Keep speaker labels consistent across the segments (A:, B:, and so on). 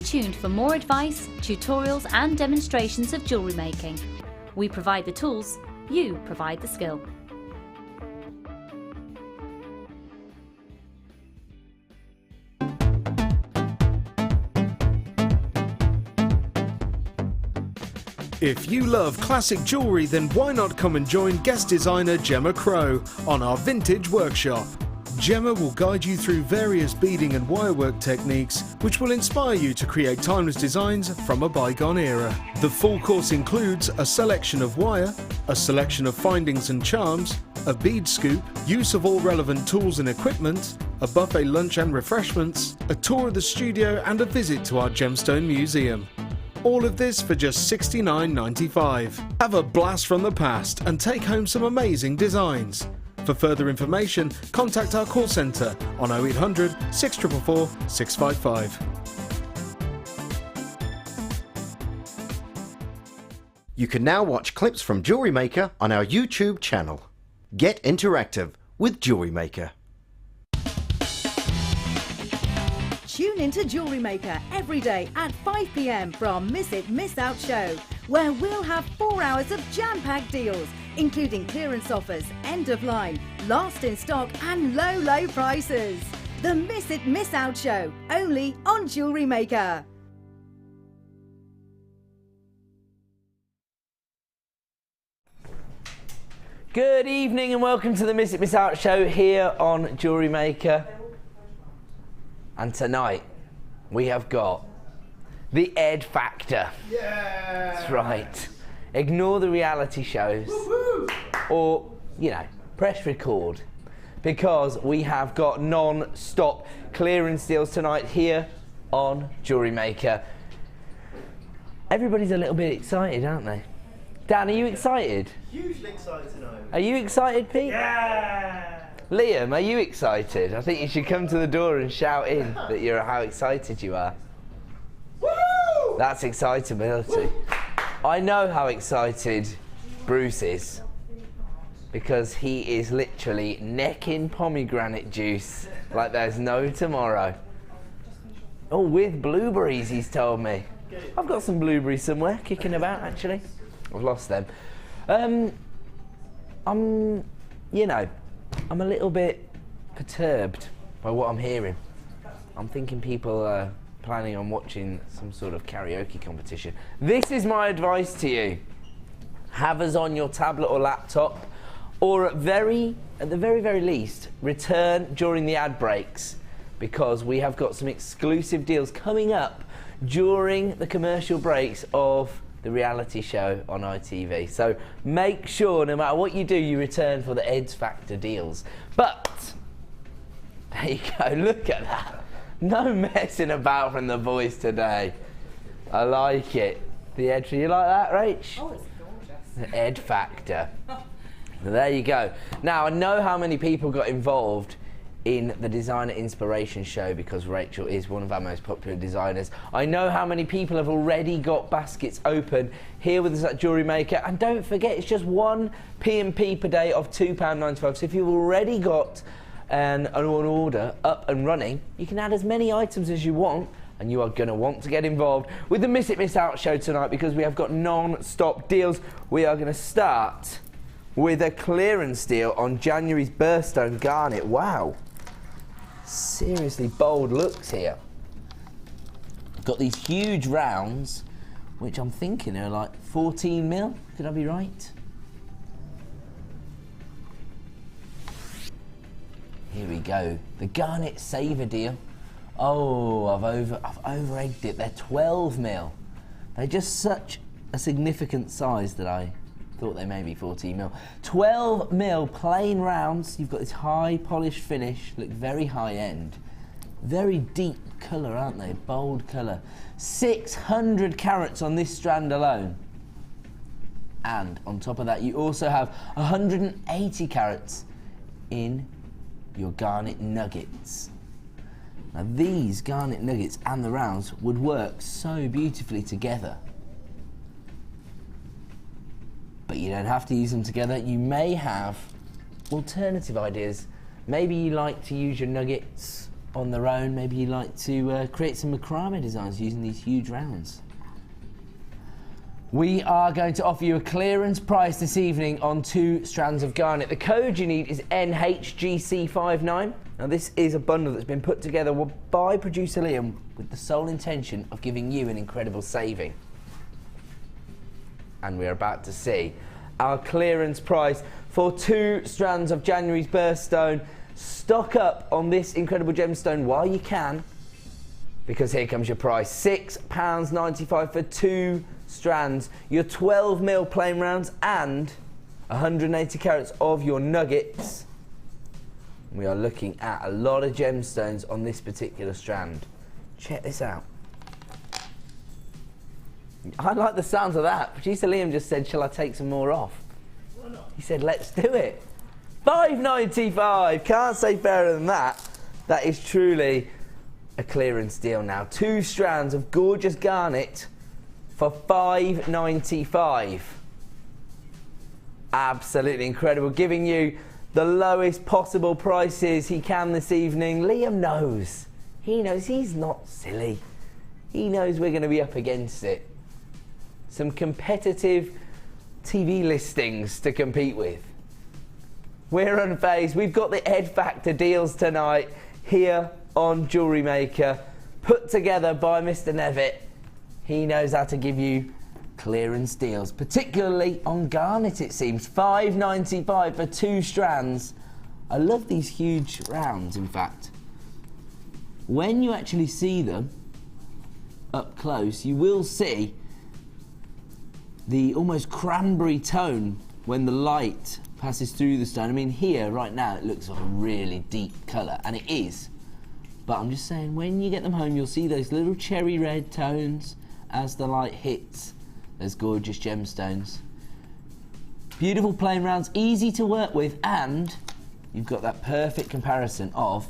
A: Stay tuned for more advice, tutorials and demonstrations of jewellery making. We provide the tools, you provide the skill.
B: If you love classic jewellery, then why not come and join guest designer Gemma Crow on our vintage workshop. Gemma will guide you through various beading and wirework techniques which will inspire you to create timeless designs from a bygone era. The full course includes a selection of wire, a selection of findings and charms, a bead scoop, use of all relevant tools and equipment, a buffet lunch and refreshments, a tour of the studio and a visit to our Gemstone Museum. All of this for just $69.95. Have a blast from the past and take home some amazing designs. For further information, contact our call centre on 0800 644 655.
C: You can now watch clips from Jewellery Maker on our YouTube channel. Get interactive with Jewellery Maker.
D: Tune into Jewellery Maker every day at 5 p.m. for our Miss It, Miss Out show, where we'll have 4 hours of jam-packed deals, including clearance offers, end of line, last in stock and low prices. The Miss It, Miss Out show, only on Jewellery Maker.
E: Good evening and welcome to the Miss It, Miss Out show here on Jewellery Maker. And tonight we have got the Ed Factor. Yeah! That's right. Ignore the reality shows. Woo-hoo! Or, you know, press record, because we have got non-stop clearance deals tonight here on Jewellery Maker. Everybody's a little bit excited, aren't they? Dan, are you excited?
F: Hugely excited tonight.
E: Are you excited, Pete?
F: Yeah!
E: Liam, are you excited? I think you should come to the door and shout in that you're how excited you are.
F: Woo!
E: That's excitability. I know how excited Bruce is, because he is literally necking pomegranate juice like there's no tomorrow. Oh, with blueberries, he's told me. I've got some blueberries somewhere kicking about, actually. I've lost them. I'm a little bit perturbed by what I'm hearing. I'm thinking people are planning on watching some sort of karaoke competition. This is my advice to you. Have us on your tablet or laptop, or at the very least, return during the ad breaks, because we have got some exclusive deals coming up during the commercial breaks of the reality show on ITV. So make sure, no matter what you do, you return for the Ed's Factor deals. But there you go, look at that. No messing about from the boys today. I like it. The Ed, you like that, Rach?
G: Oh, it's gorgeous.
E: The Ed Factor. There you go. Now, I know how many people got involved in the Designer Inspiration Show, because Rachel is one of our most popular designers. I know how many people have already got baskets open here with us at Jewellery Maker, and don't forget, it's just one P&P per day of £2.95. So if you've already got an order up and running, you can add as many items as you want, and you are going to want to get involved with the Miss It, Miss Out show tonight, because we have got non-stop deals. We are going to start with a clearance deal on January's Birthstone Garnet. Wow. Seriously bold looks here. Got these huge rounds, which I'm thinking are like 14 mil. Could I be right? Here we go. The Garnet Saver deal. Oh, I've over-egged it. They're 12 mil. They're just such a significant size that I thought they may be 14 mil. 12 mil plain rounds. You've got this high polished finish, look very high end. Very deep colour, aren't they? Bold colour. 600 carats on this strand alone. And on top of that, you also have 180 carats in your garnet nuggets. Now these garnet nuggets and the rounds would work so beautifully together. But you don't have to use them together. You may have alternative ideas. Maybe you like to use your nuggets on their own. Maybe you like to create some macrame designs using these huge rounds. We are going to offer you a clearance price this evening on 2 strands of garnet. The code you need is NHGC59. Now this is a bundle that's been put together by producer Liam with the sole intention of giving you an incredible saving. And we're about to see our clearance price for 2 strands of January's birthstone. Stock up on this incredible gemstone while you can, because here comes your price. £6.95 for 2 strands, your 12mm plain rounds and 180 carats of your nuggets. We are looking at a lot of gemstones on this particular strand. Check this out. I like the sounds of that. Producer Liam just said, shall I take some more off?
F: Why not?
E: He said, let's do it. £5.95, can't say fairer than that. That is truly a clearance deal now. 2 strands of gorgeous garnet for £5.95. Absolutely incredible, giving you the lowest possible prices he can this evening. Liam knows. He knows, he's not silly. He knows we're going to be up against it. Some competitive TV listings to compete with. We're unfazed. We've got the Ed Factor deals tonight here on Jewellery Maker, put together by Mr. Nevitt. He knows how to give you clearance deals, particularly on garnet, it seems. £5.95 for 2 strands. I love these huge rounds, in fact. When you actually see them up close, you will see the almost cranberry tone when the light passes through the stone. I mean, here, right now, it looks like a really deep colour, and it is. But I'm just saying, when you get them home, you'll see those little cherry red tones as the light hits those gorgeous gemstones. Beautiful plain rounds, easy to work with, and you've got that perfect comparison of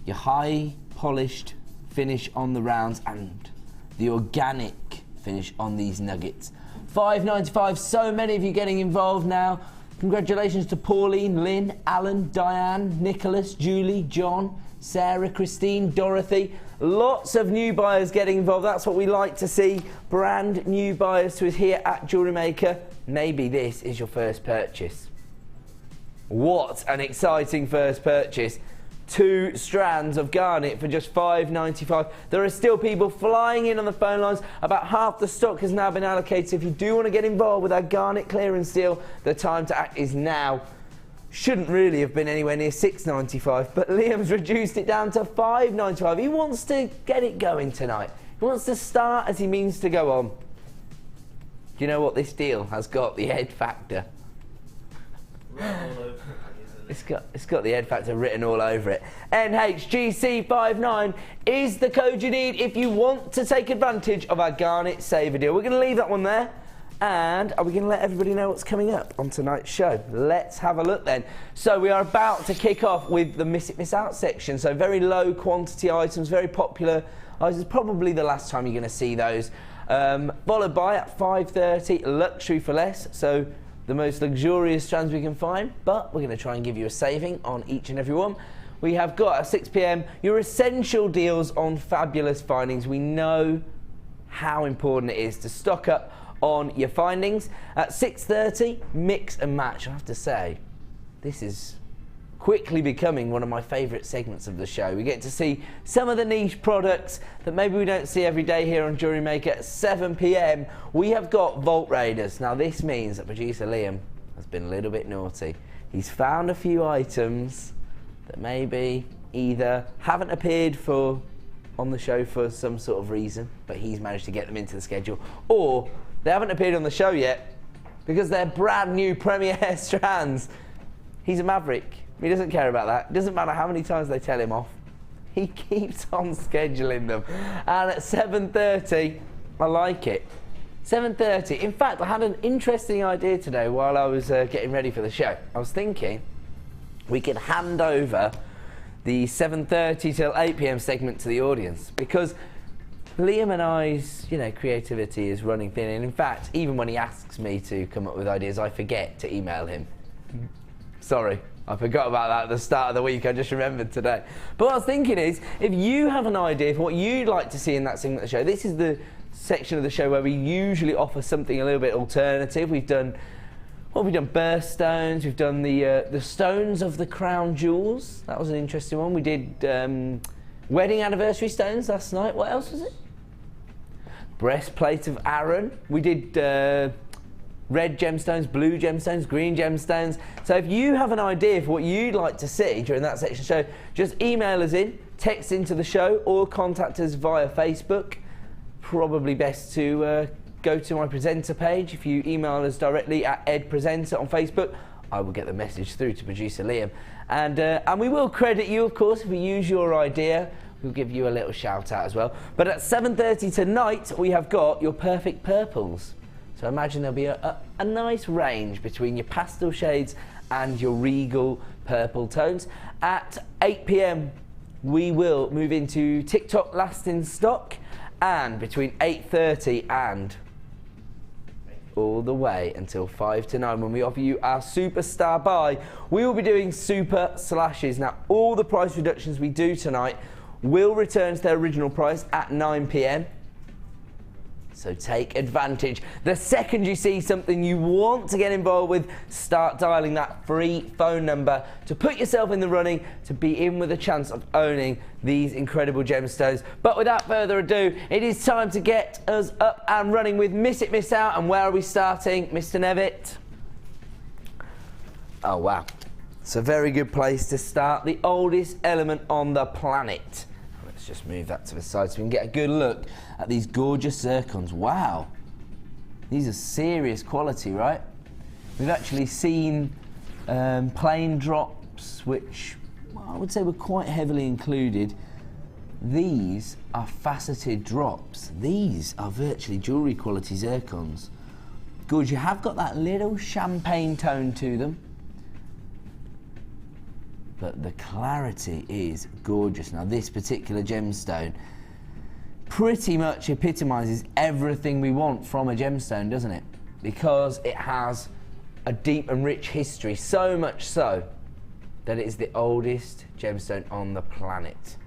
E: your high polished finish on the rounds and the organic finish on these nuggets. £5.95, so many of you getting involved now. Congratulations to Pauline, Lynn, Alan, Diane, Nicholas, Julie, John, Sarah, Christine, Dorothy. Lots of new buyers getting involved. That's what we like to see. Brand new buyers to us here at Jewellery Maker. Maybe this is your first purchase. What an exciting first purchase. 2 strands of garnet for just £5.95. There are still people flying in on the phone lines. About half the stock has now been allocated. If you do want to get involved with our garnet clearance deal, the time to act is now. Shouldn't really have been anywhere near £6.95, but Liam's reduced it down to £5.95. He wants to get it going tonight. He wants to start as he means to go on. Do you know what this deal has got? The Ed Factor. It's got the Ed Factor written all over it. NHGC59 is the code you need if you want to take advantage of our Garnet Saver deal. We're going to leave that one there. And are we going to let everybody know what's coming up on tonight's show? Let's have a look then. So we are about to kick off with the Miss It, Miss Out section. So very low quantity items, very popular items. Probably the last time you're going to see those. Followed by at 5:30, Luxury for Less. So the most luxurious strands we can find, but we're going to try and give you a saving on each and every one. We have got at 6 p.m. your essential deals on fabulous findings. We know how important it is to stock up on your findings. At 6:30, mix and match. I have to say, this is quickly becoming one of my favourite segments of the show. We get to see some of the niche products that maybe we don't see every day here on Jewellery Maker. At 7 p.m, we have got Vault Raiders. Now this means that producer Liam has been a little bit naughty. He's found a few items that maybe either haven't appeared on the show for some sort of reason, but he's managed to get them into the schedule, or they haven't appeared on the show yet because they're brand new premiere strands. He's a maverick. He doesn't care about that. It doesn't matter how many times they tell him off. He keeps on scheduling them. And at 7:30, I like it. 7:30. In fact, I had an interesting idea today while I was getting ready for the show. I was thinking we could hand over the 7:30 till 8 p.m. segment to the audience, because Liam and I's, creativity is running thin. And in fact, even when he asks me to come up with ideas, I forget to email him. Sorry. I forgot about that at the start of the week. I just remembered today. But what I was thinking is, if you have an idea for what you'd like to see in that segment of the show, this is the section of the show where we usually offer something a little bit alternative. We've done birthstones. We've done the stones of the crown jewels. That was an interesting one. We did wedding anniversary stones last night. What else was it? Breastplate of Aaron. We did red gemstones, blue gemstones, green gemstones. So if you have an idea for what you'd like to see during that section of the show, just email us in, text into the show, or contact us via Facebook. Probably best to go to my presenter page. If you email us directly at Ed Presenter on Facebook, I will get the message through to producer Liam. And we will credit you, of course, if we use your idea. We'll give you a little shout out as well. But at 7:30 tonight, we have got your perfect purples. So imagine there'll be a nice range between your pastel shades and your regal purple tones. At 8 p.m, we will move into TikTok last in stock, and between 8:30 and all the way until 5 to 9 when we offer you our superstar buy, we will be doing super slashes. Now, all the price reductions we do tonight will return to their original price at 9 p.m. So take advantage. The second you see something you want to get involved with, start dialing that free phone number to put yourself in the running to be in with a chance of owning these incredible gemstones. But without further ado, it is time to get us up and running with Miss It, Miss Out. And where are we starting, Mr. Nevitt? Oh, wow. It's a very good place to start. The oldest element on the planet. Let's just move that to the side so we can get a good look at these gorgeous zircons. Wow, these are serious quality, right? We've actually seen plain drops, which I would say were quite heavily included. These are faceted drops. These are virtually jewellery quality zircons. Good, you have got that little champagne tone to them, but the clarity is gorgeous. Now, this particular gemstone pretty much epitomises everything we want from a gemstone, doesn't it? Because it has a deep and rich history, so much so that it is the oldest gemstone on the planet.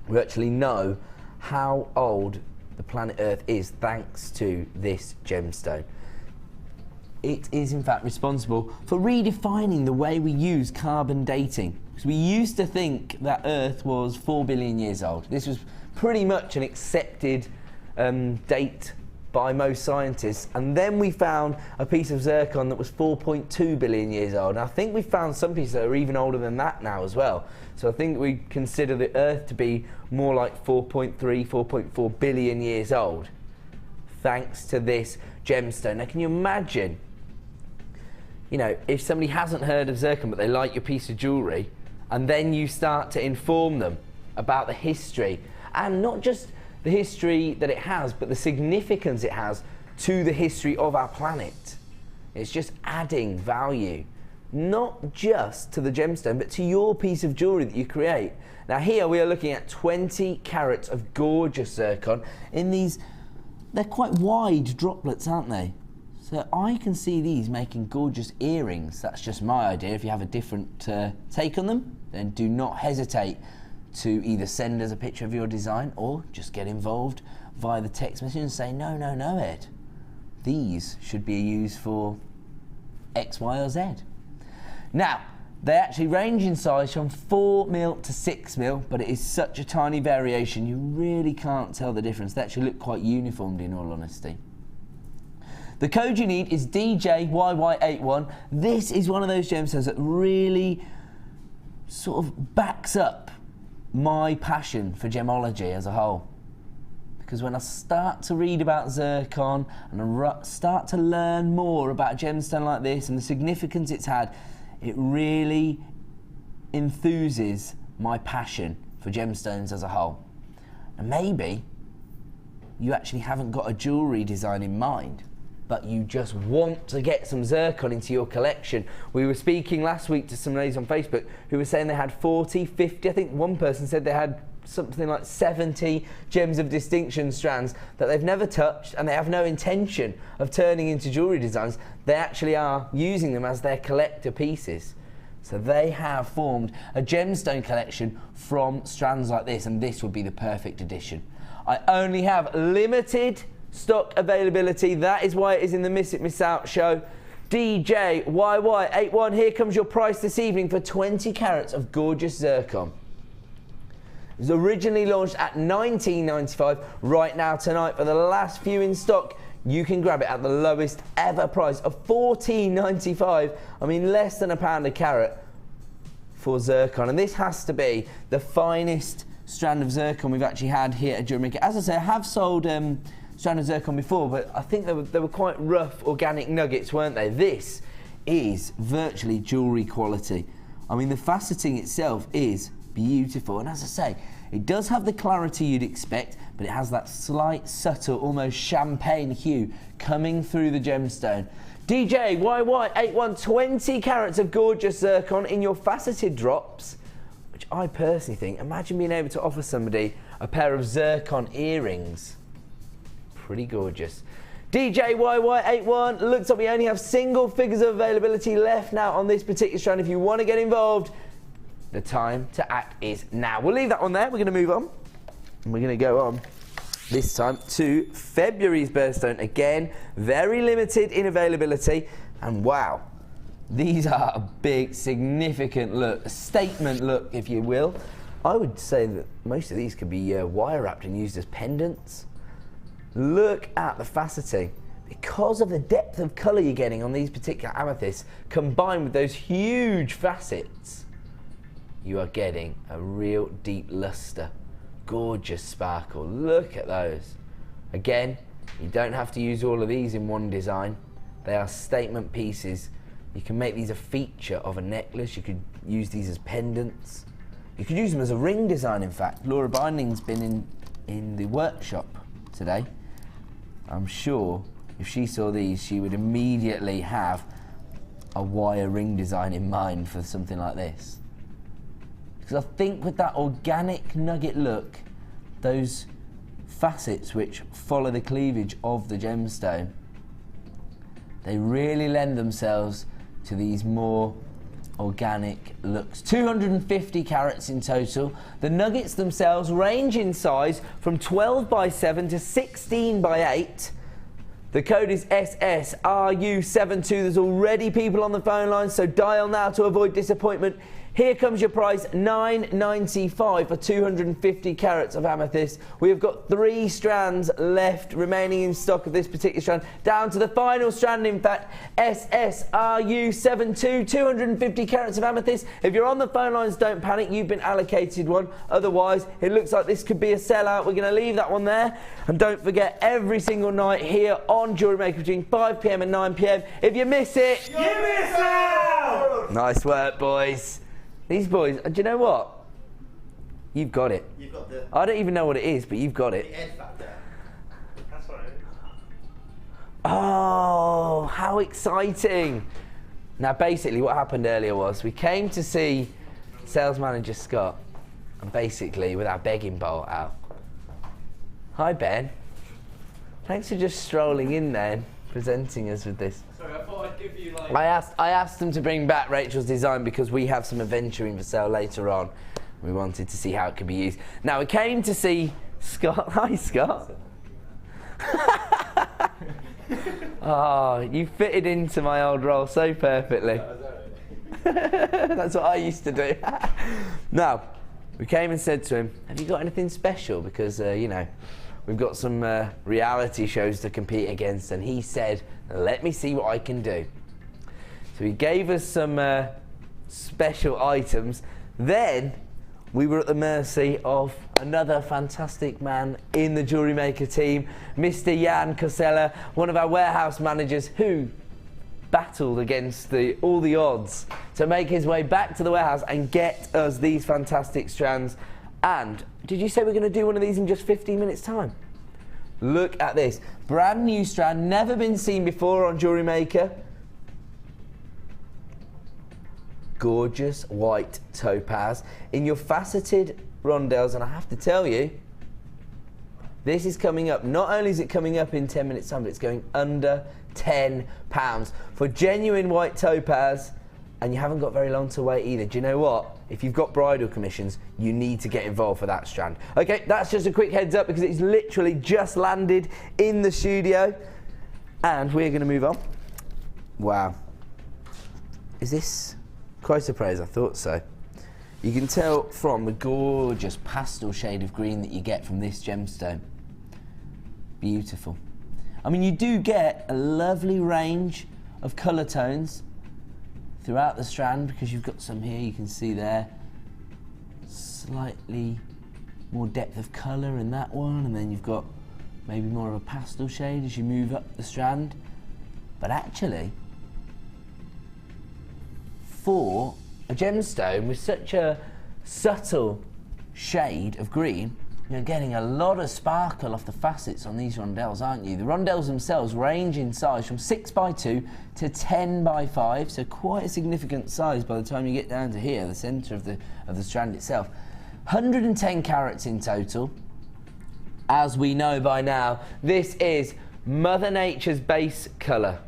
E: We actually know how old the planet Earth is thanks to this gemstone. It is in fact responsible for redefining the way we use carbon dating. Because we used to think that Earth was 4 billion years old. This was pretty much an accepted date by most scientists. And then we found a piece of zircon that was 4.2 billion years old. And I think we found some pieces that are even older than that now as well. So I think we consider the Earth to be more like 4.3, 4.4 billion years old, thanks to this gemstone. Now, can you imagine, you know, if somebody hasn't heard of zircon but they like your piece of jewellery, and then you start to inform them about the history, and not just the history that it has, but the significance it has to the history of our planet. It's just adding value, not just to the gemstone, but to your piece of jewellery that you create. Now here we are looking at 20 carats of gorgeous zircon in these, they're quite wide droplets, aren't they? So I can see these making gorgeous earrings. That's just my idea. If you have a different take on them, then do not hesitate to either send us a picture of your design or just get involved via the text message and say, no, Ed, these should be used for X, Y, or Z. Now, they actually range in size from 4mm to 6mm, but it is such a tiny variation, you really can't tell the difference. They actually look quite uniformed, in all honesty. The code you need is DJYY81. This is one of those gemstones that really sort of backs up my passion for gemology as a whole. Because when I start to read about zircon and I start to learn more about a gemstone like this and the significance it's had, it really enthuses my passion for gemstones as a whole. And maybe you actually haven't got a jewellery design in mind, but you just want to get some zircon into your collection. We were speaking last week to some ladies on Facebook who were saying they had 40, 50, I think one person said they had something like 70 gems of distinction strands that they've never touched, and they have no intention of turning into jewellery designs. They actually are using them as their collector pieces. So they have formed a gemstone collection from strands like this, and this would be the perfect addition. I only have limited stock availability. That is why it is in the Miss It Miss Out show. DJ YY81, here comes your price this evening for 20 carats of gorgeous zircon. It was originally launched at $19.95. Right now, tonight, for the last few in stock, you can grab it at the lowest ever price of $14.95. I mean, less than £1 a carat for zircon. And this has to be the finest strand of zircon we've actually had here at JewelleryMaker. As I say, I have sold strand of zircon before, but I think they were quite rough organic nuggets, weren't they? This is virtually jewellery quality. I mean, the faceting itself is beautiful, and as I say, it does have the clarity you'd expect, but it has that slight, subtle, almost champagne hue coming through the gemstone. DJ YY81, 20 carats of gorgeous zircon in your faceted drops, which I personally think, imagine being able to offer somebody a pair of zircon earrings. Pretty gorgeous. DJ YY81, looks like we only have single figures of availability left now on this particular strand. If you want to get involved, the time to act is now. We'll leave that one there. We're going to move on. And we're going to go on this time to February's birthstone. Again, very limited in availability. And wow, these are a big, significant look, a statement look, if you will. I would say that most of these could be wire wrapped and used as pendants. Look at the faceting. Because of the depth of colour you're getting on these particular amethysts, combined with those huge facets, you are getting a real deep lustre, gorgeous sparkle. Look at those. Again, you don't have to use all of these in one design. They are statement pieces. You can make these a feature of a necklace. You could use these as pendants. You could use them as a ring design, in fact. Laura Binding's been in the workshop today. I'm sure if she saw these, she would immediately have a wire ring design in mind for something like this. Because I think with that organic nugget look, those facets which follow the cleavage of the gemstone, they really lend themselves to these more organic looks. 250 carats in total. The nuggets themselves range in size from 12x7 to 16x8. The code is SSRU72. There's already people on the phone line, so dial now to avoid disappointment. Here comes your price, $9.95 for 250 carats of amethyst. We have got 3 strands left remaining in stock of this particular strand. Down to the final strand, in fact, SSRU72, 250 carats of amethyst. If you're on the phone lines, don't panic, you've been allocated one. Otherwise, it looks like this could be a sellout. We're going to leave that one there. And don't forget, every single night here on JewelleryMaker between 5 PM and 9 PM. If you miss it,
F: You miss out!
E: nice work, boys. These boys, do you know what? You've got it.
F: You've got the
E: I don't even know what it is, but you've got it.
F: edge factor. That's what it is.
E: Oh, how exciting. Now, basically, what happened earlier was we came to see sales manager Scott, and basically, with our begging bowl out. Hi, Ben. Thanks for just strolling in there and presenting us with this.
G: Sorry, I thought I'd give you like...
E: I asked them to bring back Rachel's design because we have some adventuring for sale later on. We wanted to see how it could be used. Now, we came to see Scott. Hi, Scott. Oh, you fitted into my old role so perfectly. That's what I used to do. Now, we came and said to him, have you got anything special? Because, you know, we've got some reality shows to compete against. And he said, let me see what I can do. So he gave us some special items. Then we were at the mercy of another fantastic man in the JewelleryMaker team, Mr. Jan Kosella, one of our warehouse managers who battled against all the odds to make his way back to the warehouse and get us these fantastic strands. And did you say we're going to do one of these in just 15 minutes time? Look at this. Brand new strand, never been seen before on JewelleryMaker. Gorgeous white topaz in your faceted rondelles, and I have to tell you, this is coming up. Not only is it coming up in 10 minutes time, but it's going under £10 for genuine white topaz and you haven't got very long to wait either. Do you know what? If you've got bridal commissions, you need to get involved for that strand. Okay, that's just a quick heads up because it's literally just landed in the studio. And we're going to move on. Wow. Is this chrysoprase? I thought so. You can tell from the gorgeous pastel shade of green that you get from this gemstone. Beautiful. I mean, you do get a lovely range of colour tones throughout the strand because you've got some here, you can see there. Slightly more depth of colour in that one, and then you've got maybe more of a pastel shade as you move up the strand. But actually, for a gemstone with such a subtle shade of green, you're getting a lot of sparkle off the facets on these rondelles, aren't you? The rondelles themselves range in size from 6x2 to 10x5, so quite a significant size by the time you get down to here, the centre of the strand itself. 110 carats in total. As we know by now, this is Mother Nature's base colour.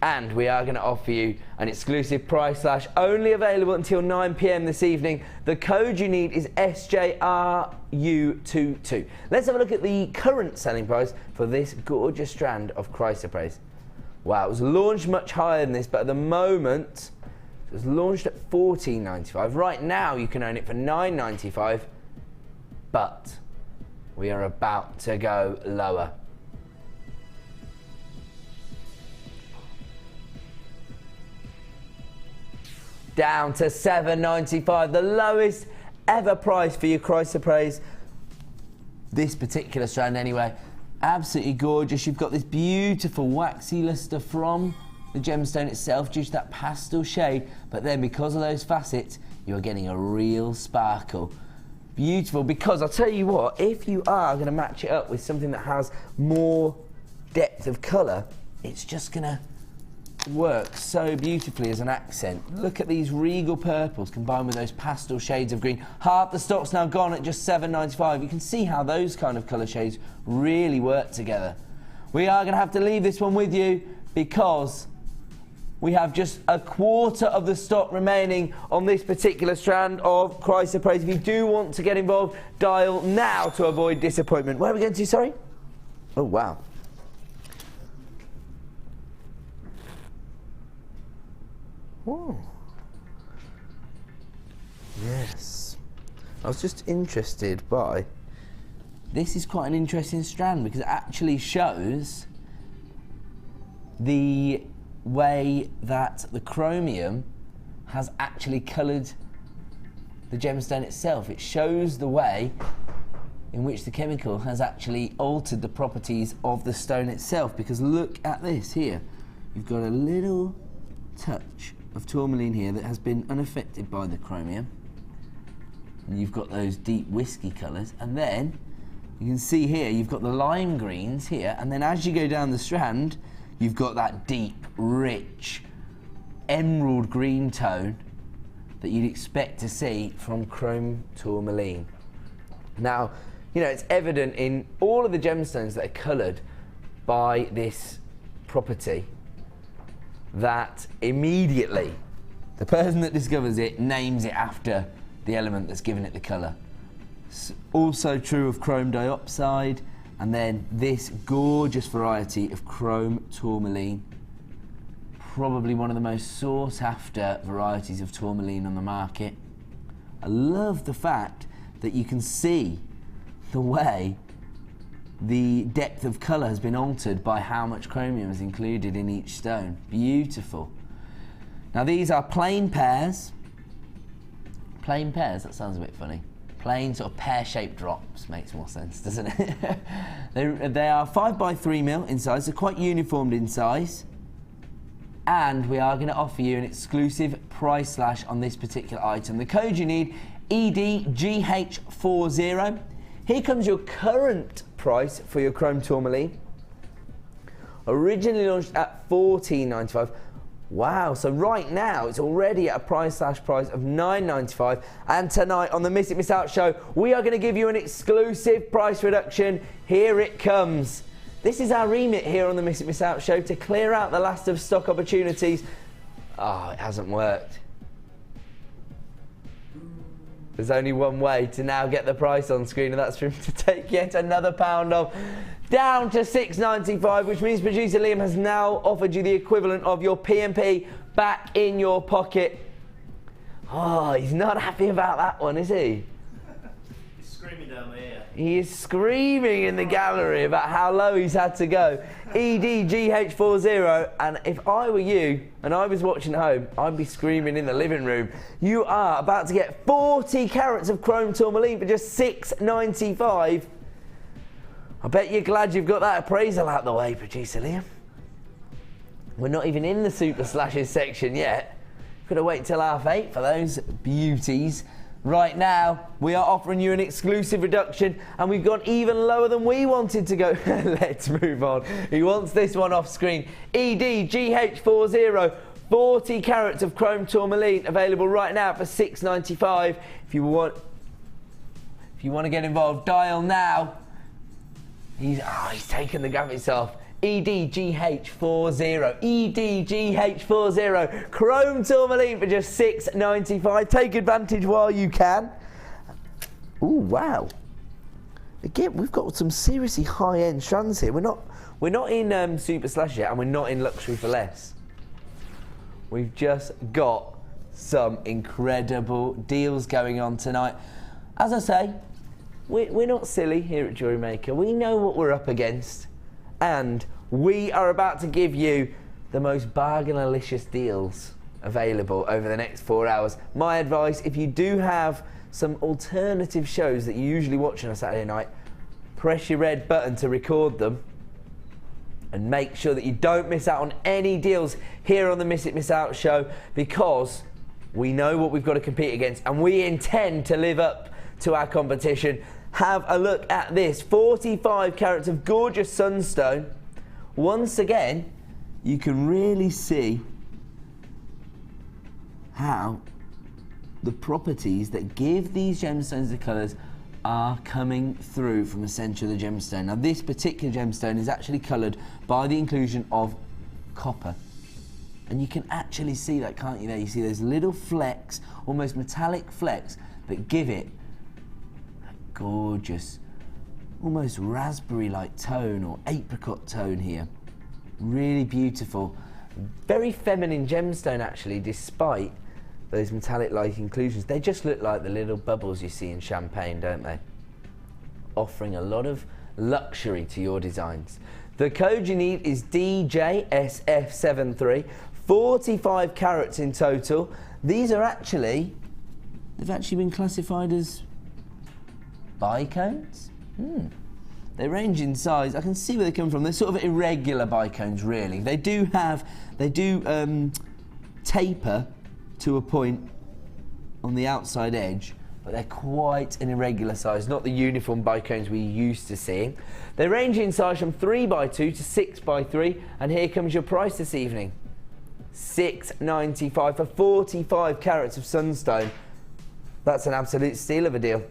E: And we are going to offer you an exclusive price slash, only available until 9 PM this evening. The code you need is SJRU22. Let's have a look at the current selling price for this gorgeous strand of chrysoprase. Wow, it was launched much higher than this, but at the moment, it was launched at $14.95. Right now, you can own it for $9.95, but we are about to go lower. Down to $7.95, the lowest ever price for your chrysoprase. This particular strand anyway, absolutely gorgeous. You've got this beautiful waxy luster from the gemstone itself due to that pastel shade, but then because of those facets, you're getting a real sparkle. Beautiful, because I'll tell you what, if you are going to match it up with something that has more depth of colour, it's just going to work so beautifully as an accent. Look at these regal purples combined with those pastel shades of green. Half the stock's now gone at just $7.95. You can see how those kind of colour shades really work together. We are going to have to leave this one with you because we have just a quarter of the stock remaining on this particular strand of chrysoprase. If you do want to get involved, dial now to avoid disappointment. Where are we going to, sorry? Oh, wow. Oh. Yes. I was just interested by, this is quite an interesting strand because it actually shows the way that the chromium has actually coloured the gemstone itself. It shows the way in which the chemical has actually altered the properties of the stone itself, because look at this here. You've got a little touch of tourmaline here that has been unaffected by the chromium. And you've got those deep whiskey colours, and then you can see here you've got the lime greens here, and then as you go down the strand you've got that deep, rich, emerald green tone that you'd expect to see from chrome tourmaline. Now, you know, it's evident in all of the gemstones that are coloured by this property that immediately the person that discovers it names it after the element that's given it the colour. It's also true of chrome diopside, and then this gorgeous variety of chrome tourmaline, probably one of the most sought after varieties of tourmaline on the market. I love the fact that you can see the way the depth of colour has been altered by how much chromium is included in each stone. Beautiful. Now these are plain pairs. Plain pairs, that sounds a bit funny. Plain sort of pear-shaped drops makes more sense, doesn't it? they are 5x3mm in size, they're quite uniformed in size. And we are going to offer you an exclusive price slash on this particular item. The code you need, EDGH40. Here comes your current price for your chrome tourmaline. Originally launched at $14.95. Wow, so right now it's already at a price slash price of $9.95, and tonight on the Miss It Miss Out show we are going to give you an exclusive price reduction. Here it comes. This is our remit here on the Miss It Miss Out show, to clear out the last of stock opportunities Oh, it hasn't worked. There's only one way to now get the price on screen, and that's for him to take yet another £1 off, down to £6.95, which means producer Liam has now offered you the equivalent of your P&P back in your pocket. Oh, he's not happy about that one, is he?
F: He's screaming down my ear.
E: He is screaming in the gallery about how low he's had to go. EDGH40, and if I were you and I was watching at home, I'd be screaming in the living room. You are about to get 40 carats of chrome tourmaline for just £6.95. I bet you're glad you've got that appraisal out the way, producer Liam. We're not even in the super slashes section yet. Gotta wait till 8:30 for those beauties. Right now, we are offering you an exclusive reduction, and we've gone even lower than we wanted to go. Let's move on. He wants this one off screen. EDGH40, 40 carats of chrome tourmaline, available right now for £6.95. If you want to get involved, dial now. He's taken the graphics off. EDGH40, EDGH40, chrome tourmaline for just £6.95. Take advantage while you can. Oh wow! Again, we've got some seriously high-end strands here. We're not in super slash yet, and we're not in luxury for less. We've just got some incredible deals going on tonight. As I say, we're not silly here at Jewellery Maker. We know what we're up against, and we are about to give you the most bargain-alicious deals available over the next 4 hours. My advice, if you do have some alternative shows that you usually watch on a Saturday night, press your red button to record them and make sure that you don't miss out on any deals here on the Miss It Miss Out show, because we know what we've got to compete against and we intend to live up to our competition. Have a look at this, 45 carats of gorgeous sunstone. Once again, you can really see how the properties that give these gemstones the colours are coming through from the centre of the gemstone. Now, this particular gemstone is actually coloured by the inclusion of copper. And you can actually see that, can't you, there? You see those little flecks, almost metallic flecks, that give it that gorgeous, almost raspberry-like tone or apricot tone here. Really beautiful. Very feminine gemstone, actually, despite those metallic-like inclusions. They just look like the little bubbles you see in champagne, don't they? Offering a lot of luxury to your designs. The code you need is DJSF73, 45 carats in total. These are actually, they've actually been classified as bicones. They range in size. I can see where they come from. They're sort of irregular bicones, really. They do taper to a point on the outside edge, but they're quite an irregular size, not the uniform bicones we're used to seeing. They range in size from 3x2 to 6x3, and here comes your price this evening. £6.95 for 45 carats of sunstone. That's an absolute steal of a deal.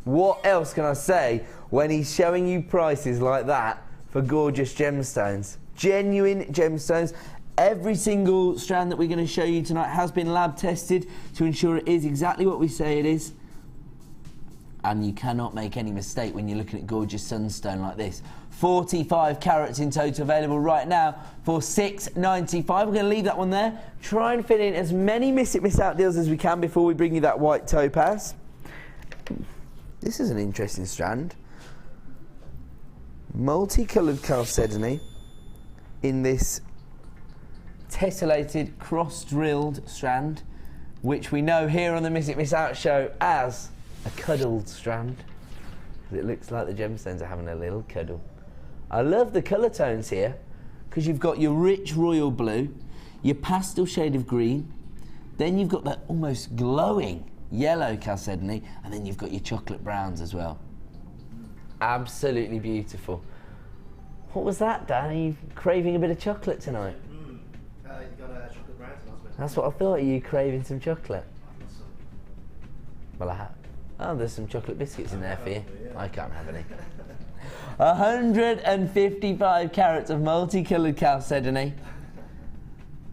E: What else can I say when he's showing you prices like that for gorgeous gemstones? Genuine gemstones. Every single strand that we're going to show you tonight has been lab tested to ensure it is exactly what we say it is. And you cannot make any mistake when you're looking at gorgeous sunstone like this. 45 carats in total, available right now for £6.95. We're going to leave that one there. Try and fit in as many Miss It Miss Out deals as we can before we bring you that white topaz. This is an interesting strand. Multicoloured chalcedony in this tessellated, cross-drilled strand, which we know here on the Miss It Miss Out show as a cuddled strand. It looks like the gemstones are having a little cuddle. I love the colour tones here, because you've got your rich royal blue, your pastel shade of green, then you've got that almost glowing yellow chalcedony, and then you've got your chocolate browns as well. Absolutely beautiful. What was that, Dan? Are you craving a bit of chocolate tonight?
F: You got chocolate browns last week.
E: That's what I thought. Are you craving some chocolate? Well, I have. Oh, there's some chocolate biscuits in there for you. I can't have any. 155 carats of multicoloured chalcedony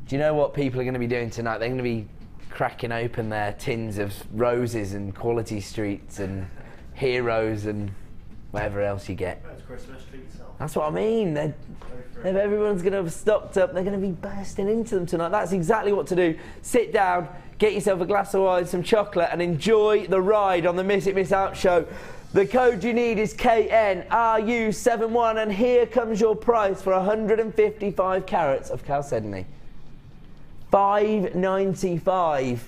E: Do you know what people are going to be doing tonight? They're going to be cracking open their tins of roses and Quality Streets and Heroes and whatever else you get.
F: It's Christmas, treat yourself.
E: That's what I mean. Everyone's going to have stocked up. They're going to be bursting into them tonight. That's exactly what to do. Sit down, get yourself a glass of wine, some chocolate, and enjoy the ride on the Miss It Miss Out show. The code you need is KNRU71, and here comes your price for 155 carats of chalcedony. $5.95.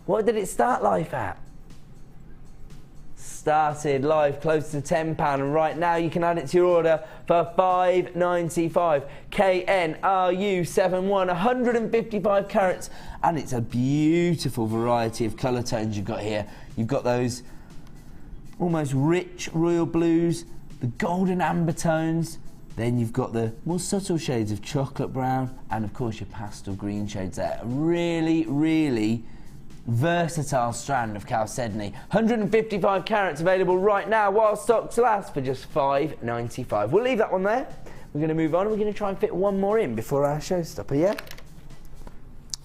E: What did it start life at? Started live close to £10, and right now you can add it to your order for $5.95. KNRU71, 155 carats, and it's a beautiful variety of colour tones you've got here. You've got those almost rich royal blues, the golden amber tones, then you've got the more subtle shades of chocolate brown, and of course your pastel green shades there. A really, really versatile strand of chalcedony. 155 carats available right now while stocks last for just $5.95. We'll leave that one there. We're going to move on. We're going to try and fit one more in before our showstopper, yeah?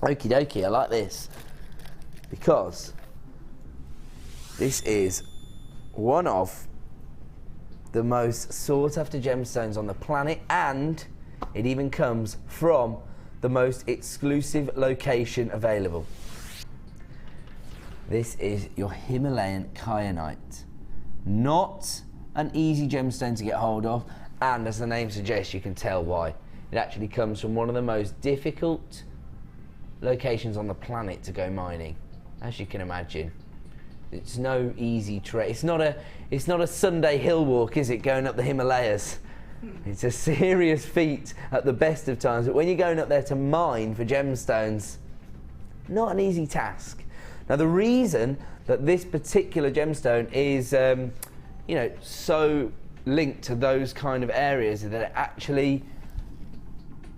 E: Okie dokie, I like this. Because this is one of the most sought after gemstones on the planet, and it even comes from the most exclusive location available. This is your Himalayan kyanite. Not an easy gemstone to get hold of, and as the name suggests, you can tell why. It actually comes from one of the most difficult locations on the planet to go mining, as you can imagine. It's no easy trek. It's not a Sunday hill walk, is it, going up the Himalayas? It's a serious feat at the best of times, but when you're going up there to mine for gemstones, not an easy task. Now, the reason that this particular gemstone is, you know, so linked to those kind of areas is that it actually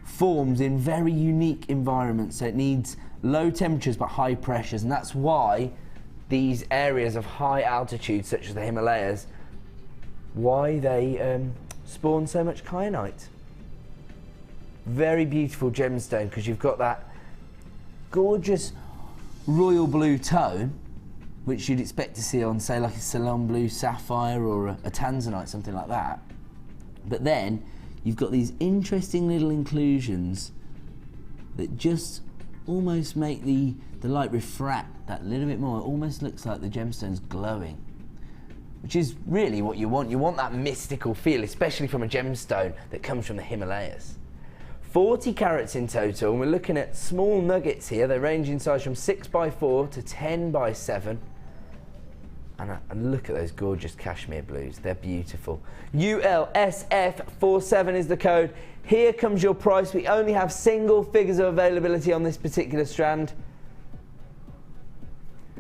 E: forms in very unique environments. So it needs low temperatures but high pressures, and that's why these areas of high altitude, such as the Himalayas, why they spawn so much kyanite. Very beautiful gemstone, because you've got that gorgeous royal blue tone, which you'd expect to see on, say, like a Ceylon blue sapphire or a tanzanite, something like that. But then you've got these interesting little inclusions that just almost make the light refract that little bit more. It almost looks like the gemstone's glowing, which is really what you want. You want that mystical feel, especially from a gemstone that comes from the Himalayas. 40 carats in total, and we're looking at small nuggets here. They range in size from 6x4 to 10x7. And look at those gorgeous cashmere blues. They're beautiful. ULSF47 is the code. Here comes your price. We only have single figures of availability on this particular strand.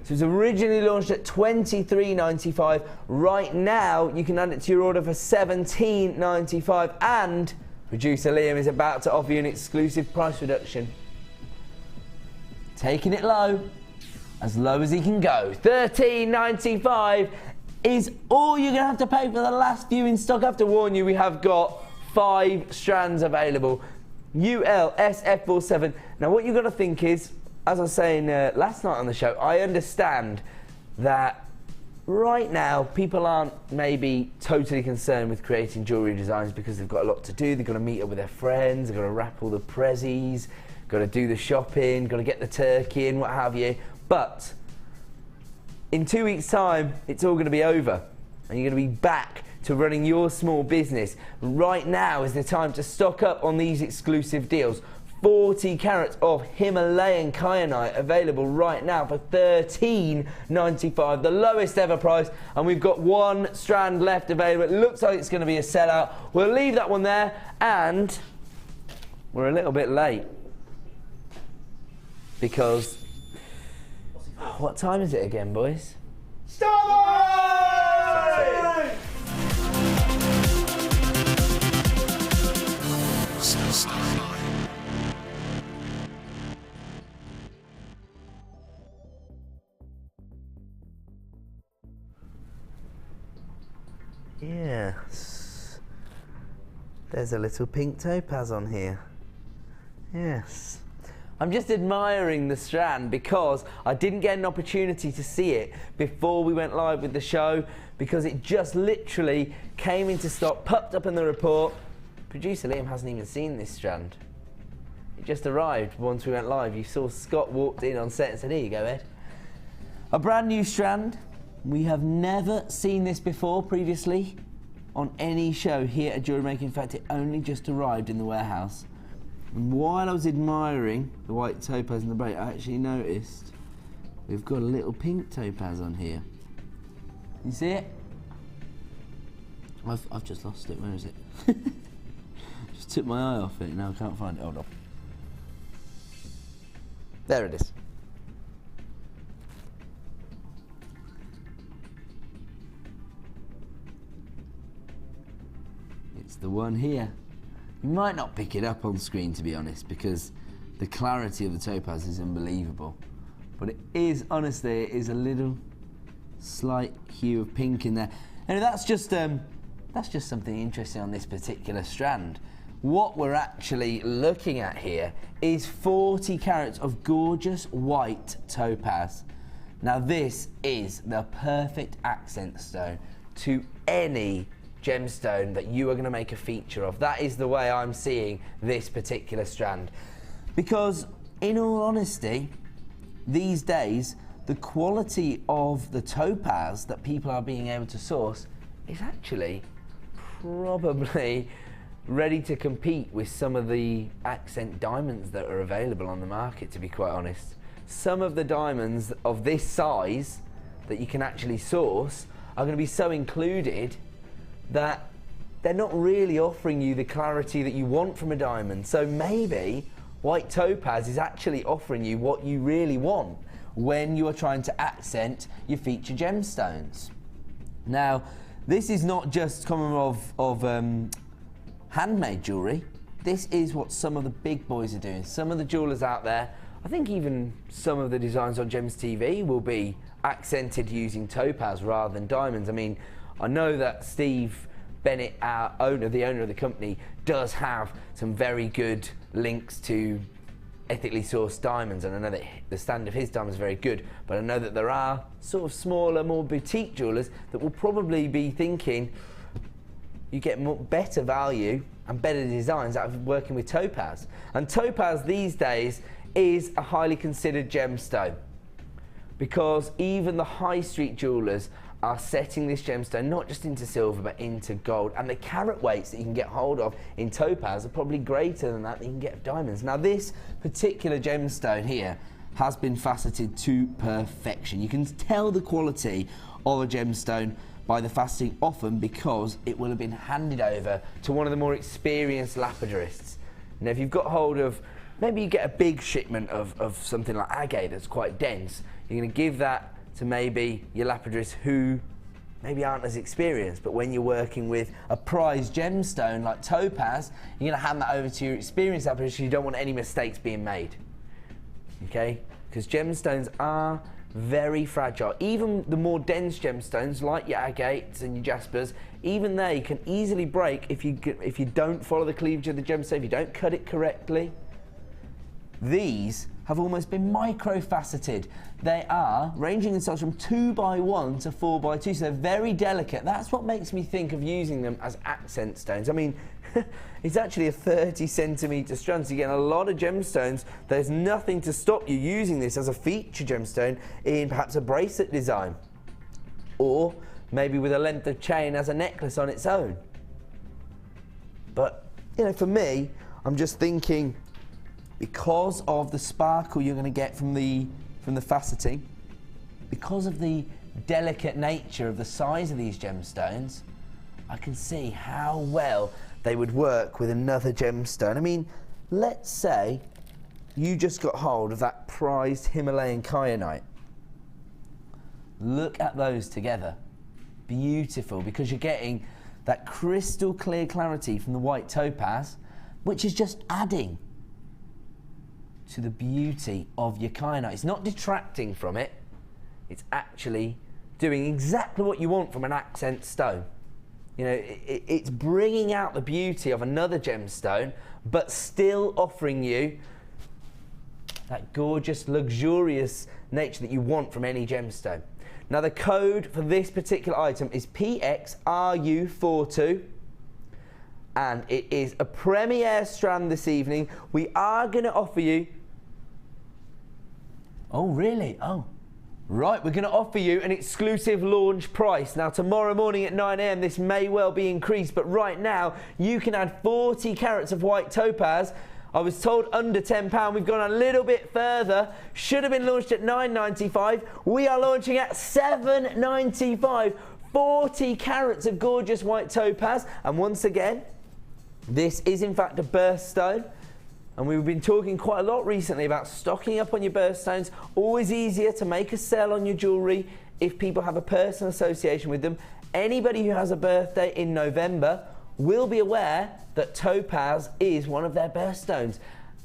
E: So it was originally launched at $23.95. Right now, you can add it to your order for $17.95. And producer Liam is about to offer you an exclusive price reduction. Taking it low as he can go. $13.95 is all you're going to have to pay for the last few in stock. I have to warn you, we have got 5 strands available. ULSF47. Now what you've got to think is, as I was saying last night on the show, I understand that right now people aren't maybe totally concerned with creating jewellery designs because they've got a lot to do. They've got to meet up with their friends, they've got to wrap all the prezzies, got to do the shopping, got to get the turkey in, what have you. But in 2 weeks' time, it's all going to be over, and you're going to be back to running your small business. Right now is the time to stock up on these exclusive deals. 40 carats of Himalayan kyanite available right now for $13.95, the lowest ever price, and we've got 1 strand left available. It looks like it's going to be a sellout. We'll leave that one there, and we're a little bit late because what time is it again, boys?
F: Stop!
E: Yes. There's a little pink topaz on here. Yes. I'm just admiring the strand because I didn't get an opportunity to see it before we went live with the show, because it just literally came into stock, popped up in the report. Producer Liam hasn't even seen this strand. It just arrived once we went live. You saw Scott walked in on set and said, here you go, Ed. A brand new strand. We have never seen this before previously on any show here at JewelleryMaker. In fact, it only just arrived in the warehouse. And while I was admiring the white topaz in the braid, I actually noticed we've got a little pink topaz on here. You see it? I've just lost it. Where is it? Just took my eye off it. Now I can't find it. Hold on. There it is. It's the one here. You might not pick it up on screen, to be honest, because the clarity of the topaz is unbelievable. But it is, honestly, it is a little slight hue of pink in there. And that's just something interesting on this particular strand. What we're actually looking at here is 40 carats of gorgeous white topaz. Now this is the perfect accent stone to any gemstone that you are going to make a feature of. That is the way I'm seeing this particular strand. Because in all honesty, these days, the quality of the topaz that people are being able to source is actually probably ready to compete with some of the accent diamonds that are available on the market, to be quite honest. Some of the diamonds of this size that you can actually source are going to be so included that they're not really offering you the clarity that you want from a diamond. So maybe white topaz is actually offering you what you really want when you are trying to accent your feature gemstones. Now, this is not just common of handmade jewellery. This is what some of the big boys are doing. Some of the jewellers out there, I think even some of the designs on Gems TV will be accented using topaz rather than diamonds. I mean, I know that Steve Bennett, the owner of the company, does have some very good links to ethically sourced diamonds, and I know that the standard of his diamonds is very good, but I know that there are sort of smaller, more boutique jewellers that will probably be thinking you get better value and better designs out of working with topaz. And topaz these days is a highly considered gemstone, because even the high street jewellers are setting this gemstone not just into silver but into gold, and the carat weights that you can get hold of in topaz are probably greater than that you can get of diamonds. Now this particular gemstone here has been faceted to perfection. You can tell the quality of a gemstone by the faceting, often because it will have been handed over to one of the more experienced lapidarists. Now if you've got hold of, maybe you get a big shipment of something like agate that's quite dense, you're going to give that to maybe your lapidarists who maybe aren't as experienced, but when you're working with a prized gemstone like topaz, you're going to hand that over to your experienced lapidarists. You don't want any mistakes being made, okay? Because gemstones are very fragile. Even the more dense gemstones like your agates and your jaspers, even they can easily break if you don't follow the cleavage of the gemstone, if you don't cut it correctly. These have almost been micro-faceted. They are ranging in size from 2x1 to 4x2, so they're very delicate. That's what makes me think of using them as accent stones. I mean, it's actually a 30cm strand, so you're getting a lot of gemstones. There's nothing to stop you using this as a feature gemstone in perhaps a bracelet design, or maybe with a length of chain as a necklace on its own. But, you know, for me, I'm just thinking, because of the sparkle you're going to get from the faceting, because of the delicate nature of the size of these gemstones, I can see how well they would work with another gemstone. I mean, let's say you just got hold of that prized Himalayan kyanite. Look at those together. Beautiful, because you're getting that crystal clear clarity from the white topaz, which is just adding to the beauty of your kyanite. It's not detracting from it, it's actually doing exactly what you want from an accent stone. You know, it's bringing out the beauty of another gemstone, but still offering you that gorgeous, luxurious nature that you want from any gemstone. Now, the code for this particular item is PXRU42, and it is a premiere strand this evening. We are going to offer you... Oh, really? Oh. Right, we're going to offer you an exclusive launch price. Now, tomorrow morning at 9 AM, this may well be increased, but right now, you can add 40 carats of white topaz. I was told under £10. We've gone a little bit further. Should have been launched at £9.95. We are launching at £7.95. 40 carats of gorgeous white topaz. And once again, this is in fact a birthstone. And we've been talking quite a lot recently about stocking up on your birthstones. Always easier to make a sale on your jewellery if people have a personal association with them. Anybody who has a birthday in November will be aware that topaz is one of their birthstones.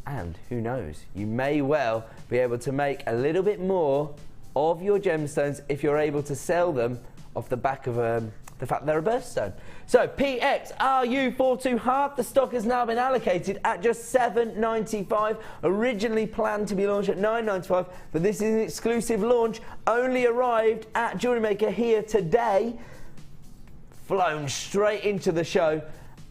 E: And who knows, you may well be able to make a little bit more of your gemstones if you're able to sell them off the back of the fact they're a birthstone. So PXRU42, half the stock has now been allocated at just £7.95. Originally planned to be launched at £9.95, but this is an exclusive launch. Only arrived at Jewellery Maker here today, flown straight into the show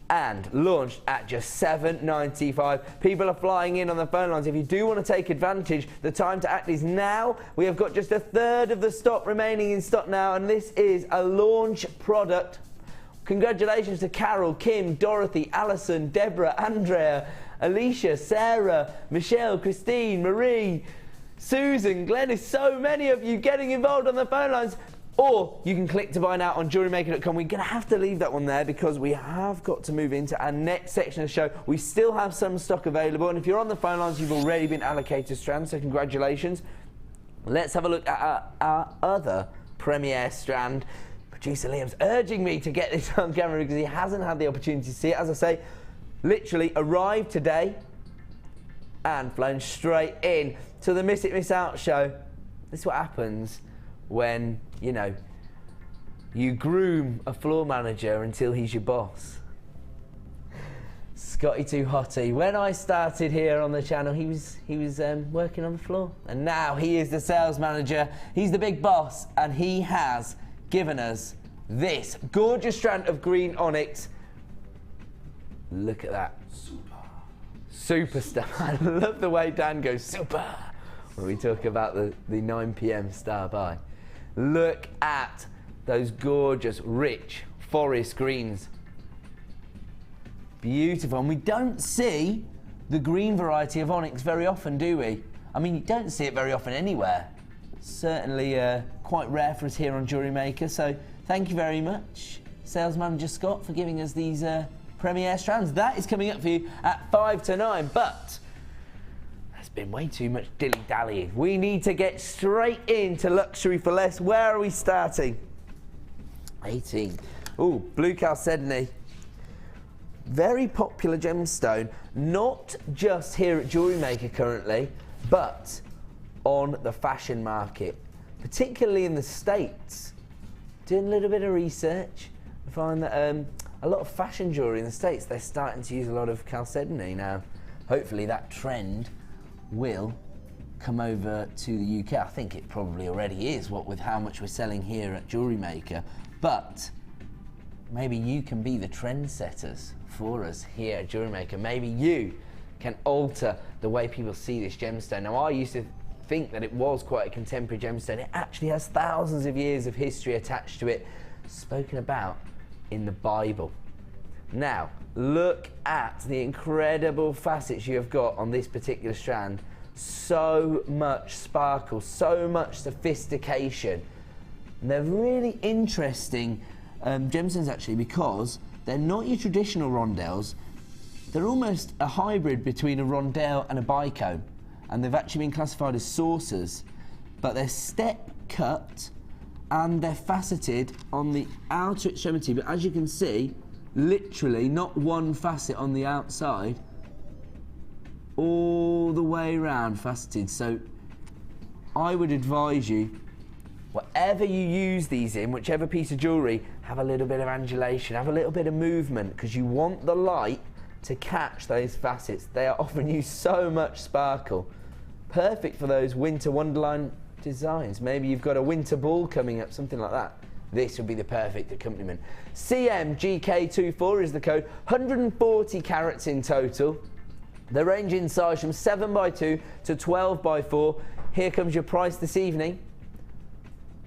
E: and launched at just £7.95. People are flying in on the phone lines. If you do want to take advantage, the time to act is now. We have got just a third of the stock remaining in stock now, and this is a launch product. Congratulations to Carol, Kim, Dorothy, Alison, Deborah, Andrea, Alicia, Sarah, Michelle, Christine, Marie, Susan, Glennis, so many of you getting involved on the phone lines. Or you can click to buy now on JewelleryMaker.com. We're going to have to leave that one there because we have got to move into our next section of the show. We still have some stock available, and if you're on the phone lines, you've already been allocated strands, so congratulations. Let's have a look at our other premiere strand. Producer Liam's urging me to get this on camera because he hasn't had the opportunity to see it. As I say, literally arrived today and flown straight in to the Miss It Miss Out show. This is what happens when, you know, you groom a floor manager until he's your boss. Scotty Too Hotty. When I started here on the channel, he was working on the floor, and now he is the sales manager. He's the big boss, and he has given us this gorgeous strand of green onyx. Look at that. Super stuff. I love the way Dan goes super when we talk about the 9 PM star buy. Look at those gorgeous, rich forest greens. Beautiful. And we don't see the green variety of onyx very often, do we? I mean, you don't see it very often anywhere. Certainly quite rare for us here on Jewellery Maker. So thank you very much, Sales Manager Scott, for giving us these premiere strands. That is coming up for you at 5 to 9. But there's been way too much dilly-dallying. We need to get straight into luxury for less. Where are we starting? 18. Ooh, blue chalcedony. Very popular gemstone, not just here at Jewellery Maker currently, but on the fashion market, particularly in the States. Doing a little bit of research, I find that a lot of fashion jewellery in the States, they're starting to use a lot of chalcedony now. Hopefully that trend will come over to the UK. I think it probably already is, what with how much we're selling here at Jewellery Maker. But maybe you can be the trendsetters for us here at Jewellery Maker. Maybe you can alter the way people see this gemstone. Now, I used to think that it was quite a contemporary gemstone. It actually has thousands of years of history attached to it, spoken about in the Bible. Now, look at the incredible facets you have got on this particular strand. So much sparkle, so much sophistication. And they're really interesting gemstones actually, because they're not your traditional rondelles. They're almost a hybrid between a rondelle and a bicone, and they've actually been classified as saucers, but they're step cut and they're faceted on the outer extremity. But as you can see, literally not one facet on the outside, all the way around faceted. So I would advise you, Whatever you use these in, whichever piece of jewellery, have a little bit of angulation, have a little bit of movement, because you want the light to catch those facets. They are offering you so much sparkle. Perfect for those winter wonderland designs. Maybe you've got a winter ball coming up, something like that. This would be the perfect accompaniment. CMGK24 is the code, 140 carats in total. The range in size from 7x2 to 12x4. Here comes your price this evening.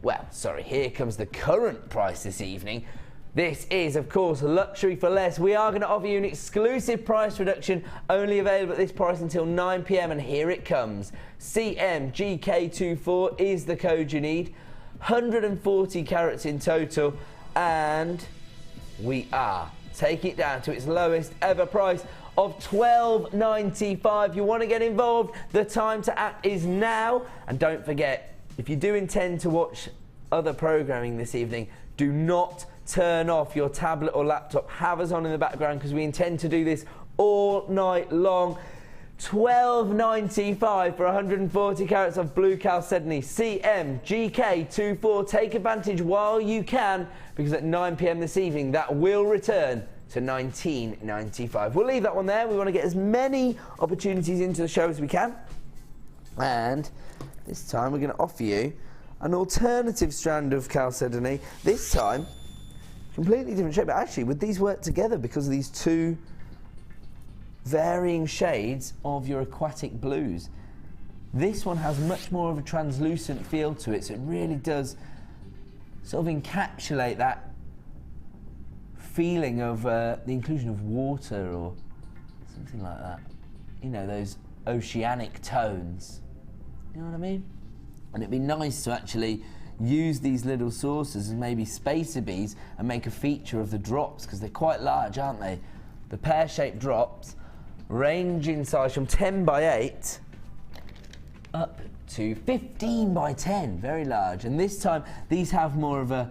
E: Well, sorry, here comes the current price this evening. This is, of course, luxury for less. We are going to offer you an exclusive price reduction, only available at this price until 9 p.m, and here it comes. CMGK24 is the code you need. 140 carats in total, and we are taking it down to its lowest ever price of $12.95. You want to get involved, the time to act is now. And don't forget, if you do intend to watch other programming this evening, do not turn off your tablet or laptop. Have us on in the background, because we intend to do this all night long. $12.95 for 140 carats of blue chalcedony. CMGK24. Take advantage while you can, because at 9 p.m. this evening that will return to $19.95. We'll leave that one there. We want to get as many opportunities into the show as we can. And this time we're going to offer you an alternative strand of chalcedony. This time, completely different shape. But actually, would these work together because of these two varying shades of your aquatic blues? This one has much more of a translucent feel to it, so it really does sort of encapsulate that feeling of the inclusion of water or something like that. You know, those oceanic tones. You know what I mean? And it'd be nice to actually use these little saucers as maybe spacer beads and make a feature of the drops, because they're quite large, aren't they? The pear-shaped drops range in size from 10x8 up to 15x10, very large. And this time these have more of a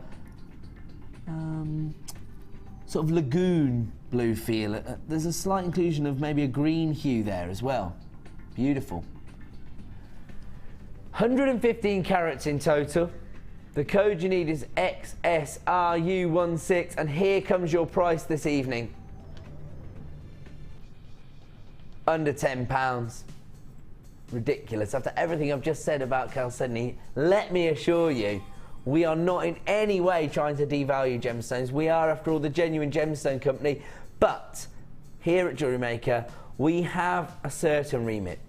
E: sort of lagoon blue feel. There's a slight inclusion of maybe a green hue there as well. Beautiful. 115 carats in total. The code you need is XSRU16, and here comes your price this evening. Under £10. Ridiculous. After everything I've just said about chalcedony, let me assure you, we are not in any way trying to devalue gemstones. We are, after all, the genuine gemstone company. But here at Jewellery Maker, we have a certain remit,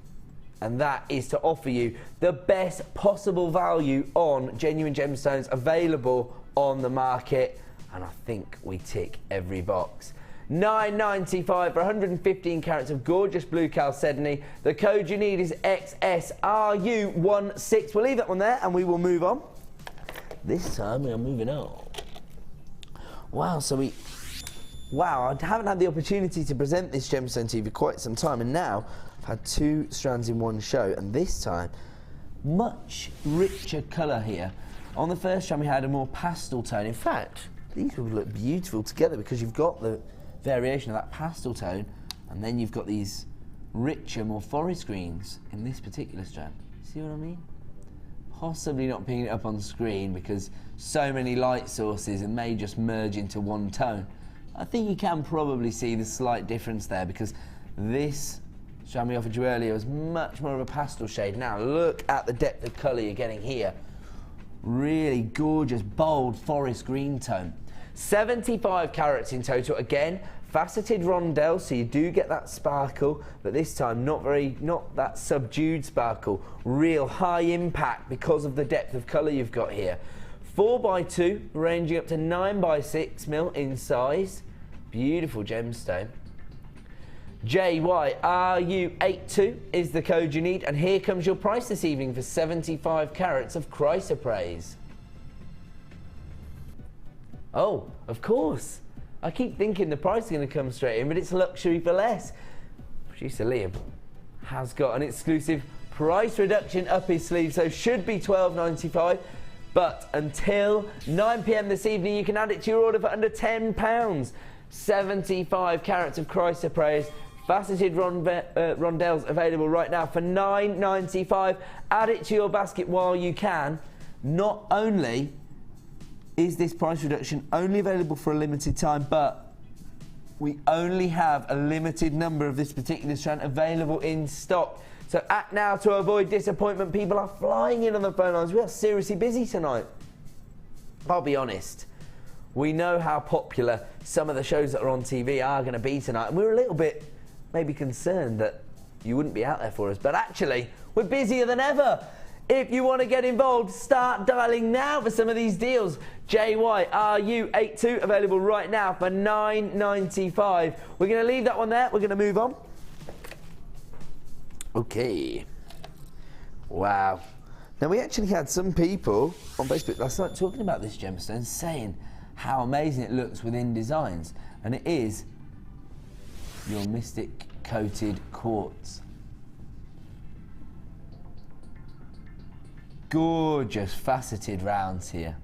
E: and that is to offer you the best possible value on genuine gemstones available on the market, and I think we tick every box. $9.95 for 115 carats of gorgeous blue chalcedony. The code you need is XSRU16. We'll leave that one there and we will move on. This time we are moving on. Wow, I haven't had the opportunity to present this gemstone to you for quite some time, and now I've had two strands in one show, and this time much richer colour here. On the first strand we had a more pastel tone. In fact, these would look beautiful together because you've got the variation of that pastel tone, and then you've got these richer, more forest greens in this particular strand. See what I mean? Possibly not picking it up on screen because so many light sources and may just merge into one tone. I think you can probably see the slight difference there, because this strand we offered you earlier was much more of a pastel shade. Now look at the depth of colour you're getting here. Really gorgeous, bold forest green tone. 75 carats in total. Again, faceted rondelle, so you do get that sparkle, but this time not that subdued sparkle. Real high impact because of the depth of colour you've got here. 4x2, ranging up to 9x6 mil in size. Beautiful gemstone. JYRU82 is the code you need, and here comes your price this evening for 75 carats of chrysoprase. Oh, of course. I keep thinking the price is going to come straight in, but it's luxury for less. Producer Liam has got an exclusive price reduction up his sleeve, so should be $12.95. But until 9 p.m. this evening, you can add it to your order for under £10. 75 carats of chrysoprase, faceted rondelles available right now for $9.95. Add it to your basket while you can, Not only is this price reduction only available for a limited time, but we only have a limited number of this particular strand available in stock. So act now to avoid disappointment. People are flying in on the phone lines. We are seriously busy tonight. I'll be honest, we know how popular some of the shows that are on TV are going to be tonight, and we're a little bit maybe concerned that you wouldn't be out there for us, but actually we're busier than ever. If you want to get involved, start dialing now for some of these deals. JewelleryMaker available right now for $9.95. We're going to leave that one there. We're going to move on. Okay. Wow. Now, we actually had some people on Facebook last night talking about this gemstone, saying how amazing it looks within designs. And it is your Mystic Coated Quartz. Gorgeous faceted rounds here.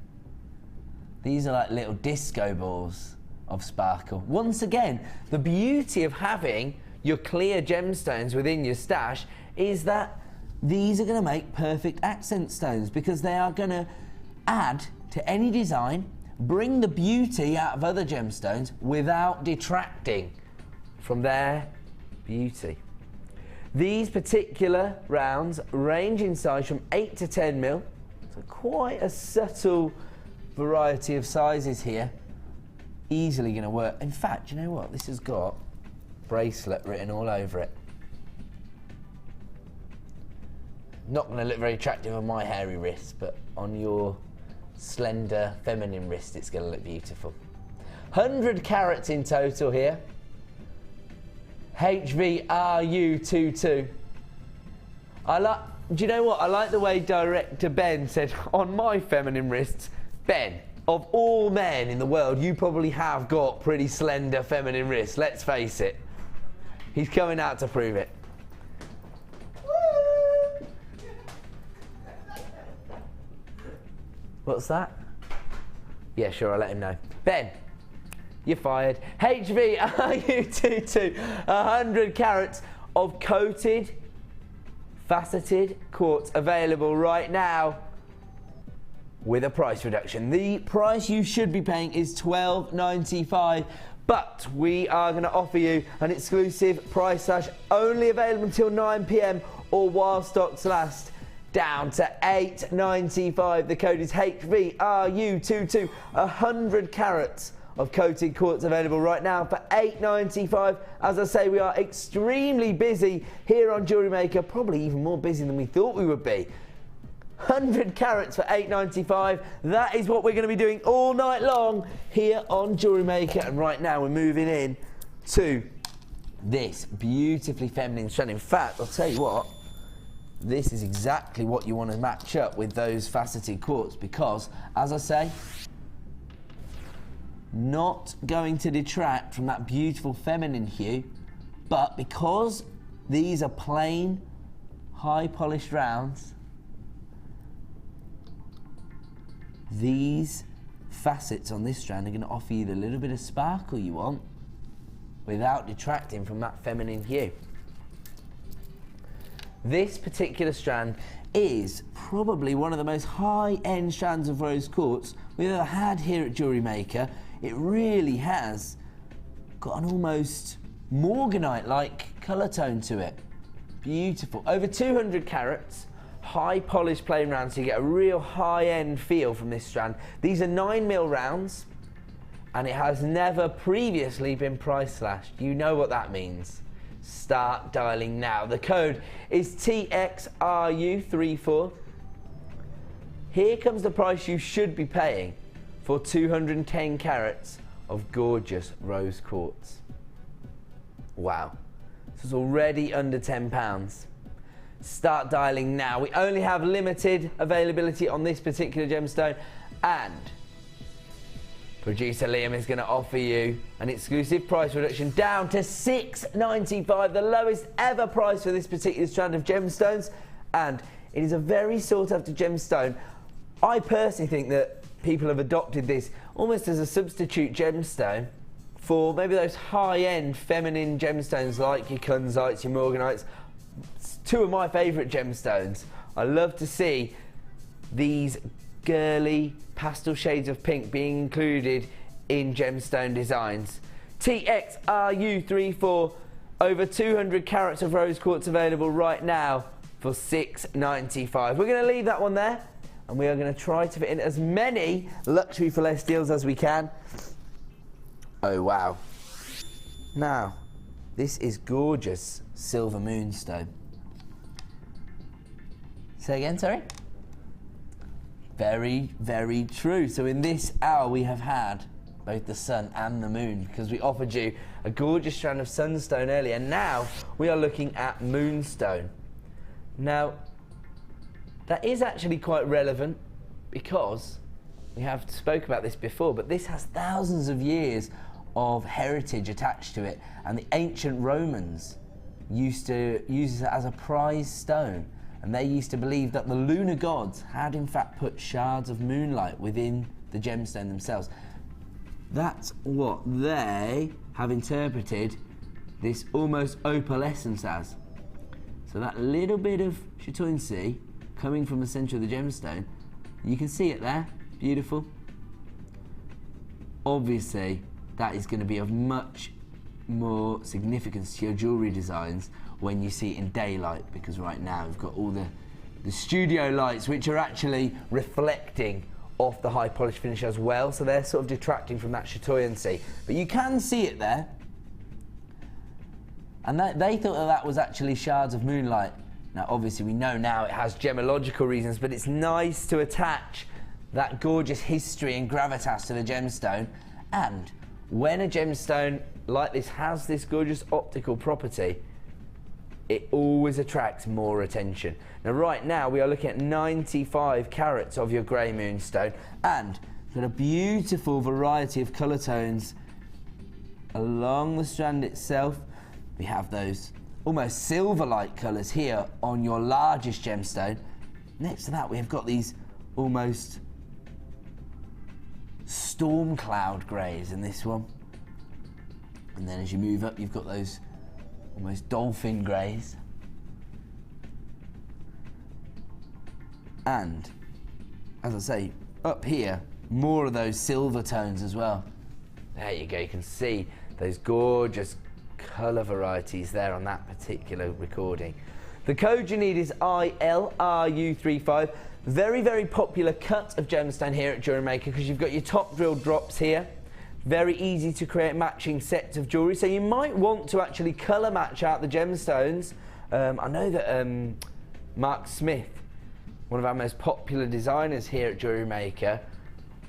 E: These are like little disco balls of sparkle. Once again, the beauty of having your clear gemstones within your stash is that these are going to make perfect accent stones, because they are going to add to any design, bring the beauty out of other gemstones without detracting from their beauty. These particular rounds range in size from 8 to 10 mil, so quite a subtle variety of sizes here. Easily going to work. In fact, you know what? This has got bracelet written all over it. Not going to look very attractive on my hairy wrist, but on your slender feminine wrist it's going to look beautiful. 100 carats in total here. HVRU22. Do you know what? I like the way director Ben said, on my feminine wrists, Ben, of all men in the world, you probably have got pretty slender feminine wrists, let's face it. He's coming out to prove it. What's that? Yeah, sure, I'll let him know. Ben, you're fired. HVRU22, 100 carats of coated, faceted quartz available right now with a price reduction. The price you should be paying is $12.95, but we are going to offer you an exclusive price slash only available until 9 PM or while stocks last, down to $8.95. The code is HVRU22, 100 carats of coated quartz available right now for $8.95. As I say, we are extremely busy here on Jewellery Maker, probably even more busy than we thought we would be. 100 carats for $8.95. That is what we're going to be doing all night long here on Jewellery Maker. And right now we're moving in to this beautifully feminine strand. In fact, I'll tell you what, this is exactly what you want to match up with those faceted quartz, because, as I say, not going to detract from that beautiful feminine hue, but because these are plain, high polished rounds, these facets on this strand are going to offer you the little bit of sparkle you want without detracting from that feminine hue. This particular strand is probably one of the most high-end strands of rose quartz we've ever had here at Jewellery Maker. It really has got an almost morganite-like colour tone to it. Beautiful. Over 200 carats, high polished plain rounds, so you get a real high-end feel from this strand. These are 9mm rounds, and it has never previously been price slashed. You know what that means. Start dialing now. The code is TXRU34. Here comes the price you should be paying for 210 carats of gorgeous rose quartz. Wow, this is already under £10. Start dialing now. We only have limited availability on this particular gemstone, and producer Liam is going to offer you an exclusive price reduction down to $6.95, the lowest ever price for this particular strand of gemstones, and it is a very sought after gemstone. I personally think that people have adopted this almost as a substitute gemstone for maybe those high-end feminine gemstones like your kunzites, your morganites. It's two of my favourite gemstones. I love to see these girly pastel shades of pink being included in gemstone designs. TXRU34, over 200 carats of rose quartz available right now for $6.95. We're going to leave that one there, and we are going to try to fit in as many luxury for less deals as we can. Oh wow. Now, this is gorgeous silver moonstone. Say again, sorry? Very, very true. So in this hour we have had both the sun and the moon, because we offered you a gorgeous strand of sunstone earlier. Now we are looking at moonstone. Now, that is actually quite relevant because we have spoke about this before, but this has thousands of years of heritage attached to it, and the ancient Romans used to use it as a prize stone, and they used to believe that the lunar gods had in fact put shards of moonlight within the gemstone themselves. That's what they have interpreted this almost opalescence as. So that little bit of chatoyancy coming from the centre of the gemstone, you can see it there, beautiful. Obviously, that is going to be of much more significance to your jewellery designs when you see it in daylight, because right now we've got all the studio lights which are actually reflecting off the high polish finish as well, so they're sort of detracting from that chatoyancy. But you can see it there. And they thought that was actually shards of moonlight. Now obviously we know now it has gemological reasons, but it's nice to attach that gorgeous history and gravitas to the gemstone. And when a gemstone like this has this gorgeous optical property, it always attracts more attention. Now right now we are looking at 95 carats of your grey moonstone, and got a beautiful variety of colour tones along the strand itself. We have those almost silver-like colours here on your largest gemstone. Next to that we have got these almost storm cloud greys in this one. And then as you move up you've got those almost dolphin greys. And as I say, up here, more of those silver tones as well. There you go, you can see those gorgeous colour varieties there on that particular recording. The code you need is ILRU35. Very, very popular cut of gemstone here at JewelleryMaker, because you've got your top drill drops here. Very easy to create matching sets of jewellery. So you might want to actually colour match out the gemstones. I know that Mark Smith, one of our most popular designers here at JewelleryMaker,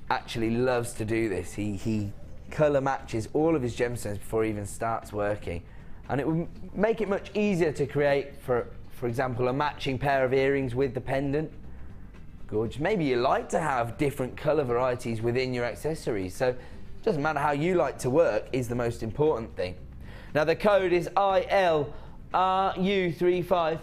E: actually loves to do this. He colour matches all of his gemstones before he even starts working. And it would make it much easier to create, for example, a matching pair of earrings with the pendant. Gorgeous. Maybe you like to have different colour varieties within your accessories. So doesn't matter how you like to work is the most important thing. Now the code is ILRU35,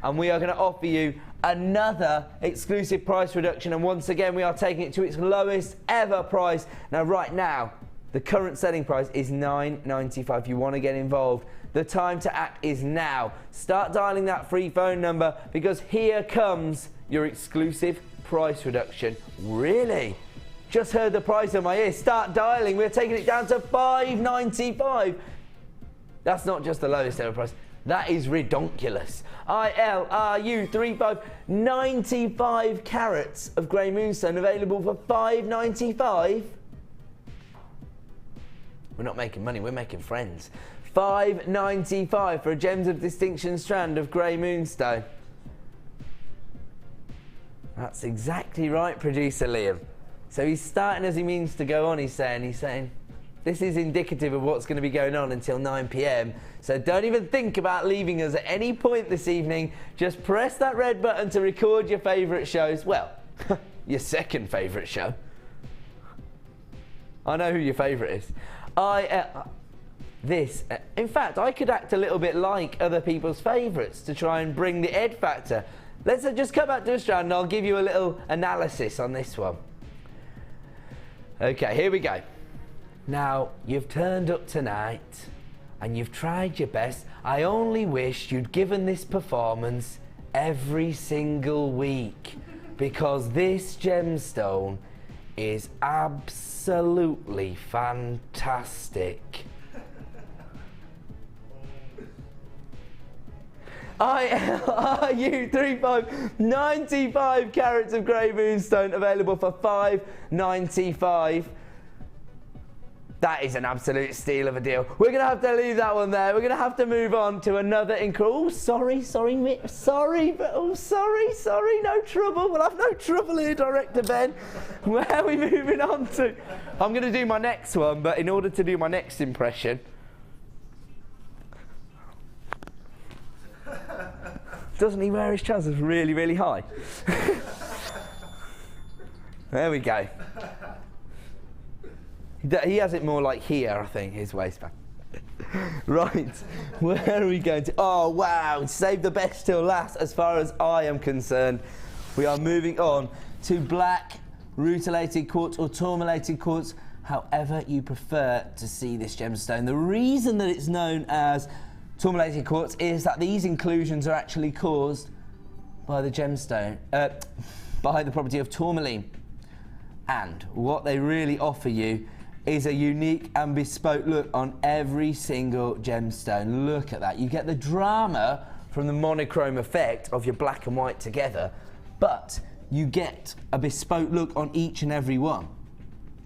E: and we are going to offer you another exclusive price reduction, and once again we are taking it to its lowest ever price. Now right now the current selling price is $9.95. If you want to get involved, the time to act is now. Start dialing that free phone number, because here comes your exclusive price reduction. Really? Just heard the price in my ear. Start dialing. We're taking it down to $5.95. That's not just the lowest ever price. That is redonkulous. ILRU35, 95 carats of grey moonstone available for $5.95. We're not making money, we're making friends. $5.95 for a Gems of Distinction strand of grey moonstone. That's exactly right, producer Liam. So he's starting as he means to go on, he's saying, this is indicative of what's going to be going on until 9 PM. So don't even think about leaving us at any point this evening. Just press that red button to record your favourite shows. Well, your second favourite show. I know who your favourite is. In fact, I could act a little bit like other people's favourites to try and bring the ed factor. Let's just come back to a strand and I'll give you a little analysis on this one. Okay, here we go. Now, you've turned up tonight and you've tried your best. I only wish you'd given this performance every single week. because this gemstone is absolutely fantastic. ILRU35, 95 carats of grey moonstone, available for $5.95. That is an absolute steal of a deal. We're going to have to leave that one there. We're going to have to move on to another incredible. Oh, sorry, no trouble. We'll have no trouble here, Director Ben. Where are we moving on to? I'm going to do my next one, but in order to do my next impression, doesn't he wear his trousers really, really high? There we go. He has it more like here, I think, his waistband. Right, where are we going to? Oh, wow, save the best till last as far as I am concerned. We are moving on to black rutilated quartz or tourmalated quartz, however you prefer to see this gemstone. The reason that it's known as tourmalated quartz is that these inclusions are actually caused by the gemstone, by the property of tourmaline. And what they really offer you is a unique and bespoke look on every single gemstone. Look at that. You get the drama from the monochrome effect of your black and white together, but you get a bespoke look on each and every one.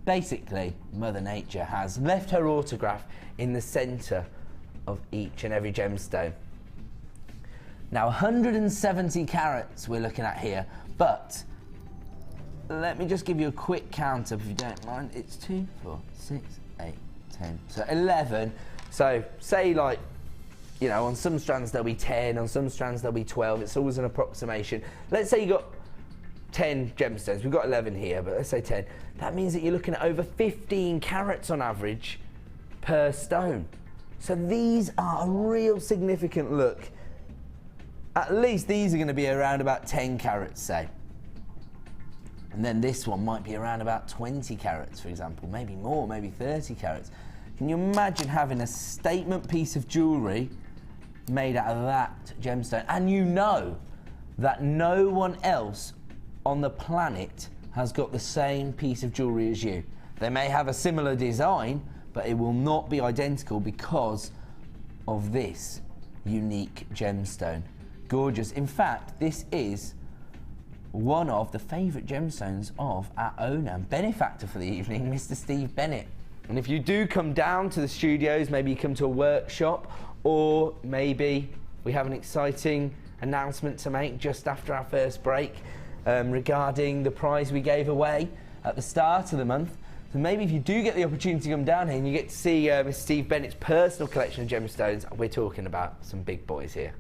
E: Basically, Mother Nature has left her autograph in the center of each and every gemstone. Now, 170 carats we're looking at here, but let me just give you a quick count up if you don't mind. It's 2, 4, 6, 8, 10, so 11. So say, like, you know, on some strands there'll be 10, on some strands there'll be 12. It's always an approximation. Let's say you got 10 gemstones. We've got 11 here, but let's say 10. That means that you're looking at over 15 carats on average per stone. So these are a real significant look. At least these are going to be around about 10 carats, say. And then this one might be around about 20 carats, for example, maybe more, maybe 30 carats. Can you imagine having a statement piece of jewellery made out of that gemstone? And you know that no one else on the planet has got the same piece of jewellery as you. They may have a similar design, but it will not be identical because of this unique gemstone. Gorgeous. In fact, this is one of the favourite gemstones of our owner and benefactor for the evening, Mr. Steve Bennett. And if you do come down to the studios, maybe you come to a workshop, or maybe we have an exciting announcement to make just after our first break regarding the prize we gave away at the start of the month. So maybe if you do get the opportunity to come down here and you get to see Mr. Steve Bennett's personal collection of gemstones, we're talking about some big boys here.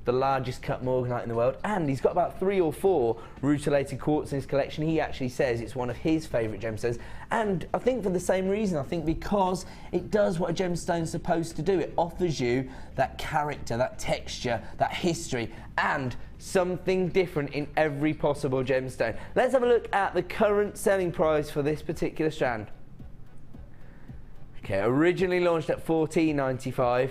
E: The largest cut morganite in the world, and he's got about 3 or 4 rutilated quartz in his collection. He actually says it's one of his favourite gemstones, and I think for the same reason. I think because it does what a gemstone's supposed to do. It offers you that character, that texture, that history, and something different in every possible gemstone. Let's have a look at the current selling price for this particular strand. Okay, originally launched at $14.95,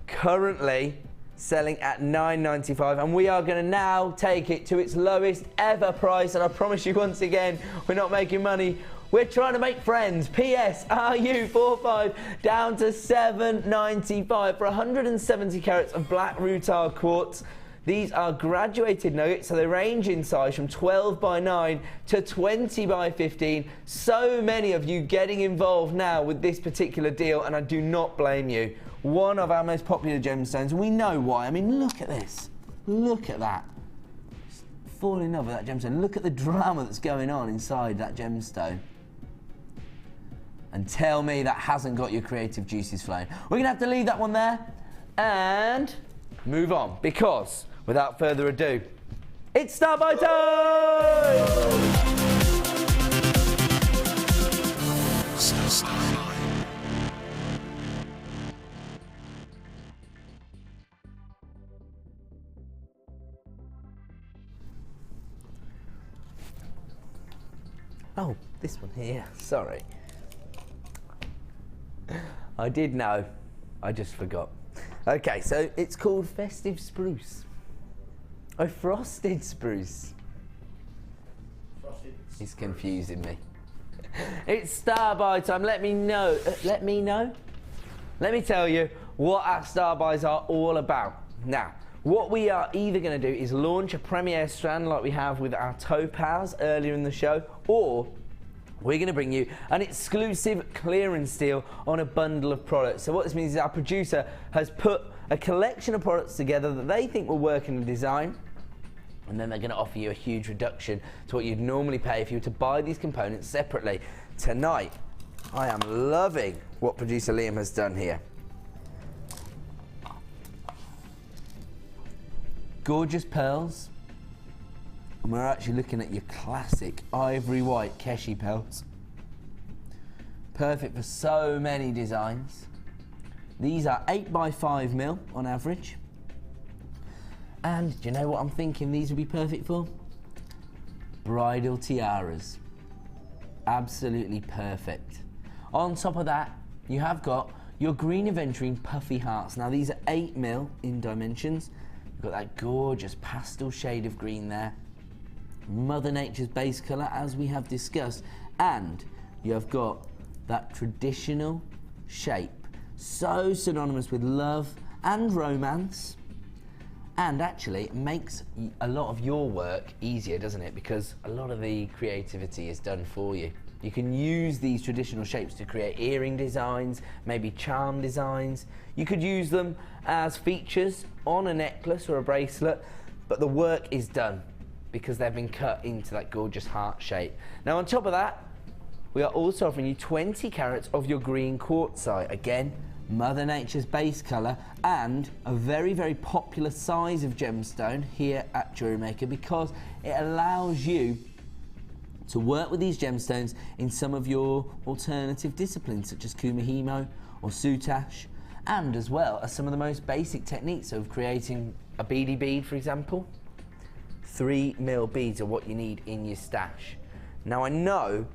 E: currently selling at $9.95, and we are going to now take it to its lowest ever price. And I promise you once again, we're not making money, we're trying to make friends. PS RU45 down to $7.95 for 170 carats of black rutile quartz. These are graduated nuggets, so they range in size from 12 by 9 to 20 by 15. So many of you getting involved now with this particular deal, and I do not blame you. One of our most popular gemstones, we know why. I mean, look at this. Look at that. Just fall in love with that gemstone. Look at the drama that's going on inside that gemstone. And tell me that hasn't got your creative juices flowing. We're going to have to leave that one there and move on, because without further ado, it's Start By time! Oh, this one here, sorry. I did know, I just forgot. Okay, so it's called Festive Spruce. Oh, Frosted Spruce. It's confusing me. It's star buy time. Let me know. Let me tell you what our star buys are all about. Now, what we are either going to do is launch a premiere strand like we have with our topaz earlier in the show, or we're going to bring you an exclusive clearance deal on a bundle of products. So what this means is our producer has put a collection of products together that they think will work in the design, and then they're going to offer you a huge reduction to what you'd normally pay if you were to buy these components separately. Tonight, I am loving what producer Liam has done here. Gorgeous pearls, and we're actually looking at your classic ivory white Keshi pearls. Perfect for so many designs. These are 8x5mm on average. And do you know what I'm thinking these would be perfect for? Bridal tiaras. Absolutely perfect. On top of that, you have got your green aventurine puffy hearts. Now these are 8mm in dimensions. You've got that gorgeous pastel shade of green there. Mother Nature's base colour, as we have discussed. And you have got that traditional shape. So synonymous with love and romance. And actually, it makes a lot of your work easier, doesn't it? Because a lot of the creativity is done for you. You can use these traditional shapes to create earring designs, maybe charm designs. You could use them as features on a necklace or a bracelet, but the work is done because they've been cut into that gorgeous heart shape. Now, on top of that, we are also offering you 20 carats of your green quartzite. Again, Mother Nature's base colour, and a very, very popular size of gemstone here at JewelleryMaker because it allows you to work with these gemstones in some of your alternative disciplines such as kumihimo or sutash, and as well as some of the most basic techniques of creating a beady bead, for example. 3mm beads are what you need in your stash. Now I know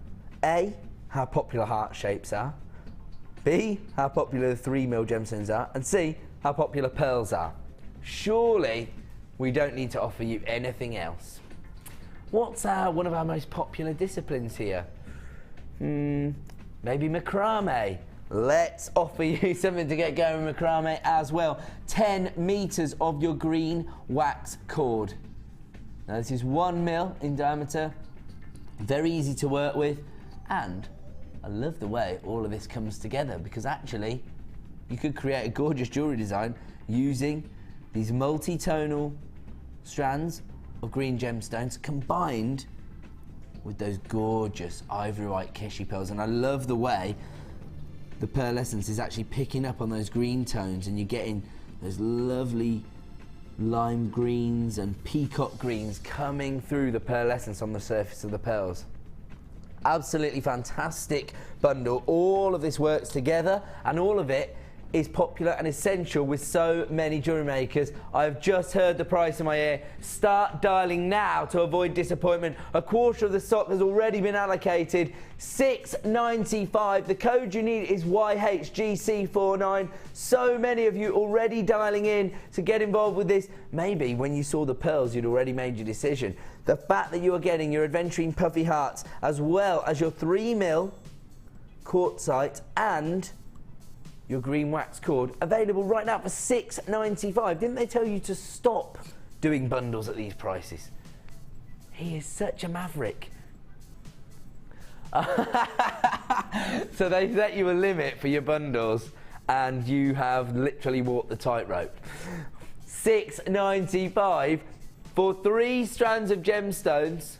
E: A, how popular heart shapes are, B, how popular the 3mm gemstones are, and C, how popular pearls are. Surely we don't need to offer you anything else. What's one of our most popular disciplines here? Maybe macrame. Let's offer you something to get going with macrame as well. 10 meters of your green wax cord. Now this is 1mm in diameter, very easy to work with, and I love the way all of this comes together because actually you could create a gorgeous jewellery design using these multi-tonal strands of green gemstones combined with those gorgeous ivory white Keshi pearls. And I love the way the pearlescence is actually picking up on those green tones and you're getting those lovely lime greens and peacock greens coming through the pearlescence on the surface of the pearls. Absolutely fantastic bundle. All of this works together and all of it is popular and essential with so many jewellery makers. I've just heard the price in my ear. Start dialing now to avoid disappointment. A quarter of the stock has already been allocated. $6.95. The code you need is YHGC49. So many of you already dialing in to get involved with this. Maybe when you saw the pearls, you'd already made your decision. The fact that you are getting your aventurine puffy hearts as well as your 3mm quartzite and your green wax cord available right now for $6.95. Didn't they tell you to stop doing bundles at these prices? He is such a maverick. So they set you a limit for your bundles and you have literally walked the tightrope. $6.95 for 3 strands of gemstones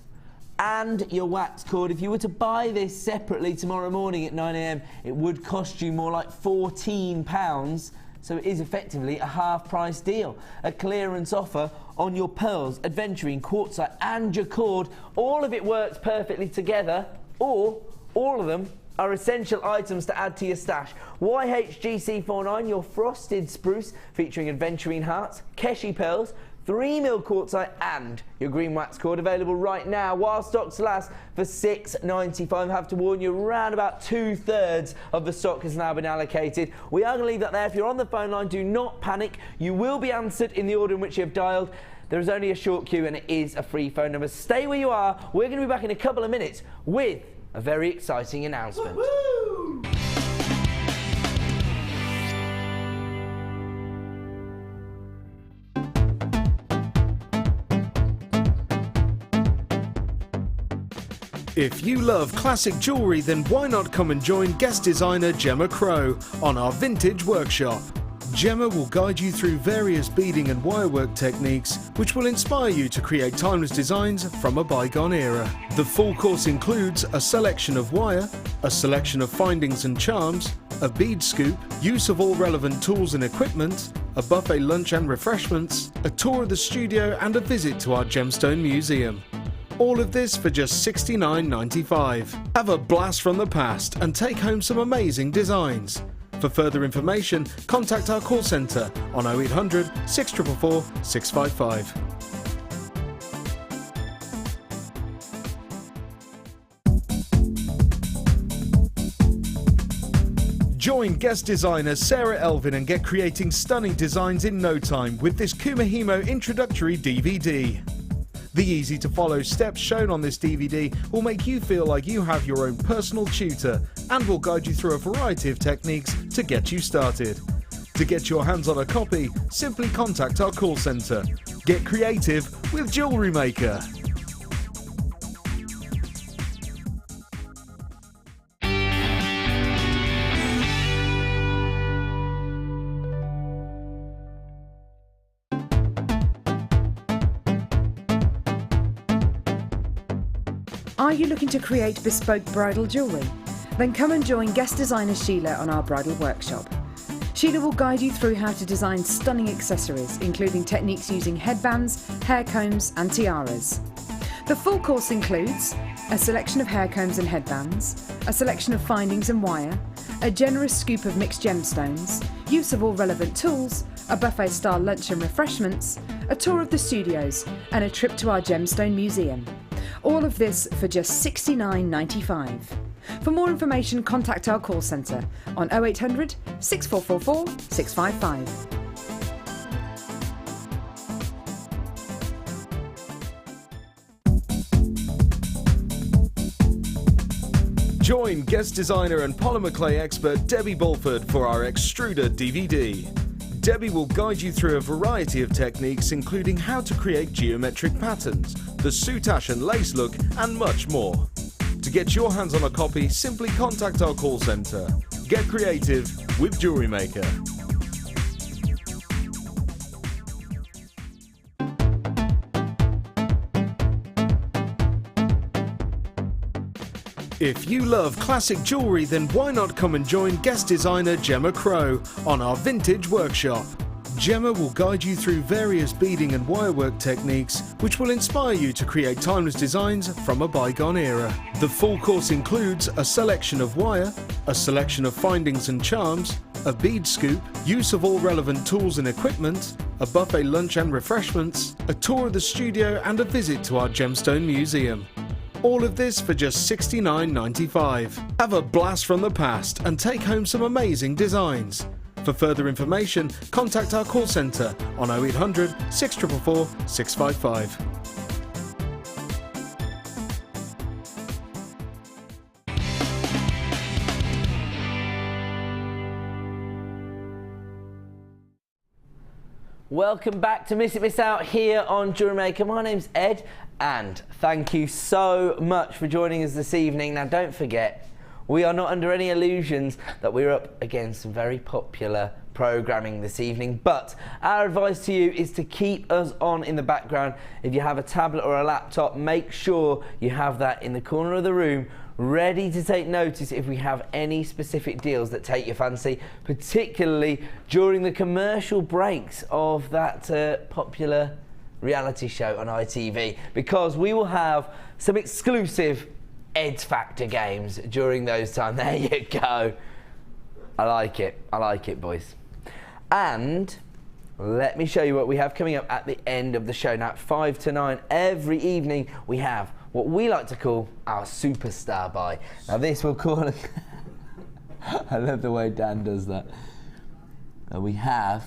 E: and your wax cord. If you were to buy this separately tomorrow morning at 9 AM, it would cost you more like £14. So it is effectively a half-price deal. A clearance offer on your pearls, aventurine, quartzite, and your cord. All of it works perfectly together, or all of them are essential items to add to your stash. YHGC49, your frosted spruce featuring aventurine hearts, Keshi pearls, 3mm quartzite and your green wax cord available right now while stocks last for $6.95. I have to warn you, around about 2/3 of the stock has now been allocated. We are going to leave that there. If you're on the phone line, do not panic. You will be answered in the order in which you have dialed. There is only a short queue and it is a free phone number. Stay where you are. We're going to be back in a couple of minutes with a very exciting announcement.
F: Woo!
B: If you love classic jewellery, then why not come and join guest designer Gemma Crow on our vintage workshop. Gemma will guide you through various beading and wirework techniques which will inspire you to create timeless designs from a bygone era. The full course includes a selection of wire, a selection of findings and charms, a bead scoop, use of all relevant tools and equipment, a buffet lunch and refreshments, a tour of the studio and a visit to our gemstone museum. All of this for just $69.95. Have a blast from the past and take home some amazing designs. For further information, contact our call centre on 0800 644 655. Join guest designer Sarah Elvin and get creating stunning designs in no time with this Kumahimo introductory DVD. The easy-to-follow steps shown on this DVD will make you feel like you have your own personal tutor and will guide you through a variety of techniques to get you started. To get your hands on a copy, simply contact our call centre. Get creative with JewelleryMaker.
G: Are you looking to create bespoke bridal jewellery? Then come and join guest designer Sheila on our bridal workshop. Sheila will guide you through how to design stunning accessories, including techniques using headbands, hair combs and tiaras. The full course includes a selection of hair combs and headbands, a selection of findings and wire, a generous scoop of mixed gemstones, use of all relevant tools, a buffet-style lunch and refreshments, a tour of the studios and a trip to our gemstone museum. All of this for just $69.95. For more information, contact our call centre on 0800 6444 655.
B: Join guest designer and polymer clay expert Debbie Bulford for our Extruder DVD. Debbie will guide you through a variety of techniques, including how to create geometric patterns, the soutache and lace look, and much more. To get your hands on a copy, simply contact our call centre. Get creative with JewelleryMaker. If you love classic jewellery, then why not come and join guest designer Gemma Crow on our vintage workshop. Gemma will guide you through various beading and wirework techniques which will inspire you to create timeless designs from a bygone era. The full course includes a selection of wire, a selection of findings and charms, a bead scoop, use of all relevant tools and equipment, a buffet lunch and refreshments, a tour of the studio and a visit to our gemstone museum. All of this for just $69.95. Have a blast from the past and take home some amazing designs. For further information, contact our call centre on 0800 644 655.
E: Welcome back to Miss It Miss Out here on JewelleryMaker. My name's Ed and thank you so much for joining us this evening. Now don't forget, we are not under any illusions that we're up against some very popular programming this evening, but our advice to you is to keep us on in the background. If you have a tablet or a laptop, make sure you have that in the corner of the room ready to take notice if we have any specific deals that take your fancy, particularly during the commercial breaks of that popular reality show on ITV, because we will have some exclusive Ed's Factor games during those times. There you go. I like it, boys. And let me show you what we have coming up at the end of the show. Now at 5 to 9 every evening we have what we like to call our superstar buy. Now this will call it I love the way Dan does that. We have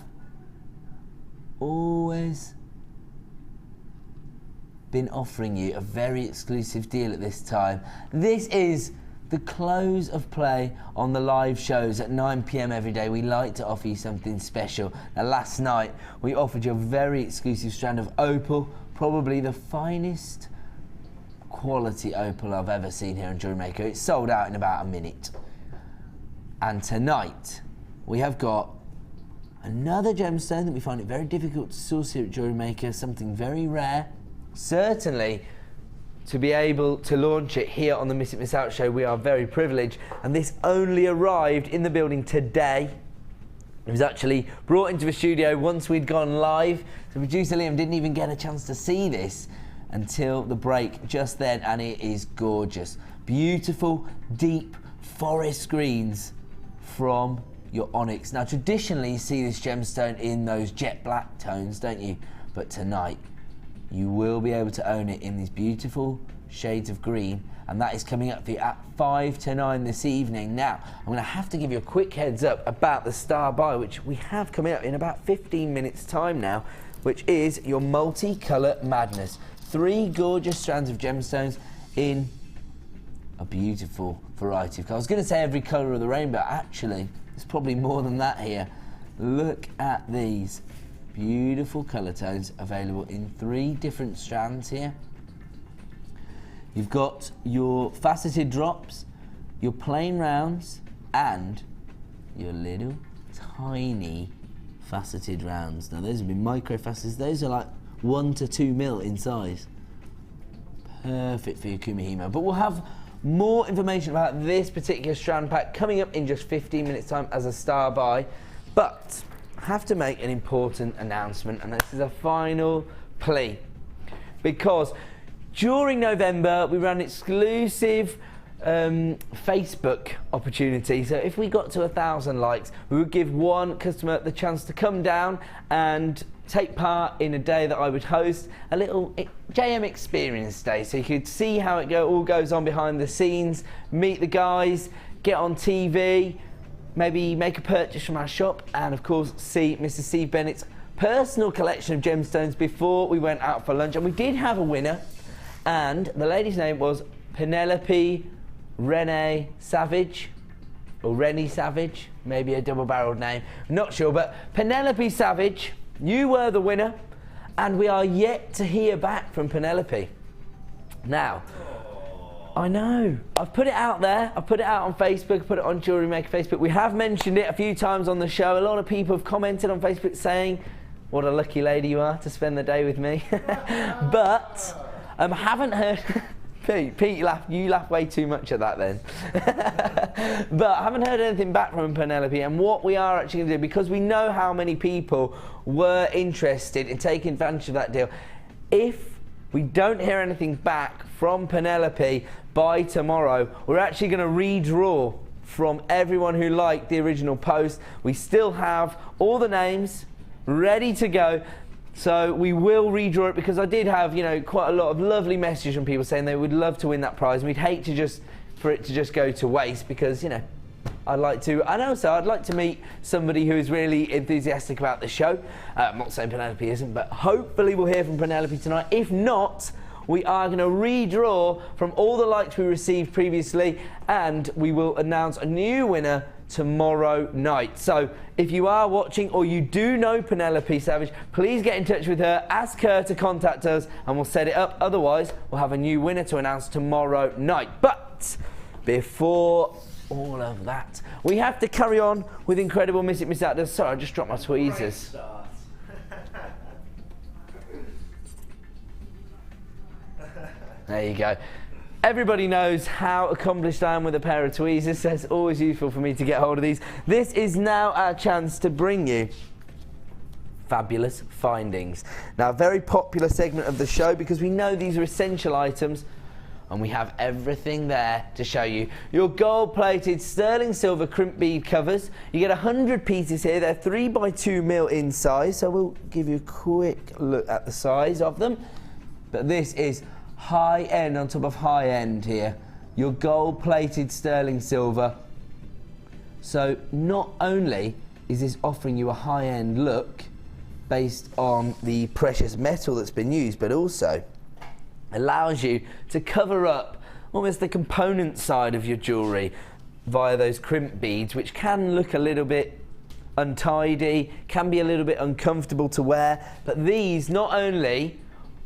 E: always been offering you a very exclusive deal at this time. This is the close of play on the live shows at 9 PM every day. We like to offer you something special. Now, last night we offered you a very exclusive strand of opal, probably the finest quality opal I've ever seen here on JewelleryMaker. It sold out in about a minute. And tonight we have got another gemstone that we find it very difficult to source here at JewelleryMaker, something very rare. Certainly, to be able to launch it here on the Miss It Miss Out show, we are very privileged, and this only arrived in the building today. It was actually brought into the studio once we'd gone live, so producer Liam didn't even get a chance to see this until the break just then, and it is gorgeous. Beautiful, deep forest greens from your onyx. Now, traditionally you see this gemstone in those jet black tones, don't you? But tonight, you will be able to own it in these beautiful shades of green, and that is coming up for you at 5 to 9 this evening. Now, I'm going to have to give you a quick heads up about the star buy, which we have coming up in about 15 minutes time now, which is your multicolour madness. 3 gorgeous strands of gemstones in a beautiful variety of colours. I was going to say every colour of the rainbow, actually, there's probably more than that here. Look at these beautiful colour tones available in 3 different strands here. You've got your faceted drops, your plain rounds, and your little tiny faceted rounds. Now those have been micro facets. Those are like 1 to 2 mil in size. Perfect for your Kumihimo. But we'll have more information about this particular strand pack coming up in just 15 minutes time as a star buy. But I have to make an important announcement, and this is a final plea, because during November we ran an exclusive Facebook opportunity. So if we got to 1,000 likes, we would give one customer the chance to come down and take part in a day that I would host, a little JM experience day, so you could see how it all goes on behind the scenes, meet the guys, get on TV, maybe make a purchase from our shop, and of course see Mr. Steve Bennett's personal collection of gemstones before we went out for lunch. And we did have a winner, and the lady's name was Penelope Renee Savage, or Rennie Savage, maybe a double-barreled name, not sure, but Penelope Savage, you were the winner, and we are yet to hear back from Penelope. Now, I know, I've put it out there, I've put it out on Facebook, put it on JewelleryMaker Facebook. We have mentioned it a few times on the show. A lot of people have commented on Facebook saying, what a lucky lady you are to spend the day with me. But I haven't heard, Pete, you laugh way too much at that then. But I haven't heard anything back from Penelope, and what we are actually going to do, because we know how many people were interested in taking advantage of that deal, if we don't hear anything back from Penelope by tomorrow, we're actually going to redraw from everyone who liked the original post. We still have all the names ready to go, so we will redraw it, because I did have, you know, quite a lot of lovely messages from people saying they would love to win that prize, and we'd hate to for it to just go to waste, because, you know, I'd like to, and also I'd like to meet somebody who is really enthusiastic about the show. I'm not saying Penelope isn't, but hopefully we'll hear from Penelope tonight. If not, we are going to redraw from all the likes we received previously, and we will announce a new winner tomorrow night. So if you are watching, or you do know Penelope Savage, please get in touch with her, ask her to contact us, and we'll set it up. Otherwise, we'll have a new winner to announce tomorrow night. But before all of that, we have to carry on with incredible Miss It Miss Out. Sorry, I just dropped my tweezers. There you go. Everybody knows how accomplished I am with a pair of tweezers, so it's always useful for me to get hold of these. This is now our chance to bring you fabulous findings. Now, a very popular segment of the show, because we know these are essential items, and we have everything there to show you. Your gold-plated sterling silver crimp bead covers. You get 100 pieces here. They're 3 by 2 mil in size, so we'll give you a quick look at the size of them. But this is high end on top of high end here. Your gold-plated sterling silver. So not only is this offering you a high-end look based on the precious metal that's been used, but also allows you to cover up almost the component side of your jewellery via those crimp beads, which can look a little bit untidy, can be a little bit uncomfortable to wear, but these not only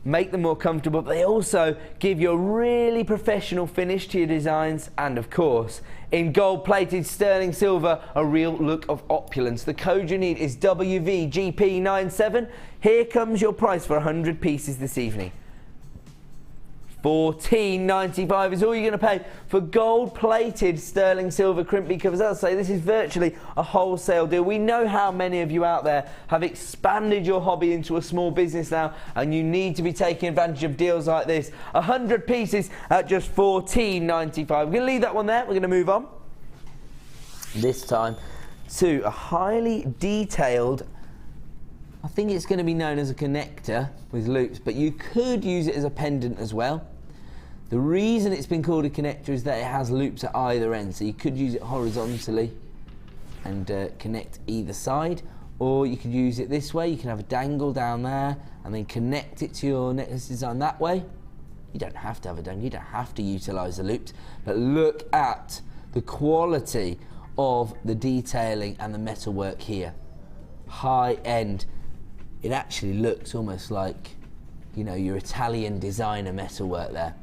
E: make them more comfortable, but they also give you a really professional finish to your designs, and of course, in gold-plated sterling silver, a real look of opulence. The code you need is WVGP97. Here comes your price for 100 pieces this evening. $14.95 is all you're going to pay for gold-plated sterling silver crimp bead covers. As I say, this is virtually a wholesale deal. We know how many of you out there have expanded your hobby into a small business now, and you need to be taking advantage of deals like this. 100 pieces at just $14.95. We're going to leave that one there. We're going to move on. This time to a highly detailed, I think it's going to be known as a connector with loops, but you could use it as a pendant as well. The reason it's been called a connector is that it has loops at either end, so you could use it horizontally and connect either side, or you could use it this way. You can have a dangle down there and then connect it to your necklace design that way. You don't have to have a dangle, you don't have to utilise the loops, but look at the quality of the detailing and the metalwork here. High end. It actually looks almost like, you know, your Italian designer metalwork there.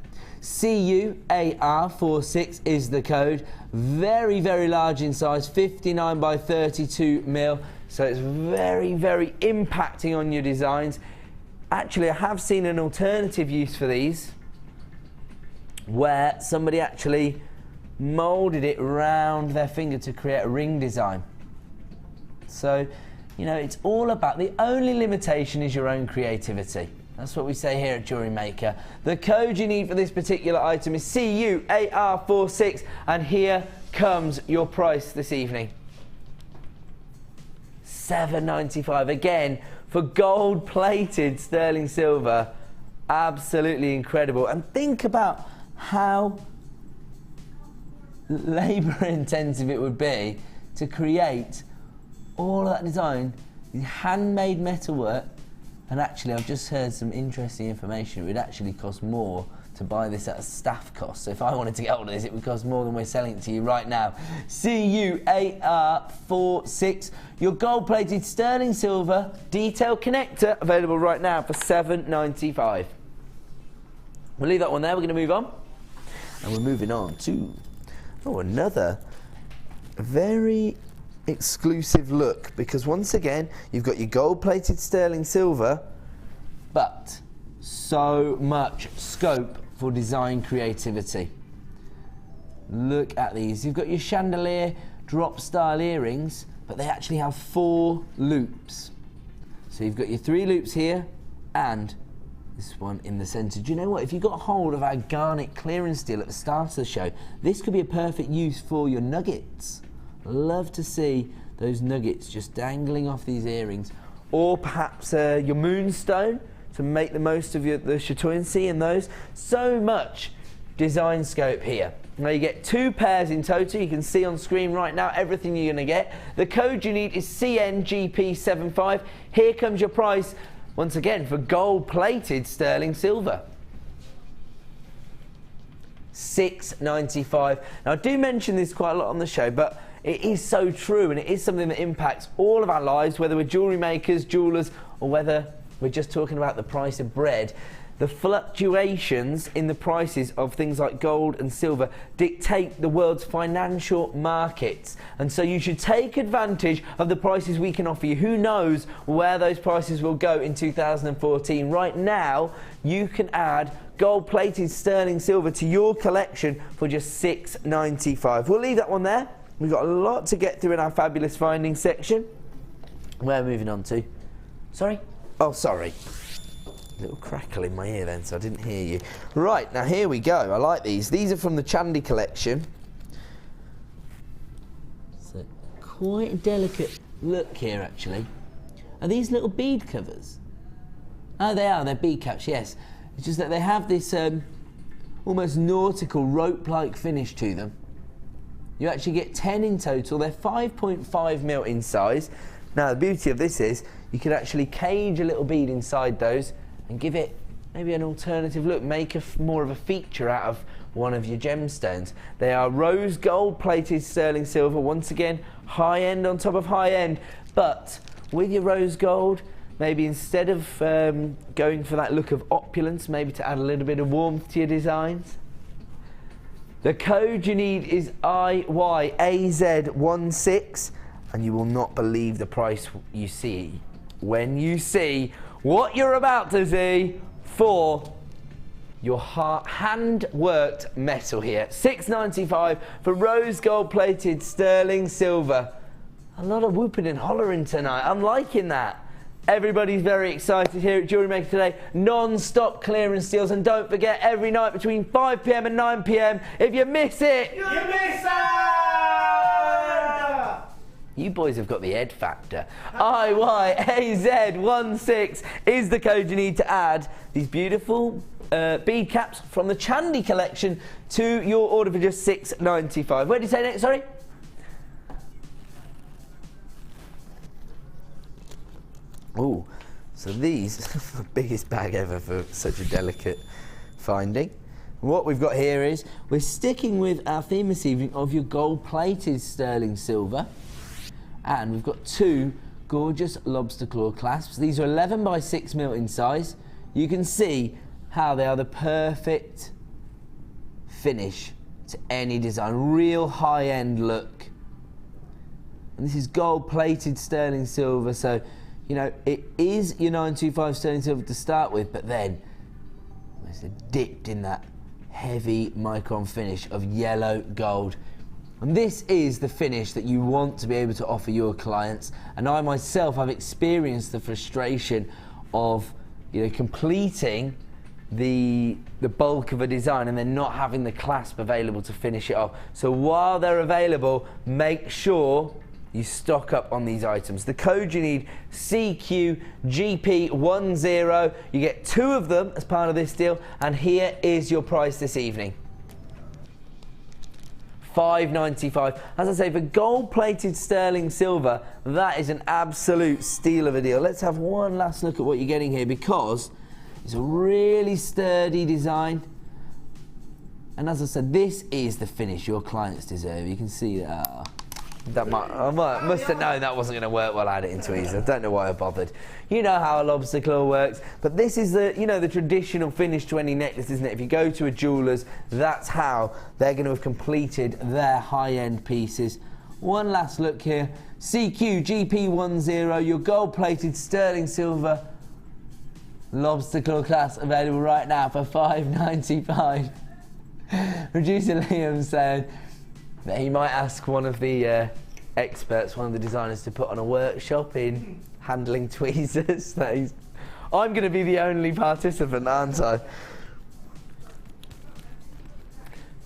E: CUAR46 is the code. Very, very large in size, 59 by 32 mil. So it's very, very impacting on your designs. Actually, I have seen an alternative use for these where somebody actually molded it around their finger to create a ring design. So, you know, it's all about, the only limitation is your own creativity. That's what we say here at Jewellery Maker. The code you need for this particular item is CUAR46, and here comes your price this evening. $7.95 again for gold-plated sterling silver. Absolutely incredible. And think about how labour-intensive it would be to create all of that design, handmade metalwork. And actually, I've just heard some interesting information. It would actually cost more to buy this at a staff cost. So if I wanted to get hold of this, it would cost more than we're selling it to you right now. CUAR46, your gold-plated sterling silver detail connector, available right now for $7.95. We'll leave that one there. We're going to move on. And we're moving on to another very exclusive look, because once again you've got your gold-plated sterling silver, but so much scope for design creativity. Look at these. You've got your chandelier drop style earrings, but they actually have 4 loops. So you've got your 3 loops here and this one in the centre. Do you know what? If you got hold of our garnet clearance deal at the start of the show, this could be a perfect use for your nuggets. Love to see those nuggets just dangling off these earrings, or perhaps your moonstone to make the most of the chatoyancy in those. So much design scope here. Now you get 2 pairs in total. You can see on screen right now everything you're going to get. The code you need is CNGP75. Here comes your price once again for gold-plated sterling silver. $6.95. Now I do mention this quite a lot on the show, but it is so true, and it is something that impacts all of our lives, whether we're jewellery makers, jewellers, or whether we're just talking about the price of bread. The fluctuations in the prices of things like gold and silver dictate the world's financial markets, and so you should take advantage of the prices we can offer you. Who knows where those prices will go in 2014. Right now, you can add gold-plated sterling silver to your collection for just $6.95. We'll leave that one there. We've got a lot to get through in our fabulous findings section. We're moving on to... Sorry? Oh, sorry. A little crackle in my ear then, so I didn't hear you. Right, now here we go. I like these. These are from the Chandy collection. So, quite a delicate look here, actually. Are these little bead covers? Oh, they are. They're bead caps, yes. It's just that they have this almost nautical rope-like finish to them. You actually get 10 in total. They're 5.5 mil in size. Now the beauty of this is you can actually cage a little bead inside those and give it maybe an alternative look, make more of a feature out of one of your gemstones. They are rose gold plated sterling silver, once again high end on top of high end, but with your rose gold, maybe instead of going for that look of opulence, maybe to add a little bit of warmth to your designs. The code you need is IYAZ16, and you will not believe the price you see when you see what you're about to see for your hand-worked metal here. $6.95 for rose gold plated sterling silver. A lot of whooping and hollering tonight. I'm liking that. Everybody's very excited here at Jewellery Maker today. Non-stop clearance deals, and don't forget, every night between 5 PM and 9 PM, if you miss it,
F: You miss it!
E: you boys have got the ed factor. IYAZ16 is the code you need to add these beautiful bead caps from the Chandy collection to your order for just $6.95. Where did you say next? Sorry? Oh, so these, the biggest bag ever for such a delicate finding. What we've got here is, we're sticking with our theme this evening of your gold-plated sterling silver, and we've got two gorgeous lobster claw clasps. These are 11 by 6 mil in size. You can see how they are the perfect finish to any design, real high-end look. And this is gold-plated sterling silver, so you know, it is your 925 sterling silver to start with, but then it's dipped in that heavy micron finish of yellow gold. And this is the finish that you want to be able to offer your clients. And I myself have experienced the frustration of, you know, completing the bulk of a design and then not having the clasp available to finish it off. So while they're available, make sure you stock up on these items. The code you need, CQGP10. You get 2 of them as part of this deal, and here is your price this evening. $5.95. As I say, for gold-plated sterling silver, that is an absolute steal of a deal. Let's have one last look at what you're getting here, because it's a really sturdy design. And as I said, this is the finish your clients deserve. You can see that. I must have known that wasn't going to work while I had it in tweezers. I don't know why I bothered. You know how a lobster claw works, but this is the, you know, the traditional finish to any necklace, isn't it? If you go to a jeweller's, that's how they're going to have completed their high-end pieces. One last look here. CQGP10, your gold-plated sterling silver lobster claw class available right now for $5.95. Producer Liam said that he might ask one of the experts, one of the designers, to put on a workshop in handling tweezers. I'm going to be the only participant, aren't I?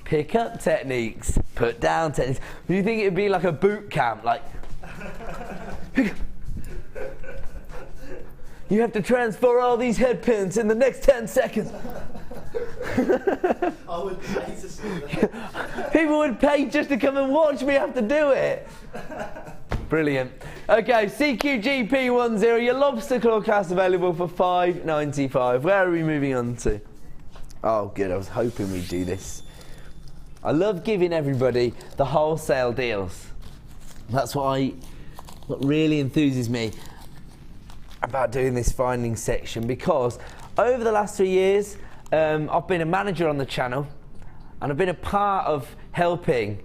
E: Pick up techniques, put down techniques. Do you think it would be like a boot camp? Like, you have to transfer all these head pins in the next 10 seconds.
F: I would pay to see that.
E: People would pay just to come and watch me have to do it. Brilliant. Okay, CQGP10, your lobster claw cast available for $5.95. Where are we moving on to? Oh, good. I was hoping we'd do this. I love giving everybody the wholesale deals. That's what really enthuses me about doing this finding section, because over the last 3 years, I've been a manager on the channel, and I've been a part of helping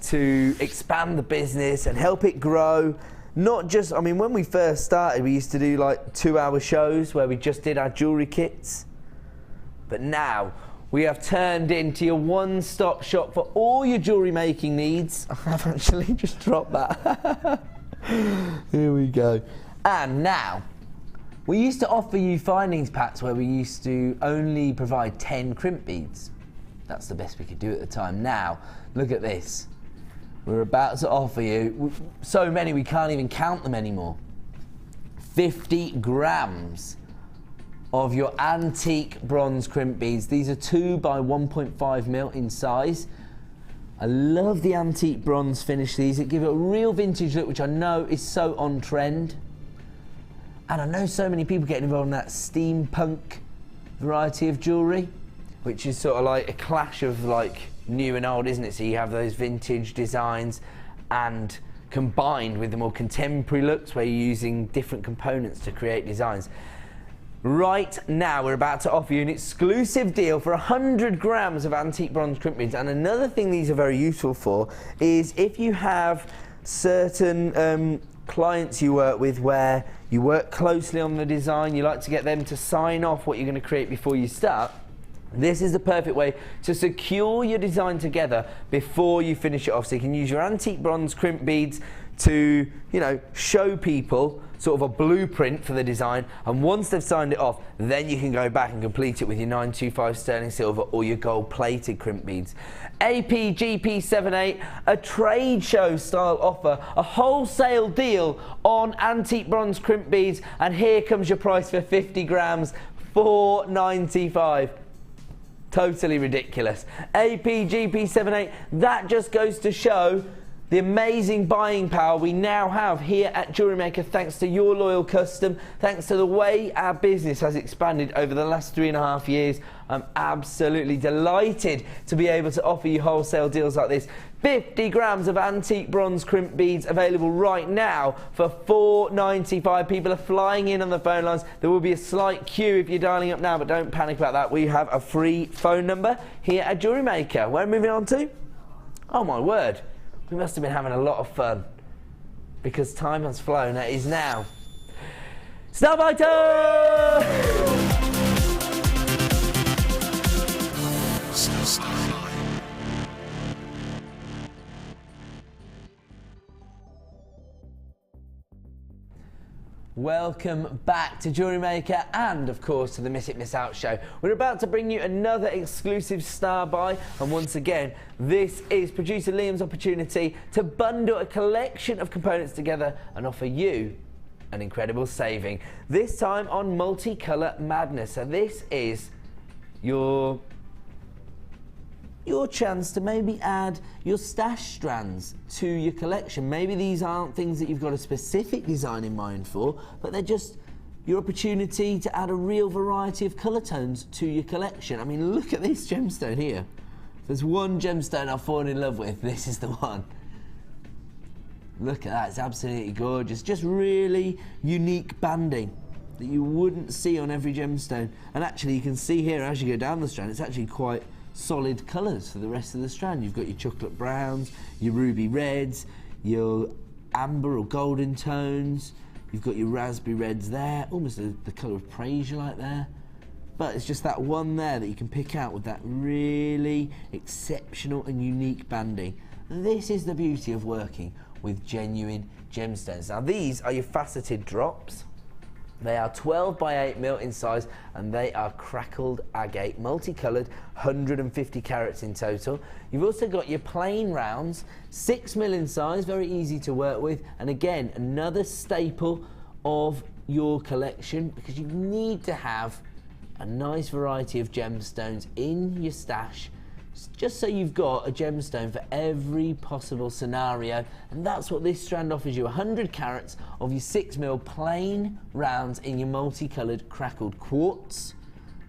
E: to expand the business and help it grow. Not just, I mean, when we first started, we used to do like 2-hour shows where we just did our jewellery kits. But now, we have turned into your one-stop shop for all your jewellery making needs. I've actually just dropped that. Here we go. And now, we used to offer you findings packs where we used to only provide 10 crimp beads. That's the best we could do at the time. Now, look at this. We're about to offer you so many we can't even count them anymore. 50 grams of your antique bronze crimp beads. These are 2 by 1.5 mil in size. I love the antique bronze finish. These give it a real vintage look, which I know is so on trend. And I know so many people getting involved in that steampunk variety of jewellery, which is sort of like a clash of like new and old, isn't it? So you have those vintage designs and combined with the more contemporary looks where you're using different components to create designs. Right now we're about to offer you an exclusive deal for 100 grams of antique bronze crimp beads. And another thing these are very useful for is if you have certain clients you work with where you work closely on the design, you like to get them to sign off what you're going to create before you start. This is the perfect way to secure your design together before you finish it off. So you can use your antique bronze crimp beads to, you know, show people sort of a blueprint for the design, and once they've signed it off, then you can go back and complete it with your 925 sterling silver or your gold plated crimp beads. APGP78, a trade show style offer, a wholesale deal on antique bronze crimp beads, and here comes your price for 50 grams, $4.95. Totally ridiculous. APGP78, that just goes to show the amazing buying power we now have here at JewelleryMaker, thanks to your loyal custom, thanks to the way our business has expanded over the last 3.5 years. I'm absolutely delighted to be able to offer you wholesale deals like this. 50 grams of antique bronze crimp beads available right now for $4.95. People are flying in on the phone lines. There will be a slight queue if you're dialing up now, but don't panic about that. We have a free phone number here at JewelleryMaker. Where are we moving on to? Oh my word. We must have been having a lot of fun because time has flown. It is now Snapbiter! Welcome back to JewelleryMaker and of course to the Miss It Miss Out show. We're about to bring you another exclusive star buy, and once again this is producer Liam's opportunity to bundle a collection of components together and offer you an incredible saving. This time on Multicolour Madness. So this is your chance to maybe add your stash strands to your collection. Maybe these aren't things that you've got a specific design in mind for, but they're just your opportunity to add a real variety of colour tones to your collection. I mean, look at this gemstone here. If there's one gemstone I've fallen in love with, this is the one. Look at that, it's absolutely gorgeous. Just really unique banding that you wouldn't see on every gemstone. And actually you can see here as you go down the strand, it's actually quite solid colours for the rest of the strand. You've got your chocolate browns, your ruby reds, your amber or golden tones, you've got your raspberry reds there, almost the colour of praise you like there. But it's just that one there that you can pick out with that really exceptional and unique banding. This is the beauty of working with genuine gemstones. Now these are your faceted drops. They are 12 by 8 mil in size and they are crackled agate, multicoloured, 150 carats in total. You've also got your plain rounds, 6 mil in size, very easy to work with, and again another staple of your collection because you need to have a nice variety of gemstones in your stash, just so you've got a gemstone for every possible scenario. And that's what this strand offers you, 100 carats of your 6 mil plain rounds in your multicoloured crackled quartz.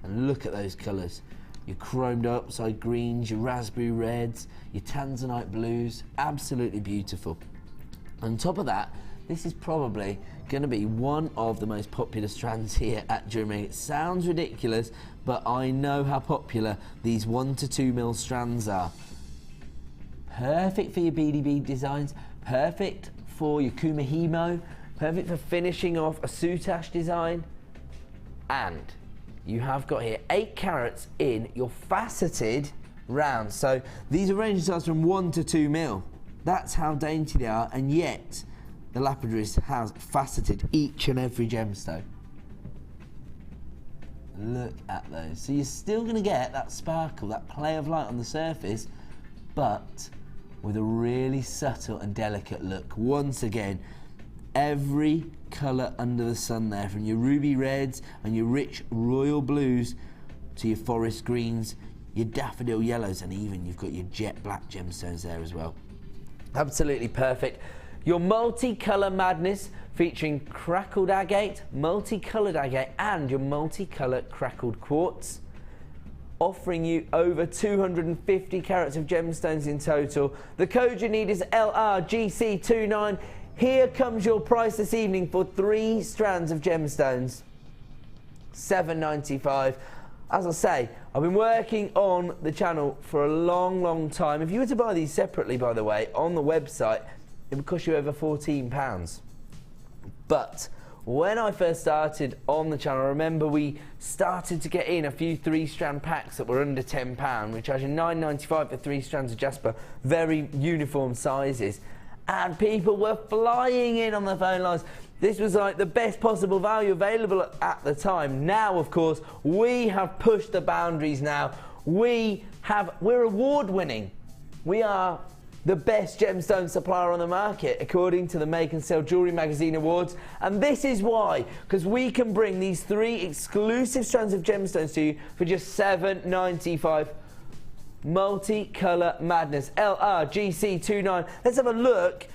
E: And look at those colours, your chromed upside greens, your raspberry reds, your tanzanite blues, absolutely beautiful. On top of that, this is probably going to be one of the most popular strands here at JewelleryMaker. It sounds ridiculous, but I know how popular these 1 to 2 mil strands are. Perfect for your beady bead designs, perfect for your kumihimo, perfect for finishing off a soutache design. And you have got here 8 carats in your faceted rounds. So these are ranging size from 1 to 2 mil. That's how dainty they are, and yet the lapidary has faceted each and every gemstone. Look at those. So you're still going to get that sparkle, that play of light on the surface, but with a really subtle and delicate look. Once again, every colour under the sun there, from your ruby reds and your rich royal blues to your forest greens, your daffodil yellows, and even you've got your jet black gemstones there as well. Absolutely perfect. Your multicolour madness featuring crackled agate, multicoloured agate and your multicolour crackled quartz. Offering you over 250 carats of gemstones in total. The code you need is LRGC29. Here comes your price this evening for 3 strands of gemstones. $7.95. As I say, I've been working on the channel for a long time. If you were to buy these separately, by the way, on the website, it would cost you over £14. But when I first started on the channel, I remember we started to get in a few 3-strand packs that were under £10. We charged $9.95 for 3 strands of jasper, very uniform sizes. And people were flying in on the phone lines. This was like the best possible value available at the time. Now, of course, we have pushed the boundaries now. We're award-winning. We are the best gemstone supplier on the market, according to the Make and Sell Jewellery Magazine Awards. And this is why, because we can bring these 3 exclusive strands of gemstones to you for just $7.95. Multicolour Madness, LRGC29. Let's have a look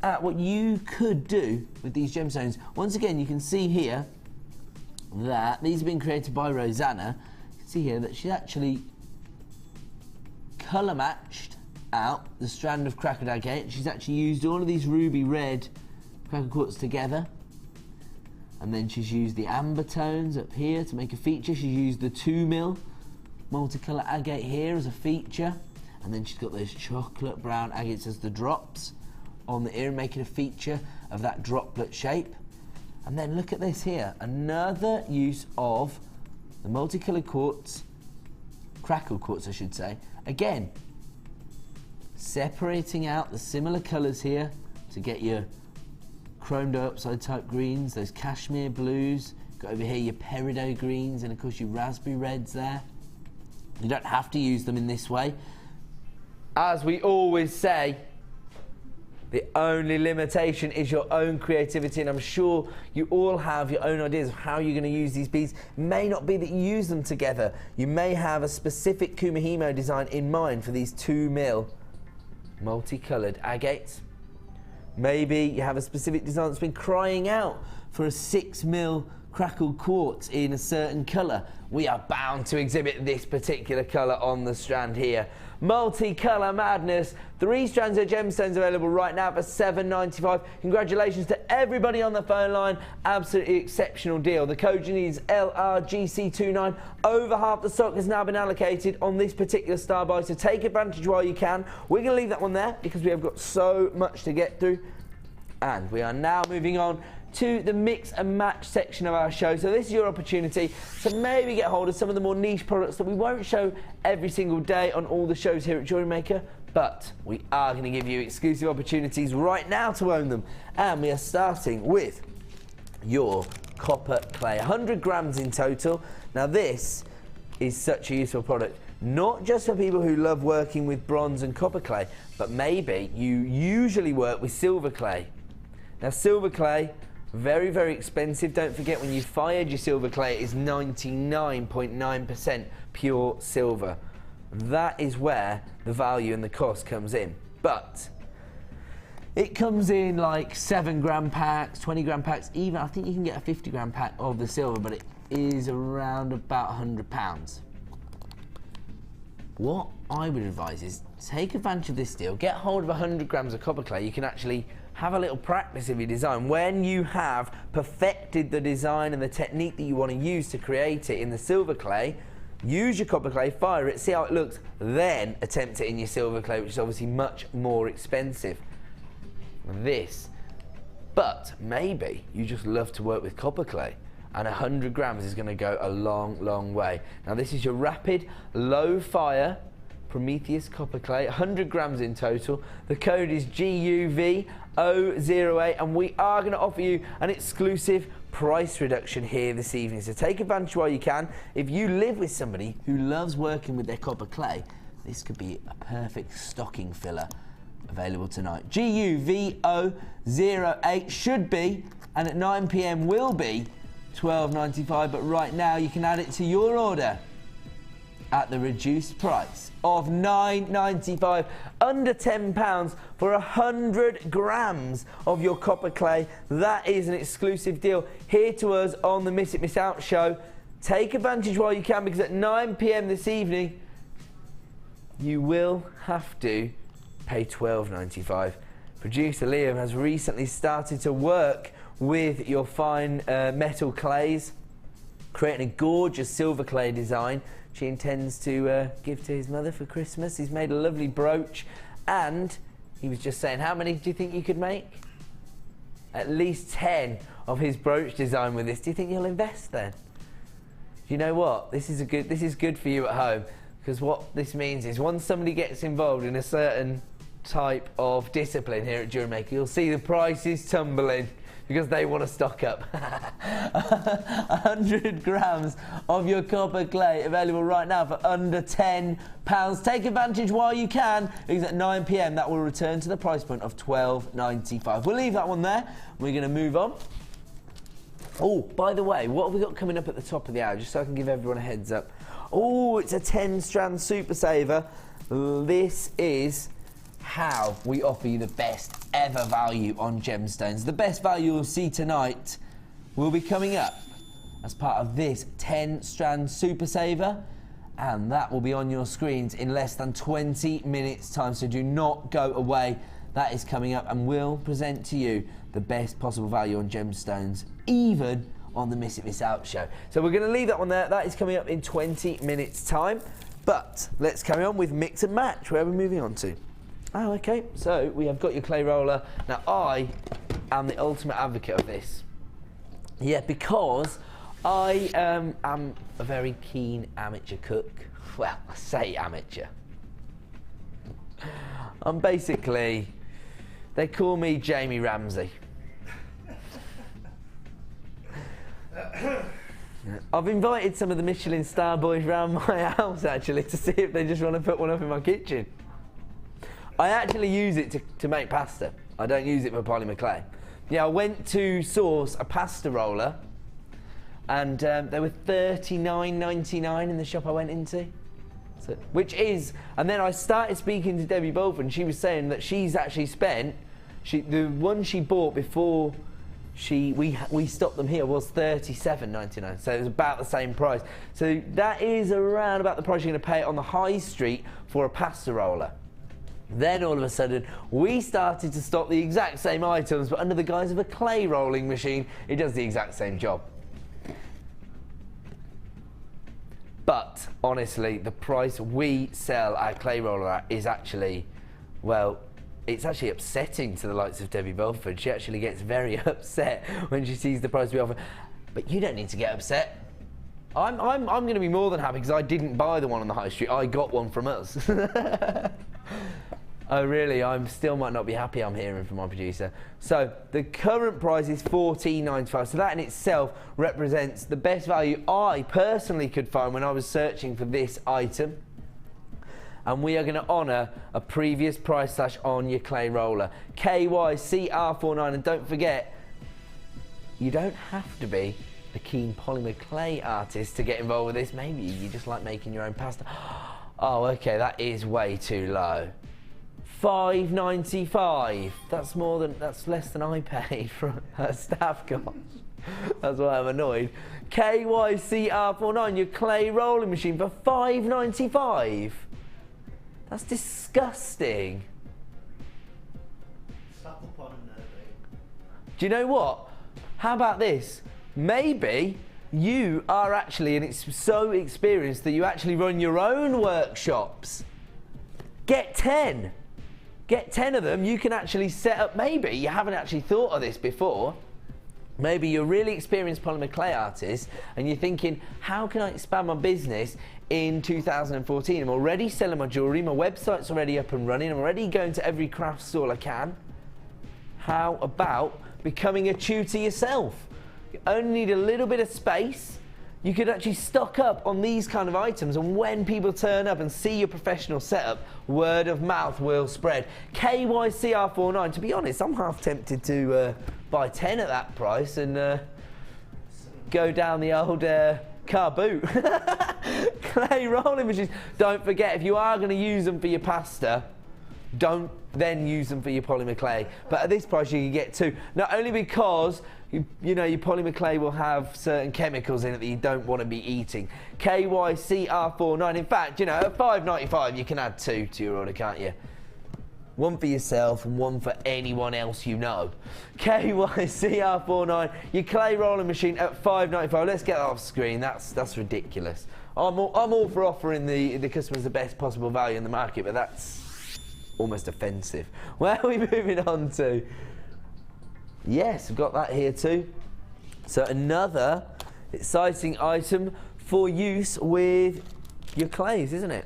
E: at what you could do with these gemstones. Once again, you can see here that these have been created by Rosanna. You can see here that she actually colour matched out the strand of crackled agate. She's actually used all of these ruby red crackled quartz together, and then she's used the amber tones up here to make a feature. She's used the 2mm multicolour agate here as a feature, and then she's got those chocolate brown agates as the drops on the ear, making a feature of that droplet shape. And then look at this here, another use of the multicoloured quartz, crackled quartz I should say, again separating out the similar colours here to get your chromed dioxide type greens, those cashmere blues, got over here your peridot greens, and of course your raspberry reds there. You don't have to use them in this way. As we always say, the only limitation is your own creativity, and I'm sure you all have your own ideas of how you're going to use these beads. It may not be that you use them together. You may have a specific Kumihimo design in mind for these 2mm multicoloured agates. Maybe you have a specific design that's been crying out for a 6mm crackled quartz in a certain colour. We are bound to exhibit this particular colour on the strand here. Multicolour Madness, 3 strands of gemstones available right now for $7.95. Congratulations to everybody on the phone line. Absolutely exceptional deal. The code you need is LRGC29. Over half the stock has now been allocated on this particular star buy, so take advantage while you can. We're going to leave that one there because we have got so much to get through. And we are now moving on to the mix and match section of our show. So this is your opportunity to maybe get hold of some of the more niche products that we won't show every single day on all the shows here at Jewellery Maker, but we are going to give you exclusive opportunities right now to own them. And we are starting with your copper clay, 100 grams in total. Now this is such a useful product, not just for people who love working with bronze and copper clay, but maybe you usually work with silver clay. Now silver clay, very, very expensive. Don't forget, when you fired your silver clay, it is 99.9% pure silver. That is where the value and the cost comes in. But it comes in like 7-gram packs, 20-gram packs, even I think you can get a 50-gram pack of the silver, but it is around about £100. What I would advise is take advantage of this deal, get hold of 100 grams of copper clay. You can actually have a little practice of your design. When you have perfected the design and the technique that you want to use to create it in the silver clay, use your copper clay, fire it, see how it looks, then attempt it in your silver clay, which is obviously much more expensive. But maybe you just love to work with copper clay, and 100 grams is going to go a long, long way. Now this is your rapid, low fire Prometheus copper clay, 100 grams in total. The code is GUV008, and we are going to offer you an exclusive price reduction here this evening. So take advantage while you can. If you live with somebody who loves working with their copper clay, this could be a perfect stocking filler. Available tonight. GUV008 should be, and at 9 PM will be, $12.95, but right now you can add it to your order at the reduced price of £9.95, under £10 for 100 grams of your copper clay. That is an exclusive deal here to us on the Miss It Miss Out show. Take advantage while you can, because at 9 p.m. this evening you will have to pay £12.95. Producer Liam has recently started to work with your fine metal clays, creating a gorgeous silver clay design she intends to give to his mother for Christmas. He's made a lovely brooch, and he was just saying, how many do you think you could make? At least 10 of his brooch design with this. Do you think you'll invest then? You know what? This is good for you at home, because what this means is once somebody gets involved in a certain type of discipline here at JewelleryMaker, you'll see the prices tumbling, because they want to stock up. 100 grams of your copper clay available right now for under £10. Take advantage while you can, because at 9 p.m. that will return to the price point of £12.95. We'll leave that one there. We're going to move on. Oh, by the way, what have we got coming up at the top of the hour, just so I can give everyone a heads up? Oh, it's a 10-strand super saver. This is how we offer you the best ever value on gemstones. The best value you'll see tonight will be coming up as part of this 10-strand super saver, and that will be on your screens in less than 20 minutes time, so do not go away. That is coming up, and we'll present to you the best possible value on gemstones, even on the Miss It Miss Out show. So we're going to leave that one there. That is coming up in 20 minutes time, but let's carry on with mix and match. Where are we moving on to? Oh, okay, so we have got your clay roller. Now, I am the ultimate advocate of this. Yeah, because I am a very keen amateur cook. Well, I say amateur. I'm basically, they call me Jamie Ramsey. I've invited some of the Michelin star boys round my house, actually, to see if they just want to put one up in my kitchen. I actually use it to make pasta. I don't use it for polymer clay. Yeah, I went to source a pasta roller, and they were $39.99 in the shop I went into. So, which is, and then I started speaking to Debbie Bolford, and she was saying that she's actually spent, the one she bought before we stopped them here was $37.99, so it was about the same price. So that is around about the price you're going to pay on the high street for a pasta roller. Then all of a sudden, we started to stock the exact same items, but under the guise of a clay rolling machine. It does the exact same job. But honestly, the price we sell our clay roller at is actually, well, it's actually upsetting to the likes of Debbie Belford. She actually gets very upset when she sees the price we offer. But you don't need to get upset. I'm going to be more than happy, because I didn't buy the one on the high street. I got one from us. Oh really? I still might not be happy, I'm hearing from my producer. So the current price is $14.95. So that in itself represents the best value I personally could find when I was searching for this item. And we are going to honour a previous price slash on your clay roller. KYCR49. And don't forget, you don't have to be a keen polymer clay artist to get involved with this. Maybe you just like making your own pasta. Oh, okay, that is way too low. $5.95. That's less than I paid for her staff cost. That's why I'm annoyed. KYCR49, your clay rolling machine for $5.95. That's disgusting. Do you know what? How about this? Maybe you are actually so experienced that you actually run your own workshops. Get 10. Get 10 of them. You can actually set up, maybe you haven't actually thought of this before. Maybe you're a really experienced polymer clay artist and you're thinking, how can I expand my business in 2014? I'm already selling my jewellery, my website's already up and running, I'm already going to every craft stall I can. How about becoming a tutor yourself? You only need a little bit of space. You could actually stock up on these kind of items, and when people turn up and see your professional setup, word of mouth will spread. KYCR49, to be honest, I'm half tempted to buy 10 at that price and go down the old car boot. clay rolling machines. Don't forget, if you are going to use them for your pasta, don't then use them for your polymer clay. But at this price, you can get two. Not only because you know your polymer clay will have certain chemicals in it that you don't want to be eating. KYCR49. In fact, you know, at $5.95 you can add two to your order, can't you? One for yourself and one for anyone else you know. KYCR49, your clay rolling machine at $5.95. Let's get that off screen. That's ridiculous. I'm all for offering the customers the best possible value in the market, but that's almost offensive. Where are we moving on to? Yes, we've got that here too. So another exciting item for use with your clays, isn't it?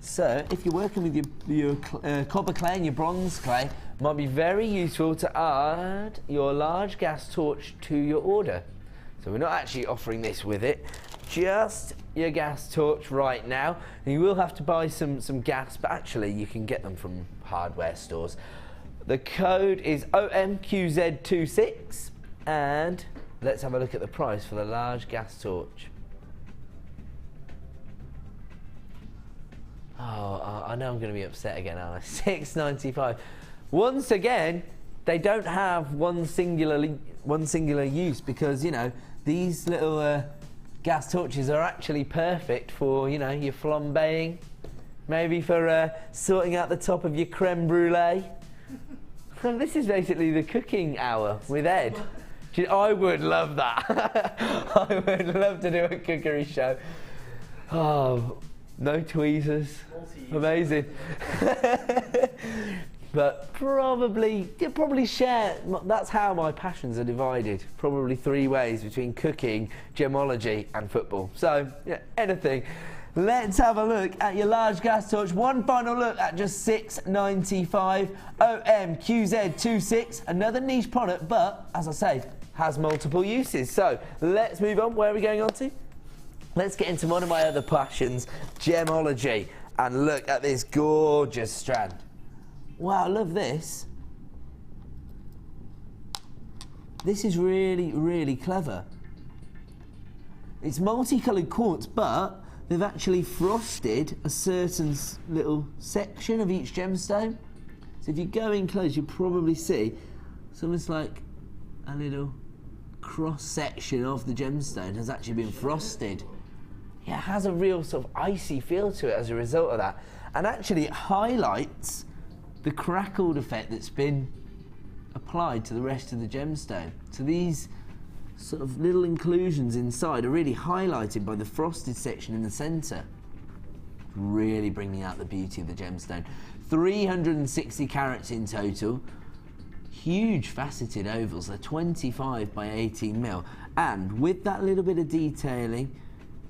E: So if you're working with your copper clay and your bronze clay, it might be very useful to add your large gas torch to your order. So we're not actually offering this with it, just your gas torch right now. And you will have to buy some gas, but actually you can get them from hardware stores. The code is OMQZ26, and let's have a look at the price for the large gas torch. Oh, I know I'm going to be upset again, aren't I? $6.95. Once again, they don't have one singular use, because, you know, these little gas torches are actually perfect for, you know, your flambeing, maybe for sorting out the top of your creme brulee. So this is basically the cooking hour with Ed. I would love that. I would love to do a cookery show. Oh, no tweezers. Amazing. But you probably share, that's how my passions are divided. Probably three ways between cooking, gemology and football. So, yeah, anything. Let's have a look at your large gas torch. One final look at just $6.95. OMQZ26, another niche product, but as I say, has multiple uses. So let's move on. Where are we going on to? Let's get into one of my other passions, gemology, and look at this gorgeous strand. Wow, I love this. This is really, really clever. It's multicoloured quartz, but they've actually frosted a certain little section of each gemstone. So if you go in close, you'll probably see it's almost like a little cross section of the gemstone has actually been frosted. Yeah, it has a real sort of icy feel to it as a result of that. And actually it highlights the crackled effect that's been applied to the rest of the gemstone. So these sort of little inclusions inside are really highlighted by the frosted section in the centre, really bringing out the beauty of the gemstone. 360 carats in total, huge faceted ovals. They're 25 by 18 mil, and with that little bit of detailing,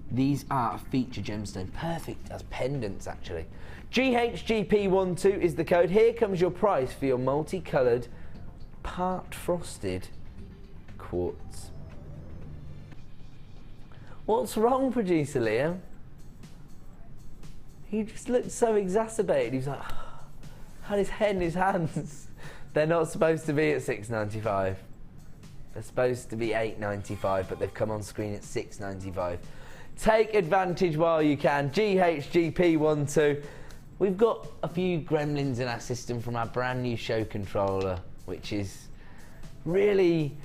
E: these are a feature gemstone, perfect as pendants actually. GHGP12 is the code. Here comes your price for your multicoloured part frosted quartz. What's wrong, producer Liam? He just looked so exacerbated. He was like, had his head in his hands. They're not supposed to be at $6.95. They're supposed to be $8.95, but they've come on screen at $6.95. Take advantage while you can. GHGP12. We've got a few gremlins in our system from our brand new show controller, which is really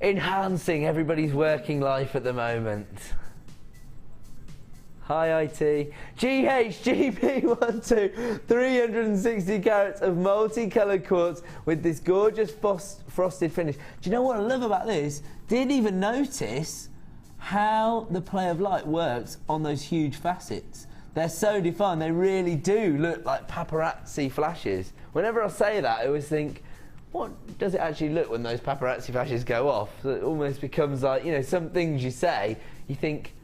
E: enhancing everybody's working life at the moment. Hi IT. GHGP12, 360 carats of multicoloured quartz with this gorgeous frosted finish. Do you know what I love about this? Didn't even notice how the play of light works on those huge facets. They're so defined, they really do look like paparazzi flashes. Whenever I say that, I always think, what does it actually look when those paparazzi flashes go off? So it almost becomes like, you know, some things you say, you think,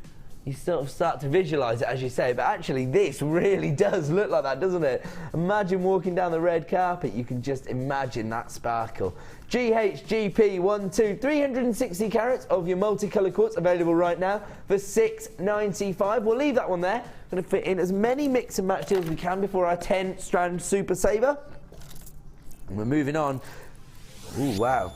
E: you sort of start to visualise it as you say, but actually this really does look like that, doesn't it? Imagine walking down the red carpet, you can just imagine that sparkle. GHGP12, 360 carats of your multicoloured quartz available right now for $6.95. We'll leave that one there. Going to fit in as many mix and match deals as we can before our 10 strand super saver. And we're moving on. Ooh, wow.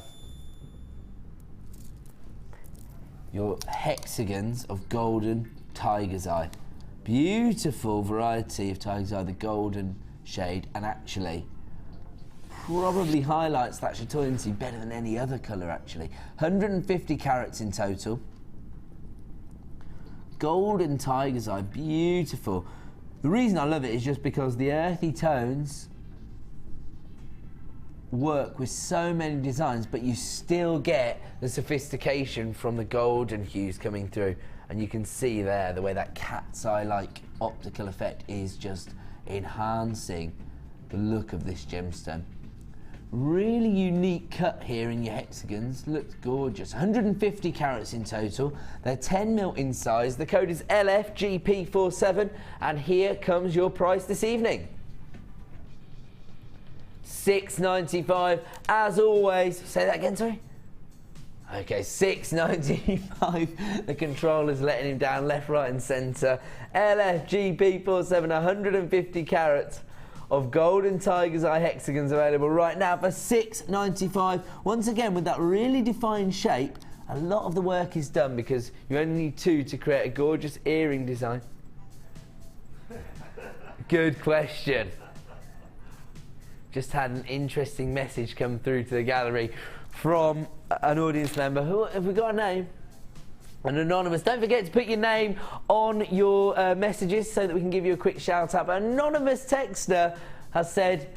E: Your hexagons of golden tiger's eye. Beautiful variety of tigers eye, the golden shade, and actually probably highlights that chatoyancy better than any other colour actually. 150 carats in total. Golden tiger's eye, beautiful. The reason I love it is just because the earthy tones work with so many designs, but you still get the sophistication from the golden hues coming through. And you can see there the way that cat's eye-like optical effect is just enhancing the look of this gemstone. Really unique cut here in your hexagons, looks gorgeous. 150 carats in total, they're 10mm in size. The code is LFGP47, and here comes your price this evening. $6.95 as always. Say that again, sorry. Okay, $6.95. The controller's letting him down left, right and centre. LFGP47, 150 carats of golden tiger's eye hexagons available right now for $6.95. Once again, with that really defined shape, a lot of the work is done because you only need 2 to create a gorgeous earring design. Good question. Just had an interesting message come through to the gallery from an audience member. Who have we got a name? An anonymous. Don't forget to put your name on your messages so that we can give you a quick shout out. But anonymous texter has said,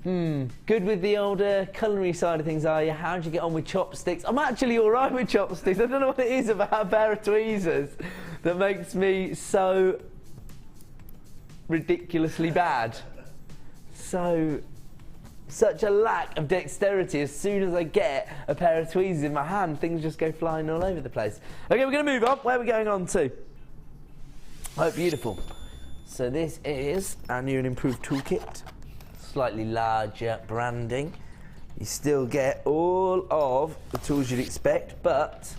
E: good with the older culinary side of things, are you? How'd you get on with chopsticks? I'm actually all right with chopsticks. I don't know what it is about a pair of tweezers that makes me so ridiculously bad. Such a lack of dexterity. As soon as I get a pair of tweezers in my hand, things just go flying all over the place. Okay, we're going to move on. Where are we going on to? Oh, beautiful. So this is our new and improved toolkit. Slightly larger branding. You still get all of the tools you'd expect, but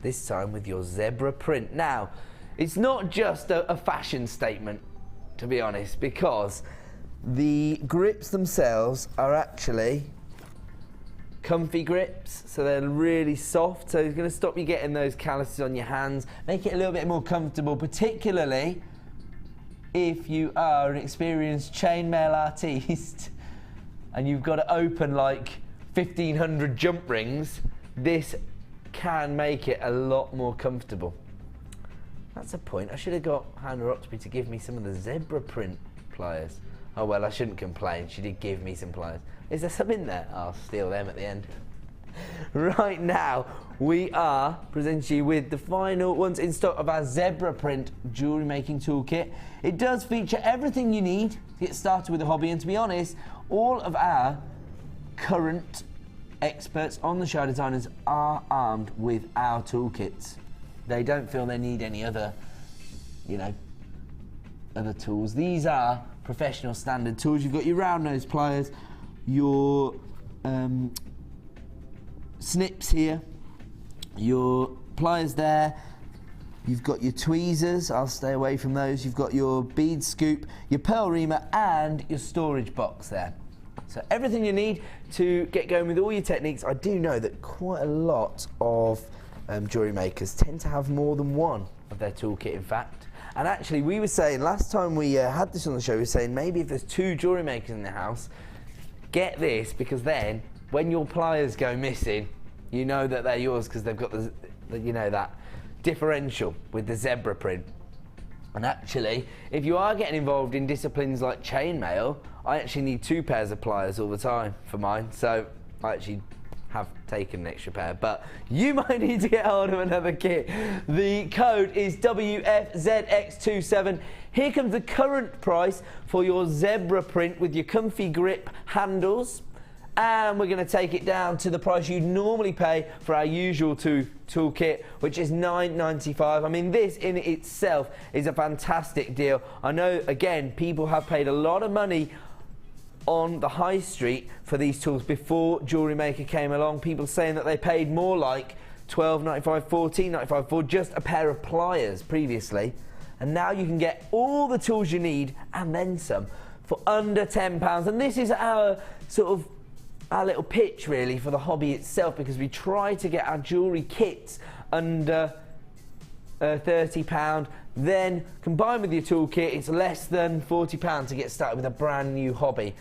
E: this time with your zebra print. Now, it's not just a fashion statement, to be honest, because the grips themselves are actually comfy grips, so they're really soft, so it's going to stop you getting those calluses on your hands, make it a little bit more comfortable, particularly if you are an experienced chainmail artiste and you've got to open like 1,500 jump rings. This can make it a lot more comfortable. That's a point. I should have got Hannah Oxby to give me some of the zebra print pliers. Oh well, I shouldn't complain. She did give me some pliers. Is there some in there? I'll steal them at the end. Right now, we are presenting you with the final ones in stock of our zebra print jewellery making toolkit. It does feature everything you need to get started with the hobby, and to be honest, all of our current experts on the show designers are armed with our toolkits. They don't feel they need any other, other tools. These are professional standard tools. You've got your round nose pliers, your snips here, your pliers there, you've got your tweezers, I'll stay away from those, you've got your bead scoop, your pearl reamer and your storage box there. So everything you need to get going with all your techniques. I do know that quite a lot of jewellery makers tend to have more than one of their toolkit, in fact. And actually, we were saying, last time we had this on the show, we were saying maybe if there's 2 jewellery makers in the house, get this, because then when your pliers go missing, you know that they're yours because they've got the that differential with the zebra print. And actually, if you are getting involved in disciplines like chainmail, I actually need 2 pairs of pliers all the time for mine, so I actually have taken an extra pair, but you might need to get hold of another kit. The code is WFZX27. Here comes the current price for your zebra print with your comfy grip handles, and we're going to take it down to the price you'd normally pay for our usual toolkit, which is $9.95. I mean, this in itself is a fantastic deal. I know, again, people have paid a lot of money on the high street for these tools before Jewellery Maker came along. People saying that they paid more like $12.95, $14.95 for just a pair of pliers previously, and now you can get all the tools you need and then some for under £10. And this is our our little pitch really for the hobby itself, because we try to get our jewellery kits under £30. Then combined with your toolkit, it's less than £40 to get started with a brand new hobby.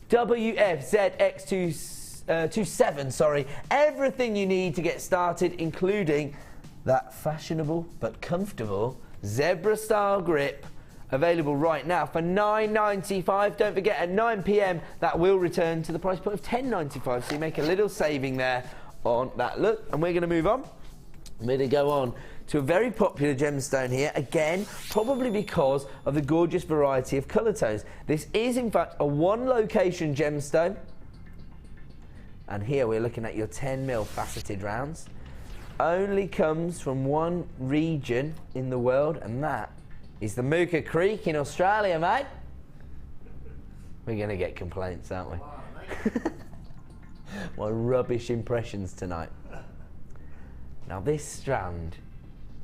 E: WFZX27, sorry, everything you need to get started, including that fashionable but comfortable zebra style grip, available right now for £9.95. Don't forget, at 9 p.m. that will return to the price point of £10.95, so you make a little saving there on that look. And we're going to move on. We're going to go on to a very popular gemstone here, again, probably because of the gorgeous variety of colour tones. This is in fact a one location gemstone, and here we're looking at your 10mm faceted rounds. Only comes from one region in the world, and that is the Mooka Creek in Australia, mate. We're going to get complaints, aren't we? My rubbish impressions tonight. Now this strand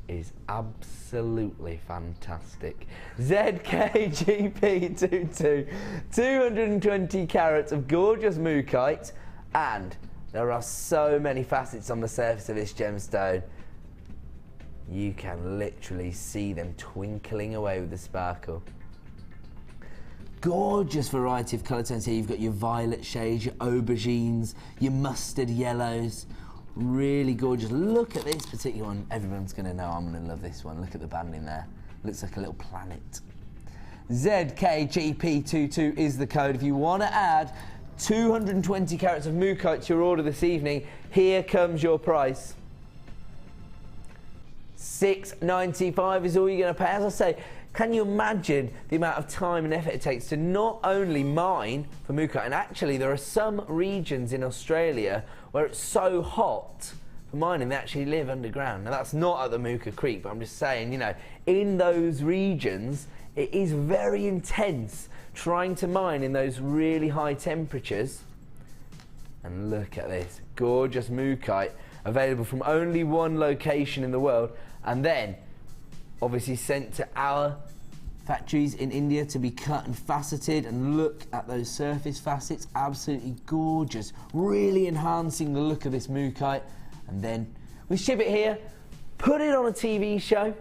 E: is absolutely fantastic. ZKGP22, 220 carats of gorgeous mookite, and there are so many facets on the surface of this gemstone. You can literally see them twinkling away with the sparkle. Gorgeous variety of colour tones here. You've got your violet shades, your aubergines, your mustard yellows. Really gorgeous. Look at this particular one. Everyone's going to know I'm going to love this one. Look at the banding there. Looks like a little planet. ZKGP22 is the code. If you want to add 220 carats of mookite to your order this evening, here comes your price. $6.95 is all you're going to pay. As I say, can you imagine the amount of time and effort it takes to not only mine for mookite, and actually there are some regions in Australia where it's so hot for mining they actually live underground. Now that's not at the Mooka Creek, but I'm just saying, you know, in those regions it is very intense trying to mine in those really high temperatures. And look at this gorgeous mookite, available from only one location in the world, and then obviously sent to our factories in India to be cut and faceted. And look at those surface facets, absolutely gorgeous, really enhancing the look of this mookite. And then we ship it here, put it on a TV show,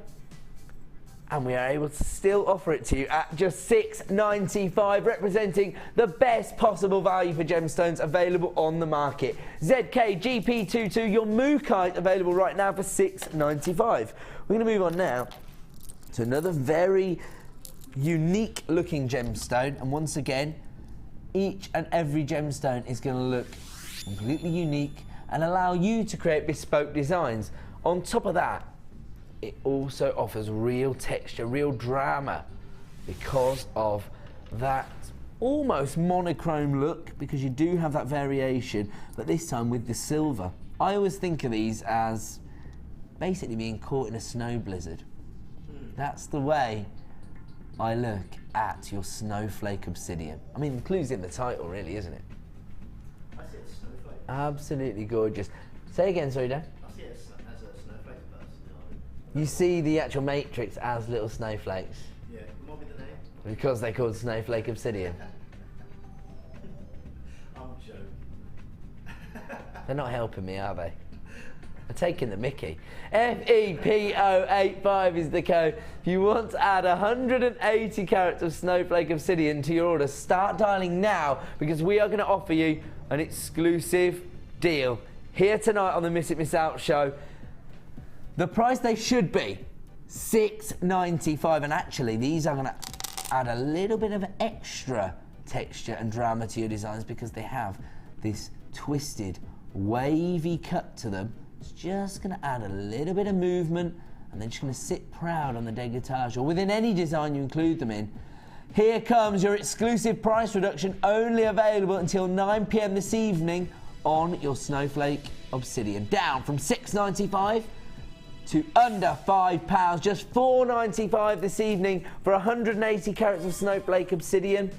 E: and we are able to still offer it to you at just $6.95, representing the best possible value for gemstones available on the market. ZKGP22, your mookite, available right now for $6.95. We're going to move on now to another very unique looking gemstone, and once again, each and every gemstone is going to look completely unique and allow you to create bespoke designs. On top of that, it also offers real texture, real drama, because of that almost monochrome look, because you do have that variation, but this time with the silver. I always think of these as basically being caught in a snow blizzard. That's the way I look at your snowflake obsidian. I mean, the clue's in the title, really, isn't it?
F: I see it as snowflake.
E: Absolutely gorgeous. Say again, sorry, Dan.
F: I see it as a snowflake person.
E: You see the actual matrix as little snowflakes.
F: Yeah, what would be the name?
E: Because they're called snowflake obsidian.
F: I'm joking.
E: They're not helping me, are they? They're taking the mickey. FEPO85 is the code. If you want to add 180 carats of snowflake obsidian to your order, start dialing now, because we are going to offer you an exclusive deal here tonight on the Miss It Miss Out show. The price they should be, $6.95, and actually these are going to add a little bit of extra texture and drama to your designs, because they have this twisted, wavy cut to them. It's just going to add a little bit of movement, and they're just going to sit proud on the décolletage or within any design you include them in. Here comes your exclusive price reduction, only available until 9 p.m. this evening on your snowflake obsidian. Down from $6.95 to under £5, just $4.95 this evening for 180 carats of snowflake obsidian.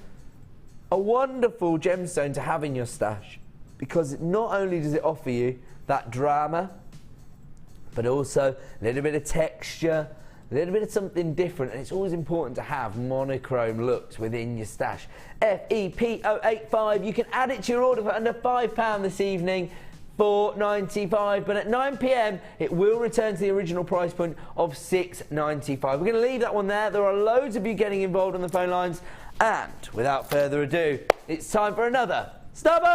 E: A wonderful gemstone to have in your stash, because not only does it offer you that drama, but also a little bit of texture, a little bit of something different, and it's always important to have monochrome looks within your stash. FEPO85, you can add it to your order for under £5 this evening. 4.95, but at 9 p.m. it will return to the original price point of 6.95. We're going to leave that one there. There are loads of you getting involved on the phone lines, and without further ado, it's time for another Stubborn!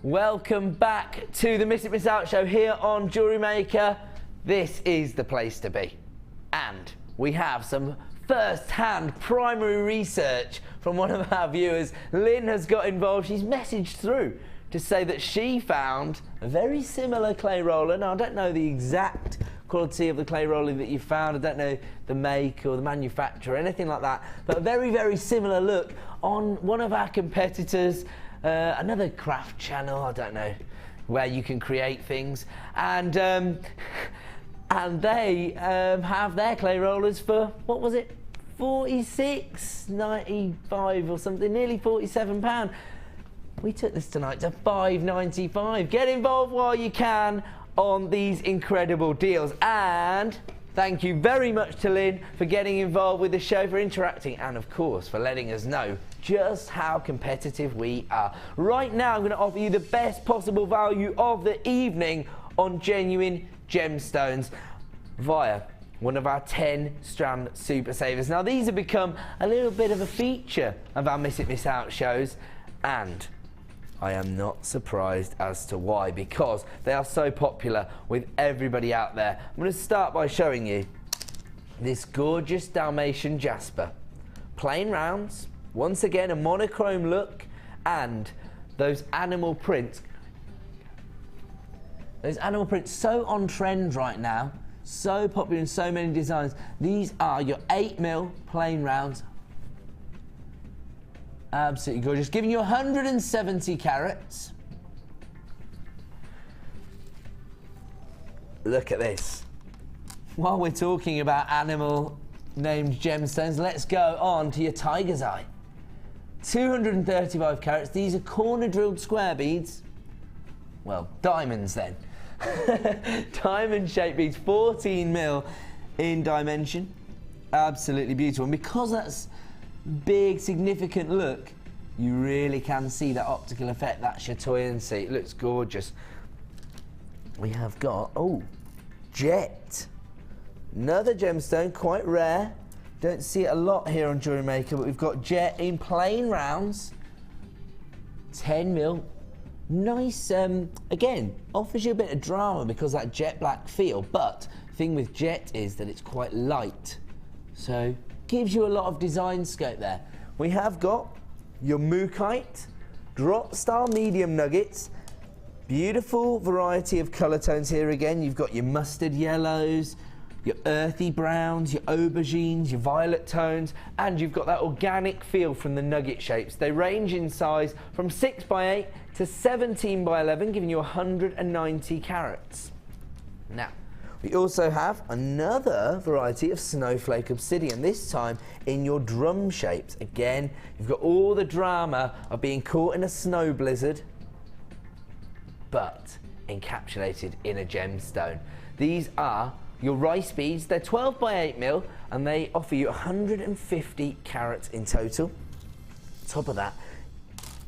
E: Welcome back to the Miss It Miss Out show here on Jewellery Maker. This is the place to be. And we have some first-hand primary research from one of our viewers. Lynn has got involved. She's messaged through to say that she found a very similar clay roller. Now, I don't know the exact quality of the clay roller that you found. I don't know the make or the manufacturer or anything like that, but a very, very similar look on one of our competitors. Another craft channel, I don't know, where you can create things, and they have their clay rollers for, what was it, $46.95 or something, nearly £47. We took this tonight to $5.95. Get involved while you can on these incredible deals, and thank you very much to Lynn for getting involved with the show, for interacting, and of course for letting us know just how competitive we are. Right now I'm going to offer you the best possible value of the evening on genuine gemstones via one of our 10-strand super savers. Now these have become a little bit of a feature of our Miss It Miss Out shows, and I am not surprised as to why, because they are so popular with everybody out there. I'm going to start by showing you this gorgeous Dalmatian jasper. Plain rounds, once again a monochrome look, and those animal prints. Those animal prints so on trend right now, so popular in so many designs. These are your 8mm plain rounds. Absolutely gorgeous, giving you 170 carats. Look at this. While we're talking about animal named gemstones, let's go on to your tiger's eye. 235 carats. These are corner drilled square beads. Well, diamonds then. Diamond shaped beads, 14mm in dimension. Absolutely beautiful. And because that's big, significant look, you really can see that optical effect, that chatoyancy. It looks gorgeous. We have got, oh, jet. Another gemstone, quite rare. Don't see it a lot here on Jewellery Maker, but we've got jet in plain rounds. 10mm. Nice, again, offers you a bit of drama because that jet black feel, but the thing with jet is that it's quite light. So gives you a lot of design scope there. We have got your mookaite, drop style medium nuggets. Beautiful variety of colour tones here again. You've got your mustard yellows, your earthy browns, your aubergines, your violet tones, and you've got that organic feel from the nugget shapes. They range in size from 6x8 to 17x11, giving you 190 carats. Now, we also have another variety of snowflake obsidian, this time in your drum shapes. Again, you've got all the drama of being caught in a snow blizzard, but encapsulated in a gemstone. These are your rice beads. They're 12x8mm, and they offer you 150 carats in total. Top of that,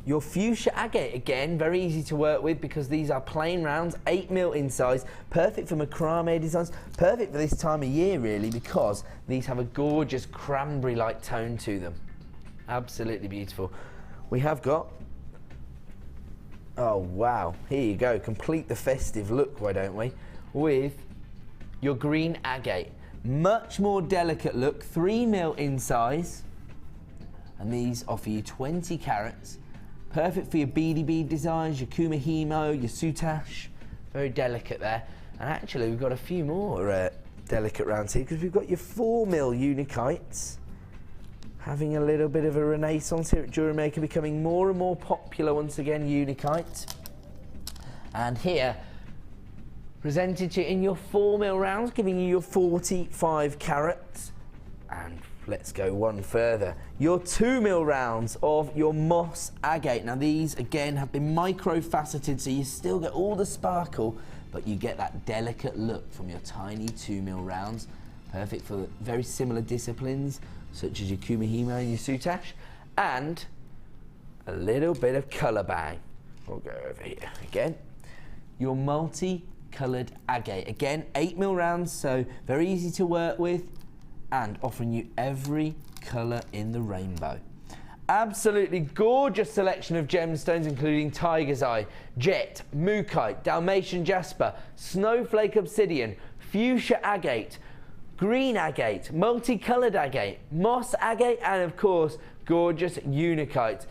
E: your fuchsia agate, again, very easy to work with because these are plain rounds, 8mm in size, perfect for macrame designs, perfect for this time of year really, because these have a gorgeous cranberry-like tone to them. Absolutely beautiful. We have got, oh wow, here you go, complete the festive look, why don't we, with your green agate. Much more delicate look, 3mm in size, and these offer you 20 carats. Perfect for your beady bead designs, your kumihimo, your soutache. Very delicate there. And actually we've got a few more delicate rounds here, because we've got your 4mm unikites. Having a little bit of a renaissance here at Jewellery Maker, becoming more and more popular once again, unikite. And here, presented to you in your 4mm rounds, giving you your 45 carats. And let's go one further. Your 2mm rounds of your moss agate. Now these again have been micro-faceted, so you still get all the sparkle, but you get that delicate look from your tiny 2mm rounds. Perfect for very similar disciplines, such as your kumihimo and your sutash. And a little bit of colour bang. We'll go over here again. Your multi-coloured agate. Again, 8mm rounds, so very easy to work with, and offering you every colour in the rainbow. Absolutely gorgeous selection of gemstones, including tiger's eye, jet, mookaite, Dalmatian jasper, snowflake obsidian, fuchsia agate, green agate, multicoloured agate, moss agate, and of course, gorgeous unikite.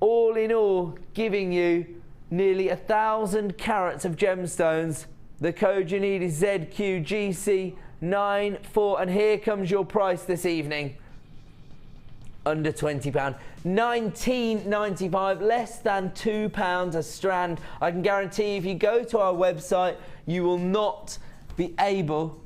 E: All in all, giving you nearly 1,000 carats of gemstones. The code you need is ZQGC94, and here comes your price this evening. Under £20, £19.95, less than £2 a strand. I can guarantee if you go to our website, you will not be able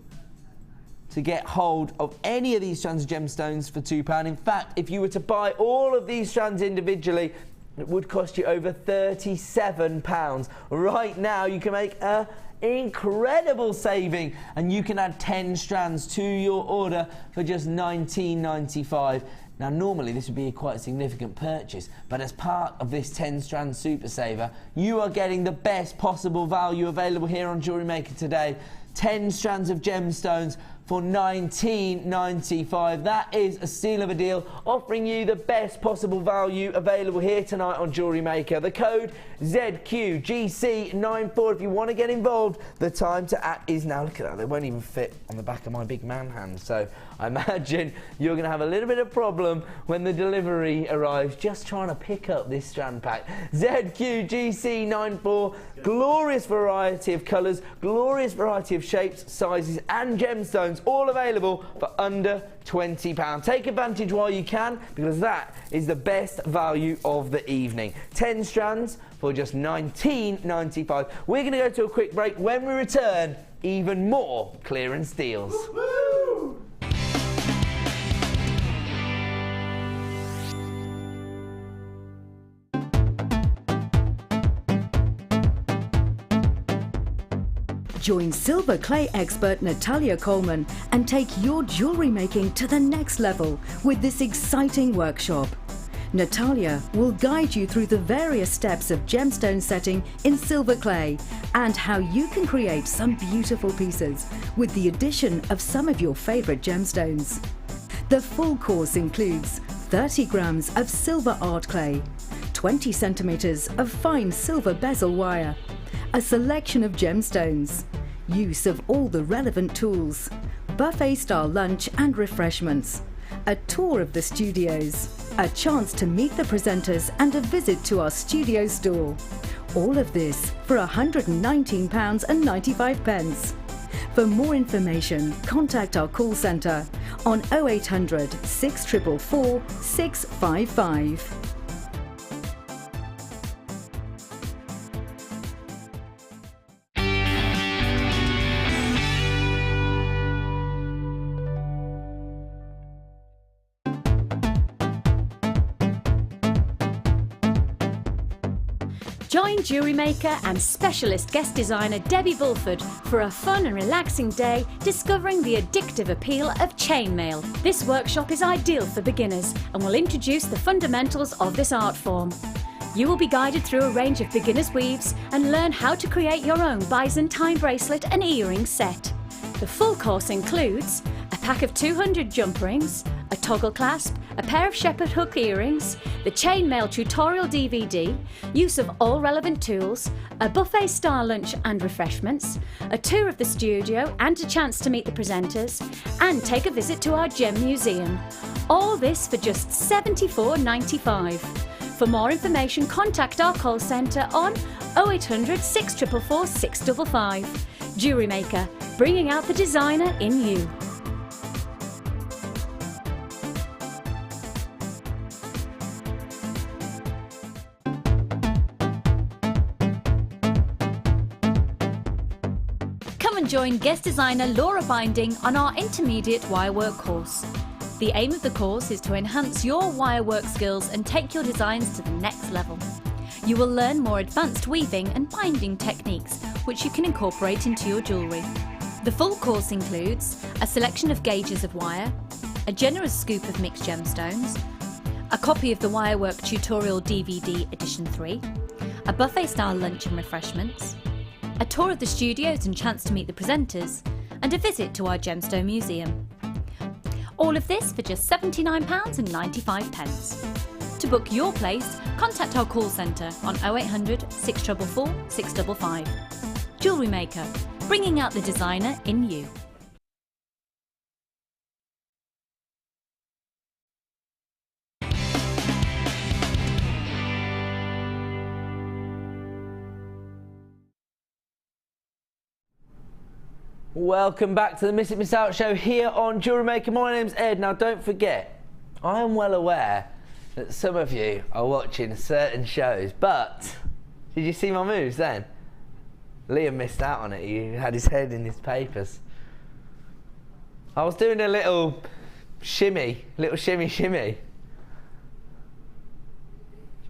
E: to get hold of any of these strands of gemstones for £2. In fact, if you were to buy all of these strands individually, it would cost you over £37. Right now, you can make an incredible saving, and you can add 10 strands to your order for just £19.95. Now, normally this would be quite a significant purchase, but as part of this 10 strand super saver, you are getting the best possible value available here on Jewellery Maker today. 10 strands of gemstones for £19.95. That is a steal of a deal, offering you the best possible value available here tonight on Jewellery Maker. The code ZQGC94 if you want to get involved. The time to act is now. Look at that, they won't even fit on the back of my big man hand, so I imagine you're going to have a little bit of problem when the delivery arrives just trying to pick up this strand pack. ZQGC94, glorious variety of colours, glorious variety of shapes, sizes and gemstones, all available for under £20. Take advantage while you can, because that is the best value of the evening. 10 strands for just £19.95. We're going to go to a quick break. When we return, even more clearance deals.
F: Woo!
D: Join silver clay expert Natalia Coleman and take your jewellery making to the next level with this exciting workshop. Natalia will guide you through the various steps of gemstone setting in silver clay and how you can create some beautiful pieces with the addition of some of your favourite gemstones. The full course includes 30 grams of silver art clay, 20 centimetres of fine silver bezel wire, a selection of gemstones, use of all the relevant tools, buffet-style lunch and refreshments, a tour of the studios, a chance to meet the presenters and a visit to our studio store. All of this for £119.95. For more information, contact our call centre on 0800 644 655.
A: Join Jewellery Maker and specialist guest designer Debbie Bulford for a fun and relaxing day discovering the addictive appeal of chainmail. This workshop is ideal for beginners and will introduce the fundamentals of this art form. You will be guided through a range of beginners' weaves and learn how to create your own Byzantine bracelet and earring set. The full course includes a pack of 200 jump rings, a toggle clasp, a pair of shepherd hook earrings, the chainmail tutorial DVD, use of all relevant tools, a buffet style lunch and refreshments, a tour of the studio and a chance to meet the presenters, and take a visit to our gem museum. All this for just $74.95. For more information, contact our call centre on 0800 644 655. Jewellery Maker, bringing out the designer in you. Come and join guest designer Laura Binding on our intermediate wirework course. The aim of the course is to enhance your wirework skills and take your designs to the next level. You will learn more advanced weaving and binding techniques, which you can incorporate into your jewellery. The full course includes a selection of gauges of wire, a generous scoop of mixed gemstones, a copy of the Wirework Tutorial DVD Edition 3, a buffet-style lunch and refreshments, a tour of the studios and chance to meet the presenters, and a visit to our Gemstone Museum. All of this for just £79.95. To book your place, contact our call centre on 0800 644 655. Jewellery Maker, bringing out the designer in you.
E: Welcome back to the Miss It Miss Out show here on Jewellery Maker. My name's Ed. Now don't forget, I am well aware that some of you are watching certain shows, but did you see my moves then? Liam missed out on it. He had his head in his papers. I was doing a little shimmy.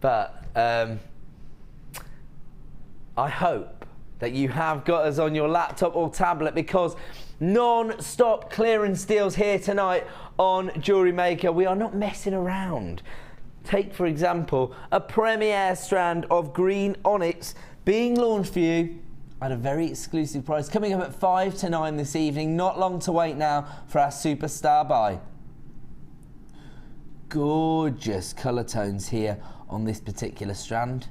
E: But I hope that you have got us on your laptop or tablet, because non-stop clearance deals here tonight on Jewellery Maker. We are not messing around. Take, for example, a premiere strand of green onyx being launched for you at a very exclusive price, coming up at 5 to 9 this evening. Not long to wait now for our superstar buy. Gorgeous colour tones here on this particular strand.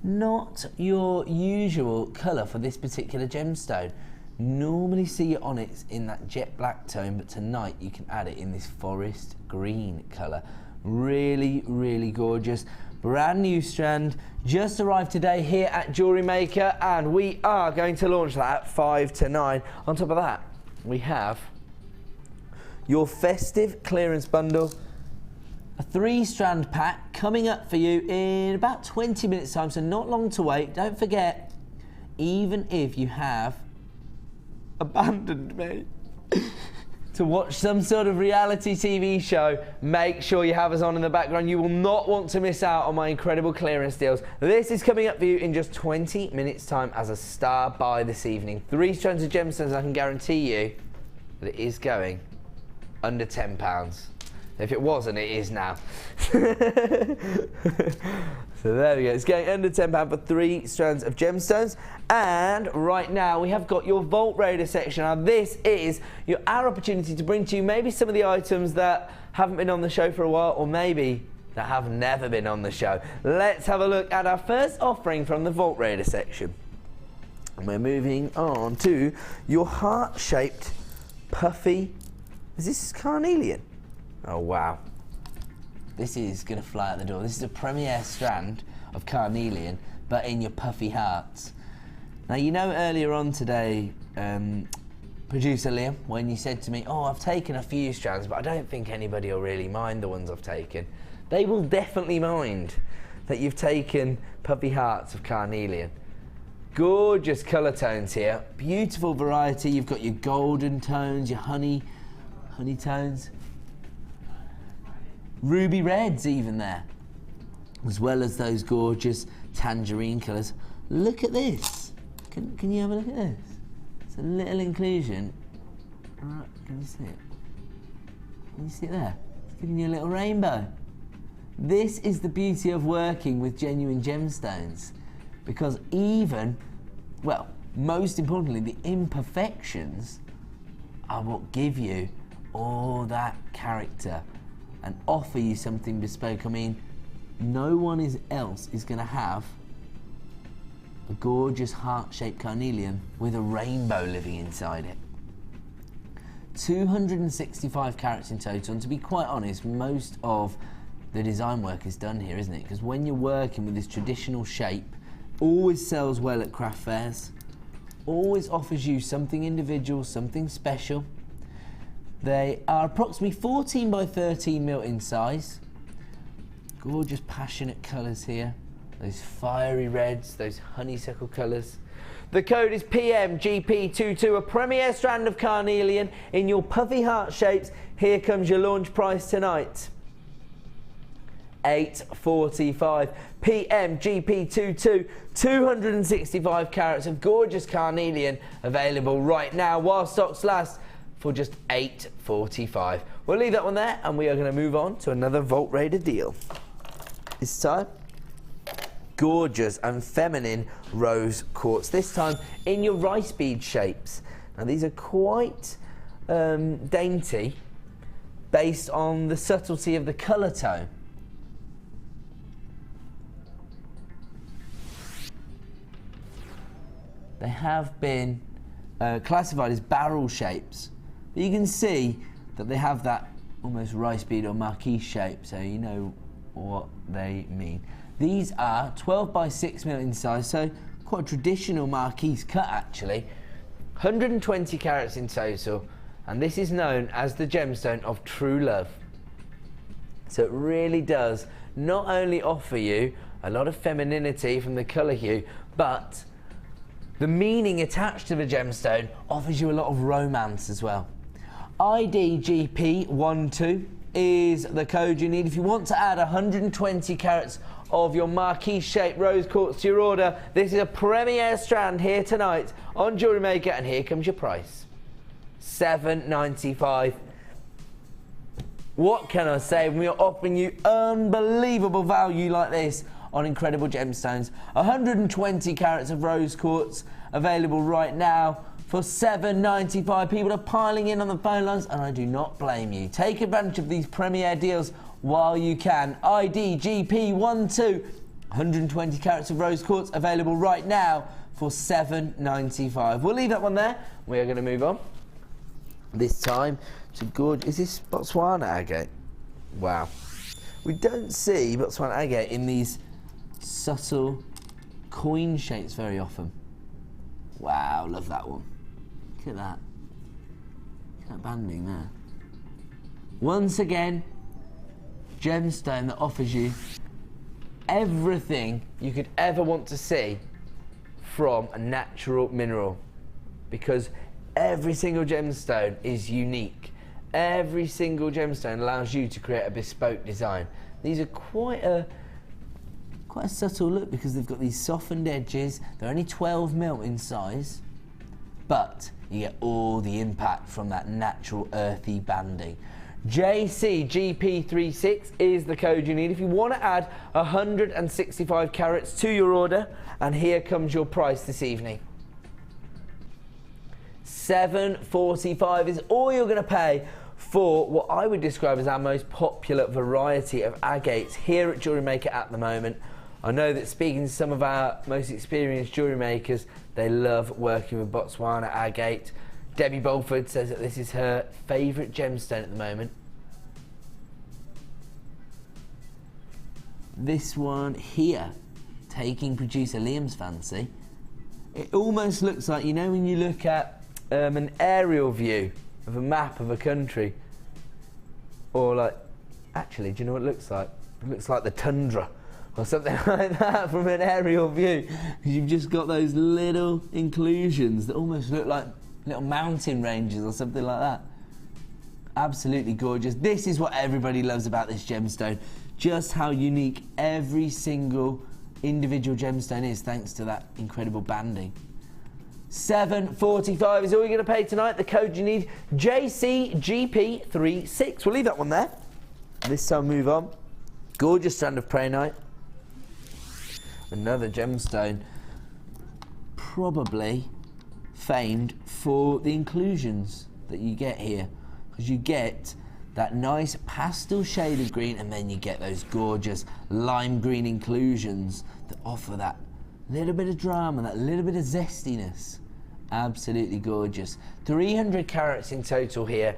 E: Not your usual colour for this particular gemstone. Normally see your onyx in that jet black tone, but tonight you can add it in this forest green colour. Really, really gorgeous. Brand new strand, just arrived today here at Jewellery Maker, and we are going to launch that at 5 to 9. On top of that, we have your festive clearance bundle, a 3-strand pack coming up for you in about 20 minutes time, so not long to wait. Don't forget, even if you have abandoned me to watch some sort of reality TV show, make sure you have us on in the background. You will not want to miss out on my incredible clearance deals. This is coming up for you in just 20 minutes time as a star buy this evening. 3 strands of gemstones, I can guarantee you that it is going under £10. If it wasn't, it is now. So there we go. It's going under £10 for 3 strands of gemstones. And right now we have got your Vault Raider section. Now this is our opportunity to bring to you maybe some of the items that haven't been on the show for a while, or maybe that have never been on the show. Let's have a look at our first offering from the Vault Raider section. And we're moving on to your heart-shaped puffy. Is this carnelian? Oh wow, this is going to fly out the door. This is a premiere strand of carnelian, but in your puffy hearts. Now, you know, earlier on today, producer Liam, when you said to me, oh, I've taken a few strands, but I don't think anybody will really mind the ones I've taken. They will definitely mind that you've taken puffy hearts of carnelian. Gorgeous colour tones here, beautiful variety. You've got your golden tones, your honey tones. Ruby reds even there, as well as those gorgeous tangerine colours. Look at this. Can you have a look at this? It's a little inclusion. Right, can you see it? Can you see it there? It's giving you a little rainbow. This is the beauty of working with genuine gemstones, because even, well, most importantly, the imperfections are what give you all that character and offer you something bespoke. I mean, no one else is going to have a gorgeous heart-shaped carnelian with a rainbow living inside it. 265 carats in total, and to be quite honest, most of the design work is done here, isn't it? Because when you're working with this traditional shape, always sells well at craft fairs, always offers you something individual, something special. They are approximately 14 by 13 mil in size. Gorgeous passionate colours here. Those fiery reds, those honeysuckle colours. The code is PMGP22, a premier strand of carnelian in your puffy heart shapes. Here comes your launch price tonight. $8.45. PMGP22, 265 carats of gorgeous carnelian available right now while stocks last for just $8.45. We'll leave that one there and we are going to move on to another Vault Raider deal. This time, gorgeous and feminine rose quartz, this time in your rice bead shapes. Now these are quite dainty based on the subtlety of the colour tone. They have been classified as barrel shapes, but you can see that they have that almost rice bead or marquise shape, so you know what they mean. These are 12 by 6 mm in size, so quite a traditional marquise cut actually. 120 carats in total, and this is known as the gemstone of true love. So it really does not only offer you a lot of femininity from the colour hue, but the meaning attached to the gemstone offers you a lot of romance as well. IDGP12 is the code you need if you want to add 120 carats of your marquise shaped rose quartz to your order. This is a premier strand here tonight on Jewellery Maker, and here comes your price. $7.95. What can I say when we are offering you unbelievable value like this on incredible gemstones? 120 carats of rose quartz available right now for $7.95. People are piling in on the phone lines, and I do not blame you. Take advantage of these premier deals while you can. IDGP12, 120 carats of rose quartz available right now for $7.95. We'll leave that one there. We are going to move on. This time to gorgeous. Is this Botswana agate? Wow. We don't see Botswana agate in these subtle coin shapes very often. Wow, love that one. Look at that. Look at that banding there. Once again, gemstone that offers you everything you could ever want to see from a natural mineral, because every single gemstone is unique. Every single gemstone allows you to create a bespoke design. These are quite a subtle look because they've got these softened edges. They're only 12 mm in size, but you get all the impact from that natural earthy banding. JCGP36 is the code you need if you want to add 165 carats to your order, and here comes your price this evening. $7.45 is all you're going to pay for what I would describe as our most popular variety of agates here at Jewellery Maker at the moment. I know that speaking to some of our most experienced jewellery makers, they love working with Botswana agate. Debbie Bulford says that this is her favourite gemstone at the moment. This one here, taking producer Liam's fancy. It almost looks like, you know, when you look at an aerial view of a map of a country, or like, actually, do you know what it looks like? It looks like the tundra or something like that from an aerial view. You've just got those little inclusions that almost look like little mountain ranges or something like that. Absolutely gorgeous. This is what everybody loves about this gemstone, just how unique every single individual gemstone is thanks to that incredible banding. $7.45 is all you're going to pay tonight. The code you need, JCGP36. We'll leave that one there. This time move on. Gorgeous strand of prehnite. Another gemstone, probably famed for the inclusions that you get here, because you get that nice pastel shade of green, and then you get those gorgeous lime green inclusions that offer that little bit of drama, that little bit of zestiness. Absolutely gorgeous. 300 carats in total here.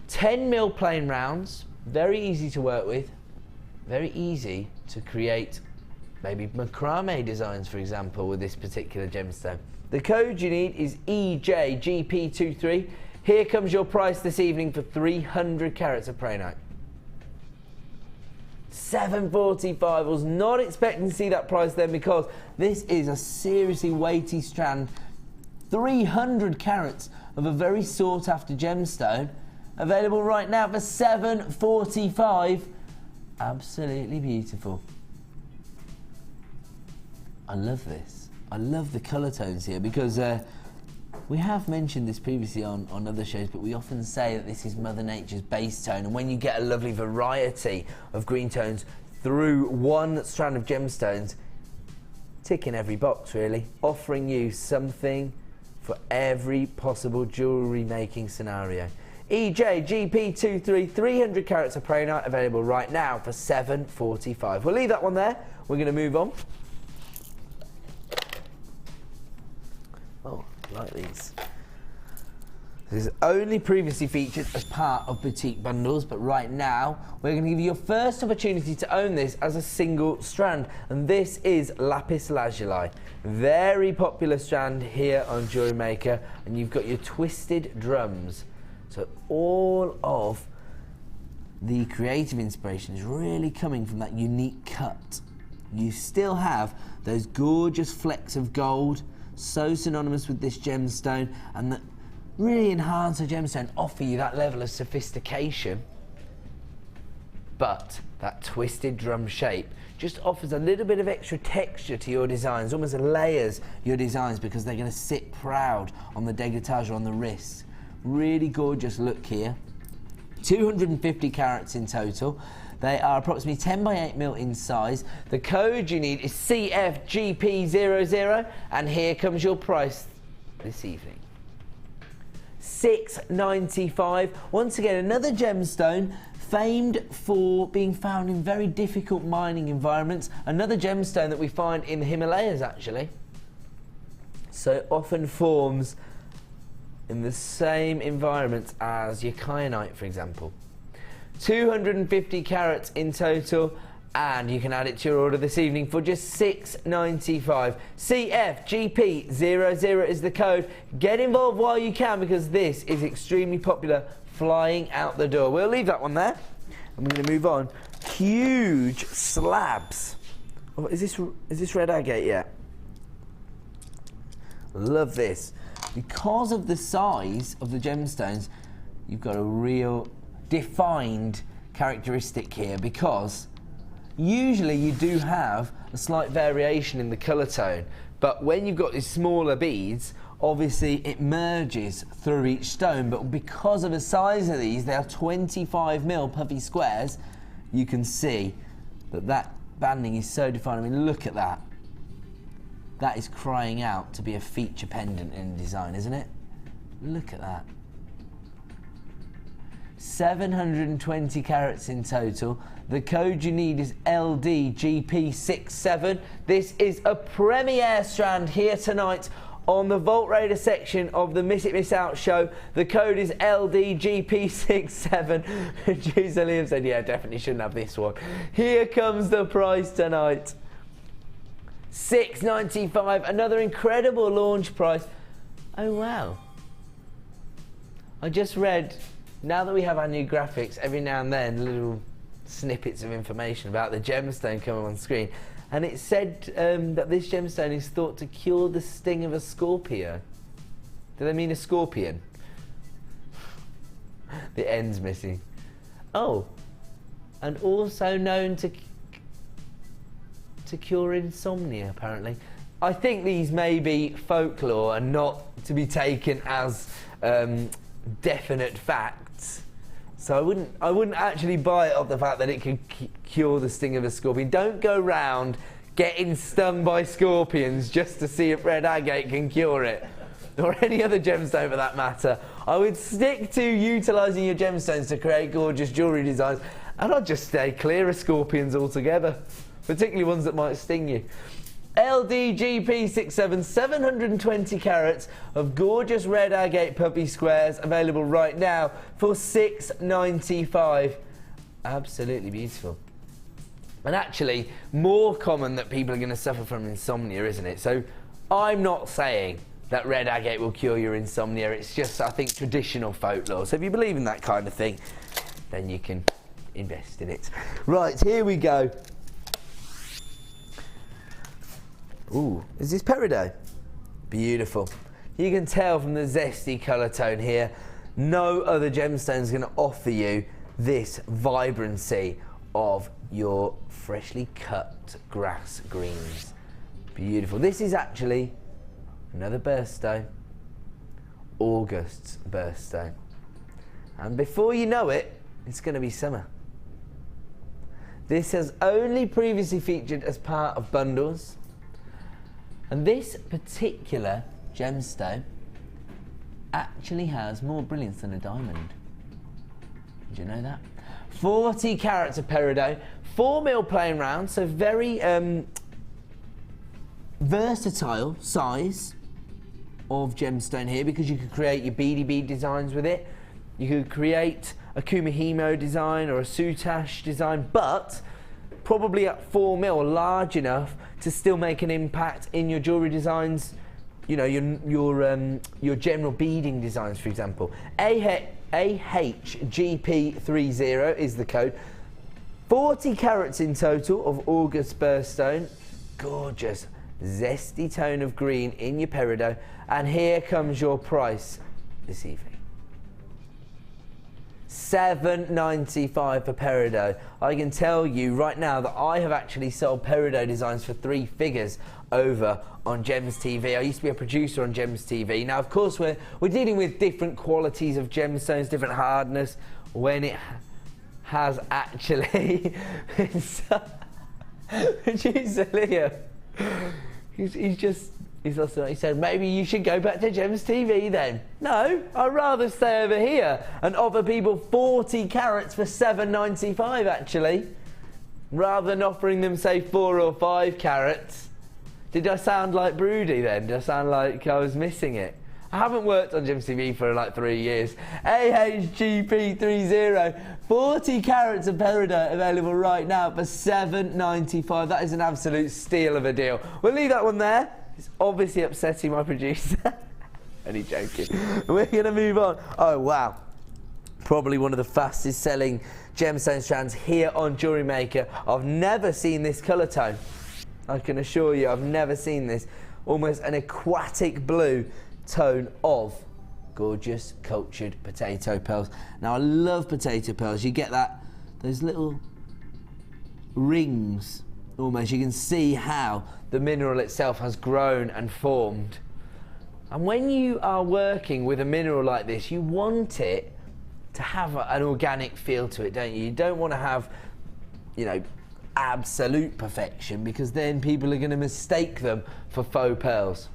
E: 10 mil plain rounds, very easy to work with, very easy to create maybe macrame designs, for example, with this particular gemstone. The code you need is EJGP23. Here comes your price this evening for 300 carats of prehnite. 745. I was not expecting to see that price then, because this is a seriously weighty strand. 300 carats of a very sought after gemstone, available right now for 745. Absolutely beautiful. I love this. I love the colour tones here, because we have mentioned this previously on other shows, but we often say that this is Mother Nature's base tone, and when you get a lovely variety of green tones through one strand of gemstones, ticking every box really, offering you something for every possible jewellery making scenario. EJGP23 300 carats of prehnite, available right now for 745. We'll leave that one there. We're going to move on. Oh, I like these. This is only previously featured as part of boutique bundles, but right now we're going to give you your first opportunity to own this as a single strand, and this is lapis lazuli. Very popular strand here on Jewellery Maker, and you've got your twisted drums. So all of the creative inspiration is really coming from that unique cut. You still have those gorgeous flecks of gold, so synonymous with this gemstone, and that really enhance a gemstone, offer you that level of sophistication. But that twisted drum shape just offers a little bit of extra texture to your designs, almost layers your designs, because they're going to sit proud on the décolletage or on the wrist. Really gorgeous look here. 250 carats in total. They are approximately 10 by 8 mil in size. The code you need is CFGP00, and here comes your price this evening. $6.95. Once again, another gemstone famed for being found in very difficult mining environments. Another gemstone that we find in the Himalayas, actually. So often forms in the same environments as your kyanite, for example. 250 carats in total, and you can add it to your order this evening for just $6.95. CFGP00 is the code. Get involved while you can, because this is extremely popular, flying out the door. We'll leave that one there, and we're going to move on. Huge slabs. Oh, is this red agate yet? Love this. Because of the size of the gemstones, you've got a real defined characteristic here, because usually you do have a slight variation in the colour tone, but when you've got these smaller beads, obviously it merges through each stone. But because of the size of these, they are 25 mil puffy squares, you can see that banding is so defined. I mean, look at that. That is crying out to be a feature pendant in design, isn't it? Look at that. 720 carats in total. The code you need is LDGP67. This is a premiere strand here tonight on the Vault Raider section of the Miss It Miss Out show. The code is LDGP67. Juice and Liam said, yeah, definitely shouldn't have this one. Here comes the price tonight. $6.95, another incredible launch price. Oh wow. I just read, now that we have our new graphics, every now and then little snippets of information about the gemstone coming on screen, and it said that this gemstone is thought to cure the sting of a scorpio. Do they mean a scorpion? The end's missing. Oh, and also known to cure insomnia, apparently. I think these may be folklore and not to be taken as definite facts. So I wouldn't actually buy it off the fact that it could cure the sting of a scorpion. Don't go round getting stung by scorpions just to see if red agate can cure it, or any other gemstone for that matter. I would stick to utilising your gemstones to create gorgeous jewellery designs, and I'd just stay clear of scorpions altogether, particularly ones that might sting you. LDGP67, 720 carats of gorgeous red agate puppy squares, available right now for $6.95. Absolutely beautiful. And actually, more common that people are going to suffer from insomnia, isn't it? So I'm not saying that red agate will cure your insomnia. It's just, I think, traditional folklore. So if you believe in that kind of thing, then you can invest in it. Right, here we go. Ooh, is this peridot? Beautiful. You can tell from the zesty colour tone here, no other gemstone is going to offer you this vibrancy of your freshly cut grass greens. Beautiful. This is actually another birthstone, August's birthstone. And before you know it, it's going to be summer. This has only previously featured as part of bundles. And this particular gemstone actually has more brilliance than a diamond. Did you know that? 40 carats of peridot, 4 mil plain round, so very versatile size of gemstone here, because you could create your beady bead designs with it. You could create a kumihimo design or a sutash design, but probably at 4 mil, large enough to still make an impact in your jewellery designs, you know, your general beading designs, for example. AHGP30 is the code. 40 carats in total of August birthstone. Gorgeous, zesty tone of green in your peridot. And here comes your price this evening. $7.95 for peridot. I can tell you right now that I have actually sold peridot designs for 3 figures over on Gems TV. I used to be a producer on Gems TV. Now, of course, we're dealing with different qualities of gemstones, different hardness, when it has actually been producer Liam. He said, maybe you should go back to Gems TV then. No, I'd rather stay over here and offer people 40 carats for $7.95 actually, rather than offering them, say, 4 or 5 carats. Did I sound like broody then? Did I sound like I was missing it? I haven't worked on Gems TV for like 3 years. AHGP30, 40 carats of peridot available right now for $7.95. That is an absolute steal of a deal. We'll leave that one there. It's obviously upsetting my producer. Only joking. We're going to move on. Oh, wow. Probably one of the fastest selling gemstone strands here on Jewellery Maker. I've never seen this colour tone. I can assure you, I've never seen this. Almost an aquatic blue tone of gorgeous cultured potato pearls. Now, I love potato pearls. You get those little rings almost. You can see how the mineral itself has grown and formed. And when you are working with a mineral like this, you want it to have an organic feel to it, don't you? You don't want to have, you know, absolute perfection, because then people are going to mistake them for faux pearls.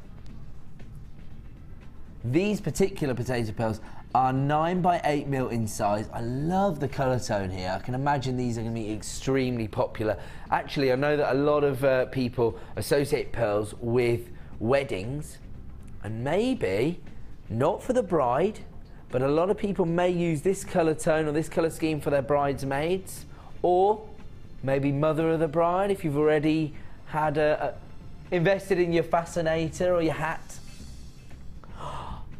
E: These particular potato pearls are 9 by 8 mil in size. I love the colour tone here. I can imagine these are going to be extremely popular. Actually, I know that a lot of people associate pearls with weddings, and maybe not for the bride, but a lot of people may use this colour tone or this colour scheme for their bridesmaids, or maybe mother of the bride if you've already had invested in your fascinator or your hat.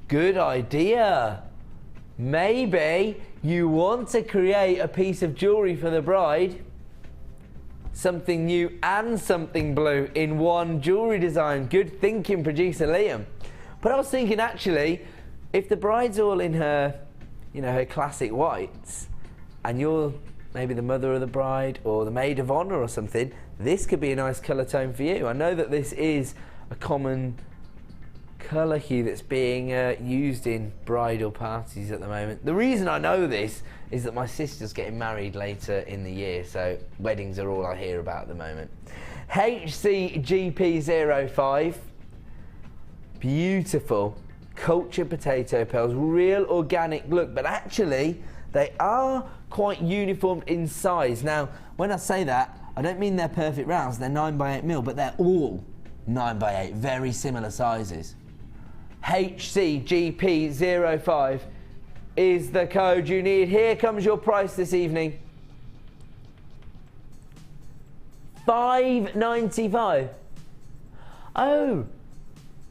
E: Good idea. Maybe you want to create a piece of jewellery for the bride, something new and something blue in one jewellery design. Good thinking, producer Liam. But I was thinking, actually, if the bride's all in her, you know, her classic whites, and you're maybe the mother of the bride or the maid of honour or something, this could be a nice colour tone for you. I know that this is a common colour hue that's being used in bridal parties at the moment. The reason I know this is that my sister's getting married later in the year, so weddings are all I hear about at the moment. HCGP05, beautiful cultured potato pearls, real organic look, but actually they are quite uniformed in size. Now, when I say that, I don't mean they're perfect rounds, they're 9 by 8 mil, but they're all 9 by 8, very similar sizes. HCGP05 is the code you need. Here comes your price this evening. $5.95. Oh,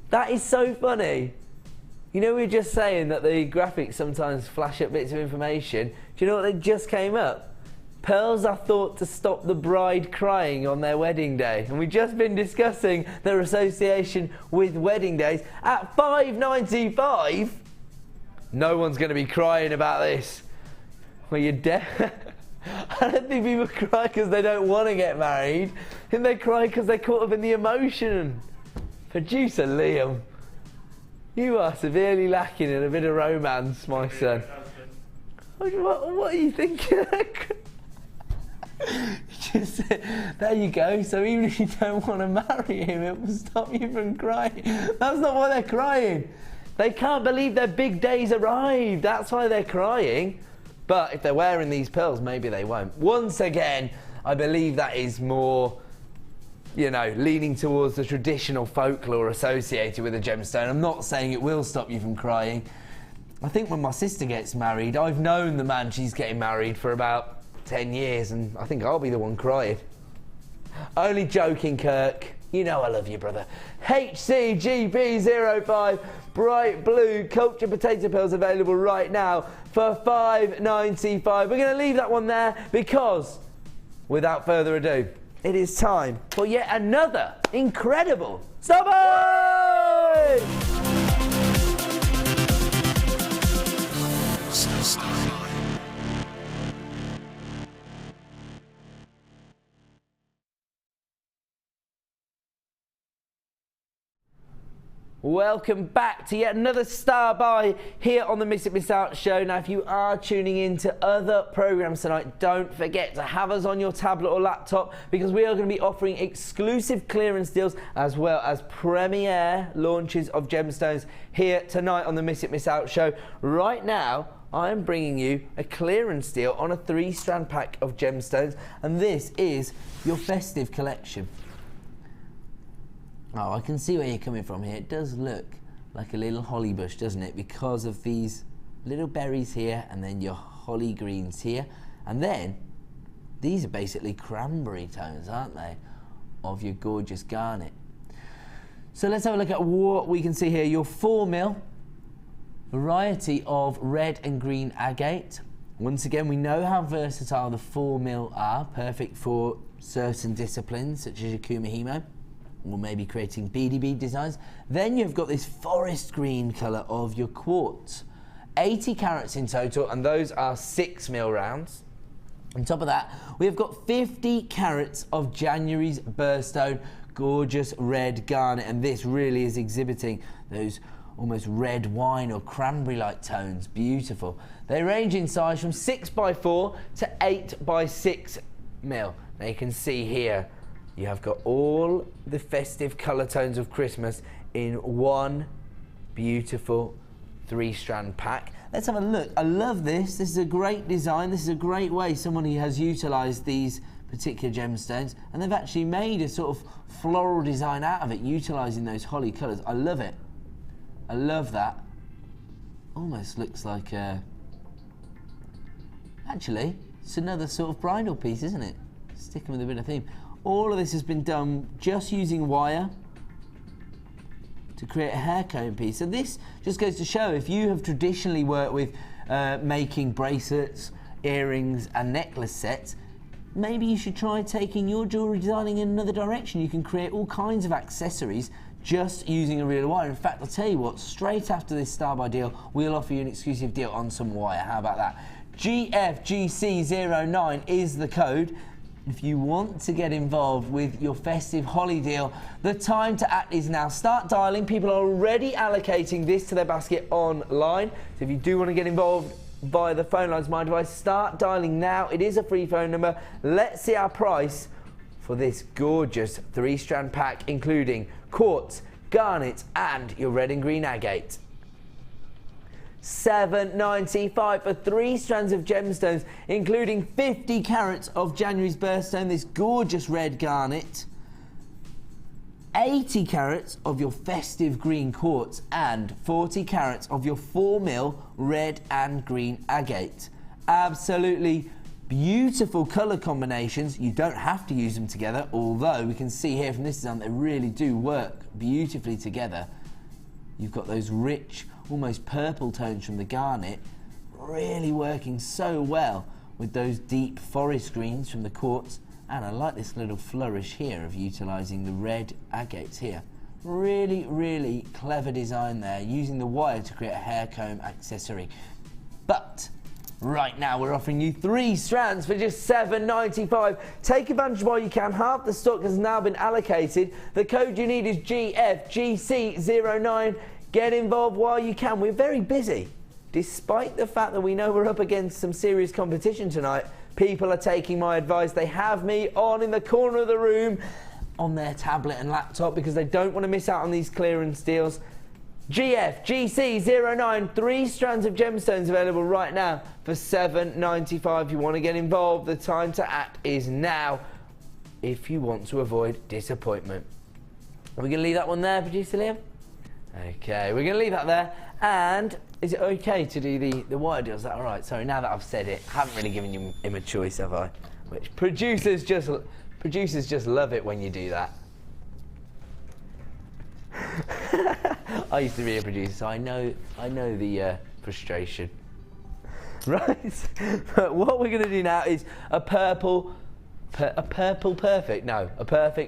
E: that is so funny. You know, we were just saying that the graphics sometimes flash up bits of information. Do you know what they just came up? Pearls are thought to stop the bride crying on their wedding day. And we've just been discussing their association with wedding days. At $5.95, no one's going to be crying about this. Well, you're deaf. I don't think people cry because they don't want to get married. I think they cry because they're caught up in the emotion. Producer Liam, you are severely lacking in a bit of romance, my son. What are you thinking? Just, there you go. So even if you don't want to marry him, it will stop you from crying. That's not why they're crying. They can't believe their big day's arrived. That's why they're crying. But if they're wearing these pearls, maybe they won't. Once again, I believe that is more, you know, leaning towards the traditional folklore associated with a gemstone. I'm not saying it will stop you from crying. I think when my sister gets married, I've known the man she's getting married for about 10 years, and I think I'll be the one crying. Only joking, Kirk. You know I love you, brother. HCGB05 bright blue culture potato pearls available right now for $5.95. We're going to leave that one there because, without further ado, it is time for yet another incredible Stubby! Welcome back to yet another Star Buy here on the Miss It Miss Out show. Now, if you are tuning in to other programs tonight, don't forget to have us on your tablet or laptop because we are going to be offering exclusive clearance deals as well as premiere launches of gemstones here tonight on the Miss It Miss Out show. Right now, I am bringing you a clearance deal on a 3-strand pack of gemstones, and this is your festive collection. Oh, I can see where you're coming from here. It does look like a little holly bush, doesn't it? Because of these little berries here and then your holly greens here. And then these are basically cranberry tones, aren't they, of your gorgeous garnet. So let's have a look at what we can see here. Your 4mm variety of red and green agate. Once again, we know how versatile the 4mm are, perfect for certain disciplines such as your kumihimo, or maybe creating beady bead designs. Then you've got this forest green colour of your quartz. 80 carats in total, and those are 6mm rounds. On top of that, we have got 50 carats of January's birthstone, gorgeous red garnet, and this really is exhibiting those almost red wine or cranberry-like tones. Beautiful. They range in size from 6x4 to 8x6mm. Now you can see here, you have got all the festive colour tones of Christmas in one beautiful 3-strand pack. Let's have a look. I love this. This is a great design. This is a great way somebody has utilised these particular gemstones, and they've actually made a sort of floral design out of it, utilising those holly colours. I love it. I love that. Almost looks like actually, it's another sort of bridal piece, isn't it? Sticking with a bit of theme. All of this has been done just using wire to create a hair comb piece. And this just goes to show, if you have traditionally worked with making bracelets, earrings and necklace sets, maybe you should try taking your jewellery designing in another direction. You can create all kinds of accessories just using a reel of wire. In fact, I'll tell you what, straight after this Star Buy deal, we'll offer you an exclusive deal on some wire. How about that? GFGC09 is the code. If you want to get involved with your festive holly deal, the time to act is now. Start dialing. People are already allocating this to their basket online. So if you do want to get involved via the phone lines, my device, start dialing now. It is a free phone number. Let's see our price for this gorgeous 3-strand pack, including quartz, garnet and your red and green agate. $7.95 for 3 strands of gemstones, including 50 carats of January's birthstone, this gorgeous red garnet, 80 carats of your festive green quartz, and 40 carats of your 4mm red and green agate. Absolutely beautiful colour combinations. You don't have to use them together, although we can see here from this design they really do work beautifully together. You've got those rich, almost purple tones from the garnet, really working so well with those deep forest greens from the quartz, and I like this little flourish here of utilising the red agates here. Really, really clever design there, using the wire to create a hair comb accessory. But right now we're offering you 3 strands for just $7.95. Take advantage while you can. Half the stock has now been allocated. The code you need is GFGC09. Get involved while you can. We're very busy. Despite the fact that we know we're up against some serious competition tonight, people are taking my advice. They have me on in the corner of the room on their tablet and laptop because they don't want to miss out on these clearance deals. GFGC09, 3 strands of gemstones available right now for $7.95. If you want to get involved, the time to act is now if you want to avoid disappointment. Are we going to leave that one there, producer Liam? Okay, we're going to leave that there. And is it okay to do the wire deal? Is that all right? Sorry, now that I've said it, I haven't really given him a choice, have I? Which producers just love it when you do that. I used to be a producer, so I know the frustration. Right, but what we're going to do now is a perfect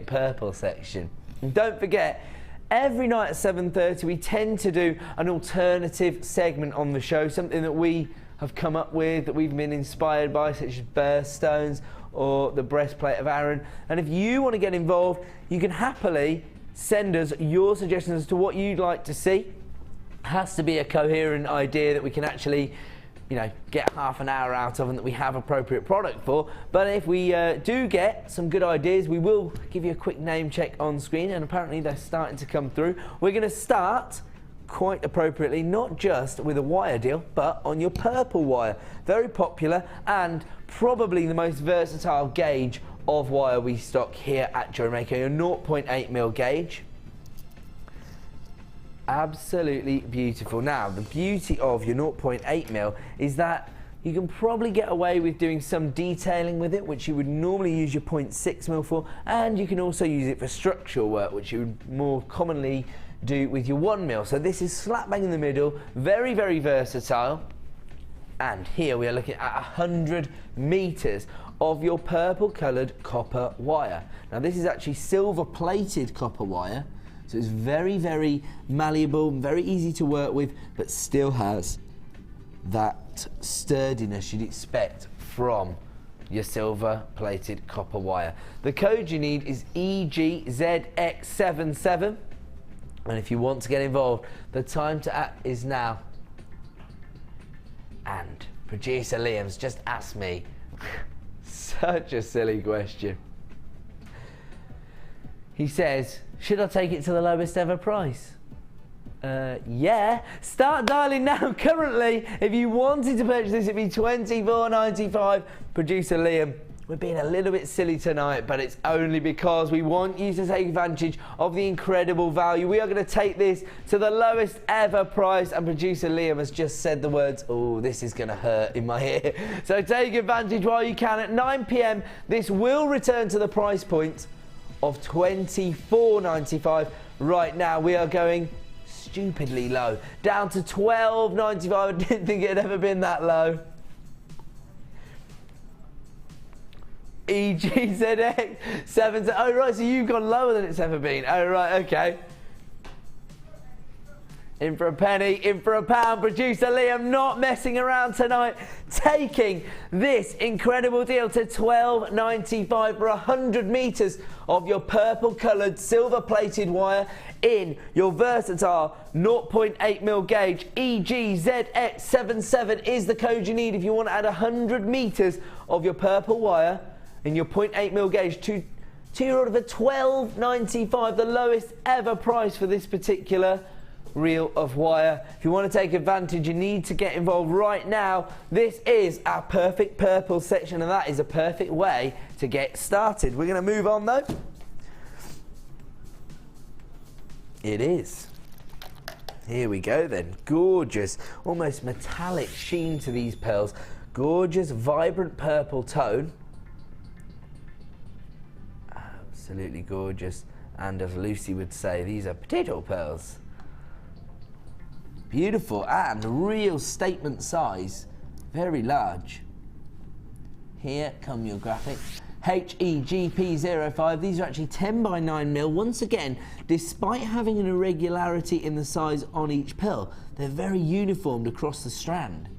E: purple section. And don't forget, every night at 7:30 we tend to do an alternative segment on the show, something that we have come up with, that we've been inspired by, such as birthstones or the breastplate of Aaron. And if you want to get involved, you can happily send us your suggestions as to what you'd like to see. It has to be a coherent idea that we can actually, you know, get half an hour out of and that we have appropriate product for. But if we do get some good ideas, we will give you a quick name check on screen, and apparently they're starting to come through. We're going to start quite appropriately, not just with a wire deal, but on your purple wire. Very popular and probably the most versatile gauge of wire we stock here at JewelleryMaker, your 0.8mm gauge. Absolutely beautiful. Now, the beauty of your 0.8mm is that you can probably get away with doing some detailing with it, which you would normally use your 0.6mm for, and you can also use it for structural work, which you would more commonly do with your 1mm. So this is slap bang in the middle, very, very versatile. And here we are looking at 100 meters of your purple coloured copper wire. Now this is actually silver plated copper wire, so it's very, very malleable, very easy to work with, but still has that sturdiness you'd expect from your silver plated copper wire. The code you need is EGZX77, and if you want to get involved, the time to act is now. And producer Liam's just asked me such a silly question. He says, should I take it to the lowest ever price? Yeah. Start dialing now. Currently, if you wanted to purchase this, it'd be $24.95. Producer Liam, we're being a little bit silly tonight, but it's only because we want you to take advantage of the incredible value. We are going to take this to the lowest ever price, and producer Liam has just said the words, oh, this is going to hurt in my ear. So take advantage while you can. At 9 p.m, this will return to the price point of $24.95. Right now, we are going stupidly low, down to $12.95. I didn't think it had ever been that low. EGZX7. Oh right, so you've gone lower than it's ever been. Oh right, okay. In for a penny, in for a pound. Producer Liam not messing around tonight, taking this incredible deal to $12.95 for 100 meters of your purple coloured silver plated wire in your versatile 0.8mm gauge. EGZX77 is the code you need if you want to add 100 meters of your purple wire in your 0.8mm gauge to your order for $12.95, the lowest ever price for this particular reel of wire. If you want to take advantage, you need to get involved right now. This is our perfect purple section, and that is a perfect way to get started. We're going to move on though. It is. Here we go then. Gorgeous, almost metallic sheen to these pearls. Gorgeous, vibrant purple tone. Absolutely gorgeous, and as Lucy would say, these are potato pearls. Beautiful and real statement size, very large. Here come your graphics. HEGP05, these are actually 10 by 9 mil. Once again, despite having an irregularity in the size on each pearl, they're very uniformed across the strand.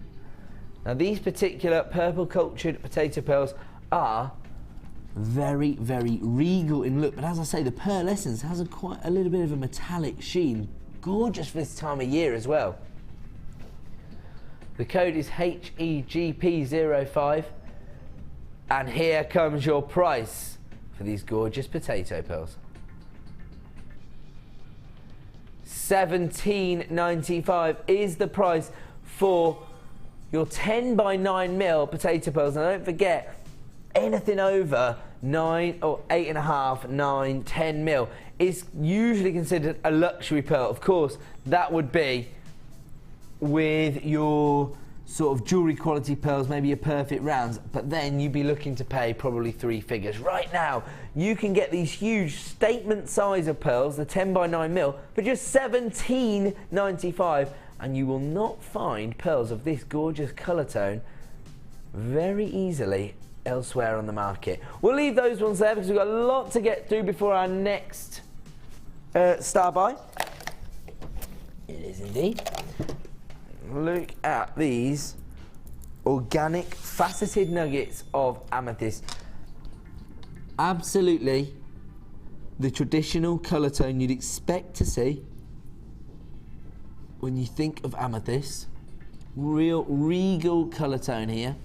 E: Now these particular purple cultured potato pearls are very, very regal in look, but as I say, the pearlescence has quite a little bit of a metallic sheen. Gorgeous for this time of year as well. The code is HEGP05. And here comes your price for these gorgeous potato pearls. $17.95 is the price for your 10 by 9 mil potato pearls. And don't forget, anything over 9 or 8.5, 9, 10 mil is usually considered a luxury pearl. Of course, that would be with your sort of jewellery quality pearls, maybe your perfect rounds, but then you'd be looking to pay probably 3 figures. Right now, you can get these huge statement size of pearls, the 10 by 9 mil, for just $17.95, and you will not find pearls of this gorgeous colour tone very easily elsewhere on the market. We'll leave those ones there because we've got a lot to get through before our next star buy. It is indeed. Look at these organic faceted nuggets of amethyst. Absolutely the traditional colour tone you'd expect to see when you think of amethyst. Real regal colour tone here,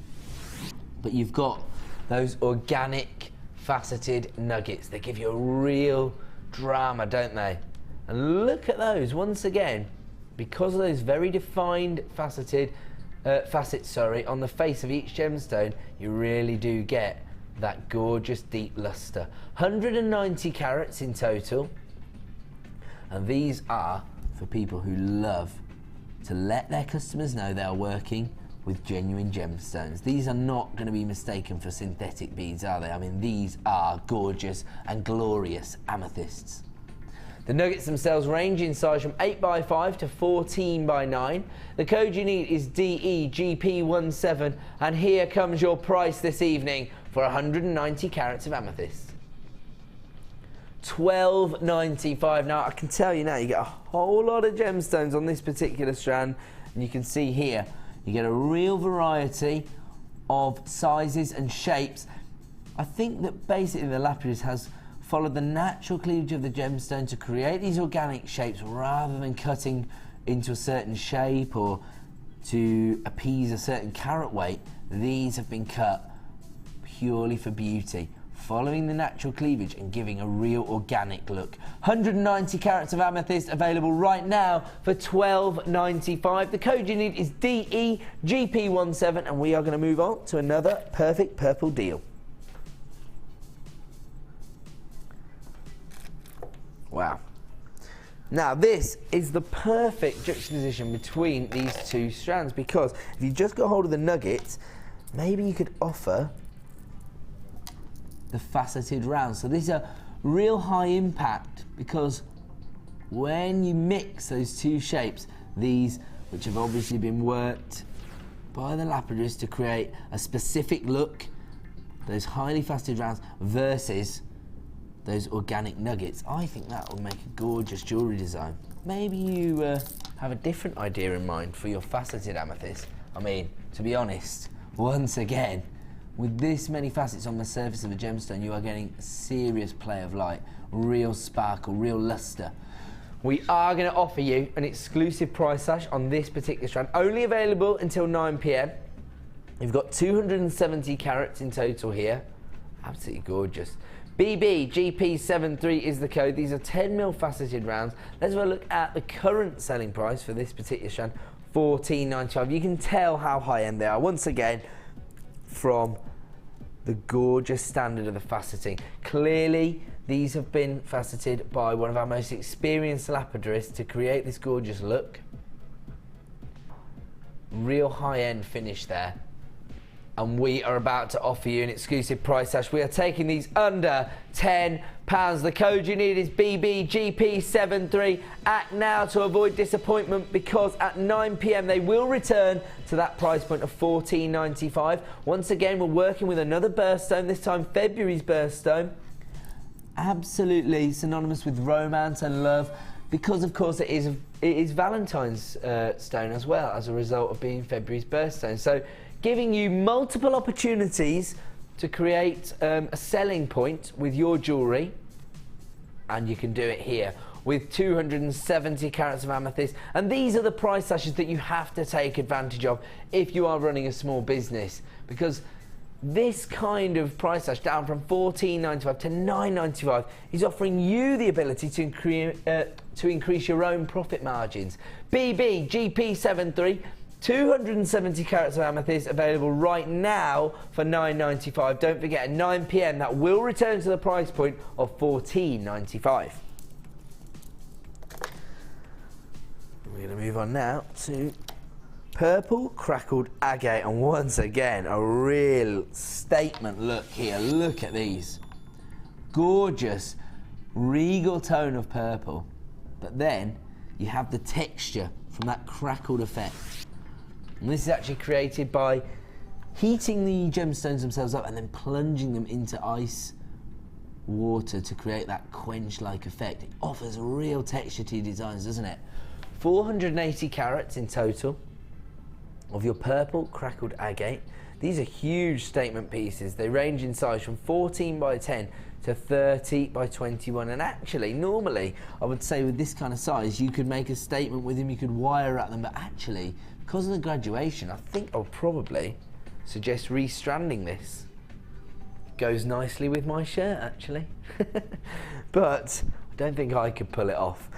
E: but you've got those organic faceted nuggets. They give you a real drama, don't they? And look at those once again. Because of those very defined facets on the face of each gemstone, you really do get that gorgeous deep luster. 190 carats in total, and these are for people who love to let their customers know they are working with genuine gemstones. These are not going to be mistaken for synthetic beads, are they? I mean, these are gorgeous and glorious amethysts. The nuggets themselves range in size from 8 by 5 to 14 by 9. The code you need is DEGP17, and here comes your price this evening for 190 carats of amethyst. $12.95. Now I can tell you now, you get a whole lot of gemstones on this particular strand, and you can see here you get a real variety of sizes and shapes. I think that basically the lapidus has followed the natural cleavage of the gemstone to create these organic shapes rather than cutting into a certain shape or to appease a certain carat weight. These have been cut purely for beauty, following the natural cleavage and giving a real organic look. 190 carats of amethyst available right now for $12.95. The code you need is DEGP17, and we are going to move on to another perfect purple deal. Wow. Now this is the perfect juxtaposition between these two strands, because if you just got hold of the nuggets, maybe you could offer the faceted rounds. So these are real high impact, because when you mix those two shapes, these which have obviously been worked by the lapidus to create a specific look, those highly faceted rounds versus those organic nuggets, I think that will make a gorgeous jewellery design. Maybe you have a different idea in mind for your faceted amethyst. I mean, to be honest, once again, with this many facets on the surface of a gemstone, you are getting serious play of light, real sparkle, real luster. We are going to offer you an exclusive price slash on this particular strand, only available until 9 PM. You've got 270 carats in total here. Absolutely gorgeous. BBGP73 is the code. These are 10mm faceted rounds. Let's have a look at the current selling price for this particular strand, $14.95. You can tell how high end they are, once again, from the gorgeous standard of the faceting. Clearly, these have been faceted by one of our most experienced lapidarists to create this gorgeous look. Real high-end finish there. and we are about to offer you an exclusive price slash. We are taking these under £10. The code you need is BBGP73. Act now to avoid disappointment, because at 9 p.m. they will return to that price point of $14.95. Once again, we're working with another birthstone, this time February's birthstone. Absolutely synonymous with romance and love, because of course it is Valentine's stone as well, as a result of being February's birthstone. So giving you multiple opportunities to create a selling point with your jewellery, and you can do it here with 270 carats of amethyst. And these are the price slashes that you have to take advantage of if you are running a small business, because this kind of price slash, down from $14.95 to $9.95, is offering you the ability to increase your own profit margins. BBGP73, 270 carats of amethyst, available right now for $9.95. Don't forget, at 9 p.m. that will return to the price point of $14.95. We're going to move on now to purple crackled agate, and once again a real statement look here. Look at these, gorgeous regal tone of purple, but then you have the texture from that crackled effect. And this is actually created by heating the gemstones themselves up and then plunging them into ice water to create that quench-like effect. It offers a real texture to your designs, doesn't it? 480 carats in total of your purple crackled agate. These are huge statement pieces. They range in size from 14 by 10 to 30 by 21. And actually, normally, I would say with this kind of size, you could make a statement with them, you could wire at them, but actually, because of the graduation, I think I'll probably suggest restranding this. Goes nicely with my shirt, actually. But I don't think I could pull it off.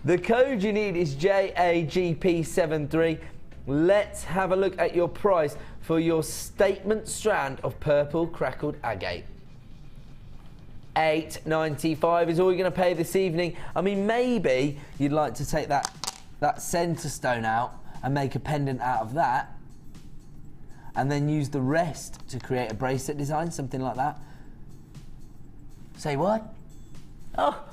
E: The code you need is JAGP73. Let's have a look at your price for your statement strand of purple crackled agate. $8.95 is all you're going to pay this evening. I mean, maybe you'd like to take that centre stone out and make a pendant out of that, and then use the rest to create a bracelet design, something like that. Say what? Oh,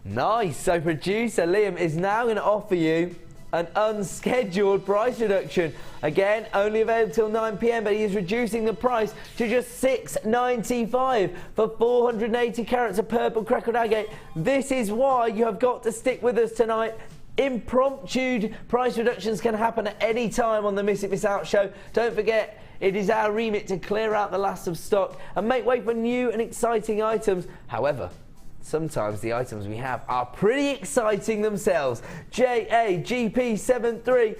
E: nice. So producer Liam is now going to offer you an unscheduled price reduction. Again, only available till 9 p.m, but he is reducing the price to just $6.95 for 480 carats of purple crackled agate. This is why you have got to stick with us tonight. Impromptu price reductions can happen at any time on the Miss It Miss Out show. Don't forget, it is our remit to clear out the last of stock and make way for new and exciting items. However, sometimes the items we have are pretty exciting themselves. JAGP73,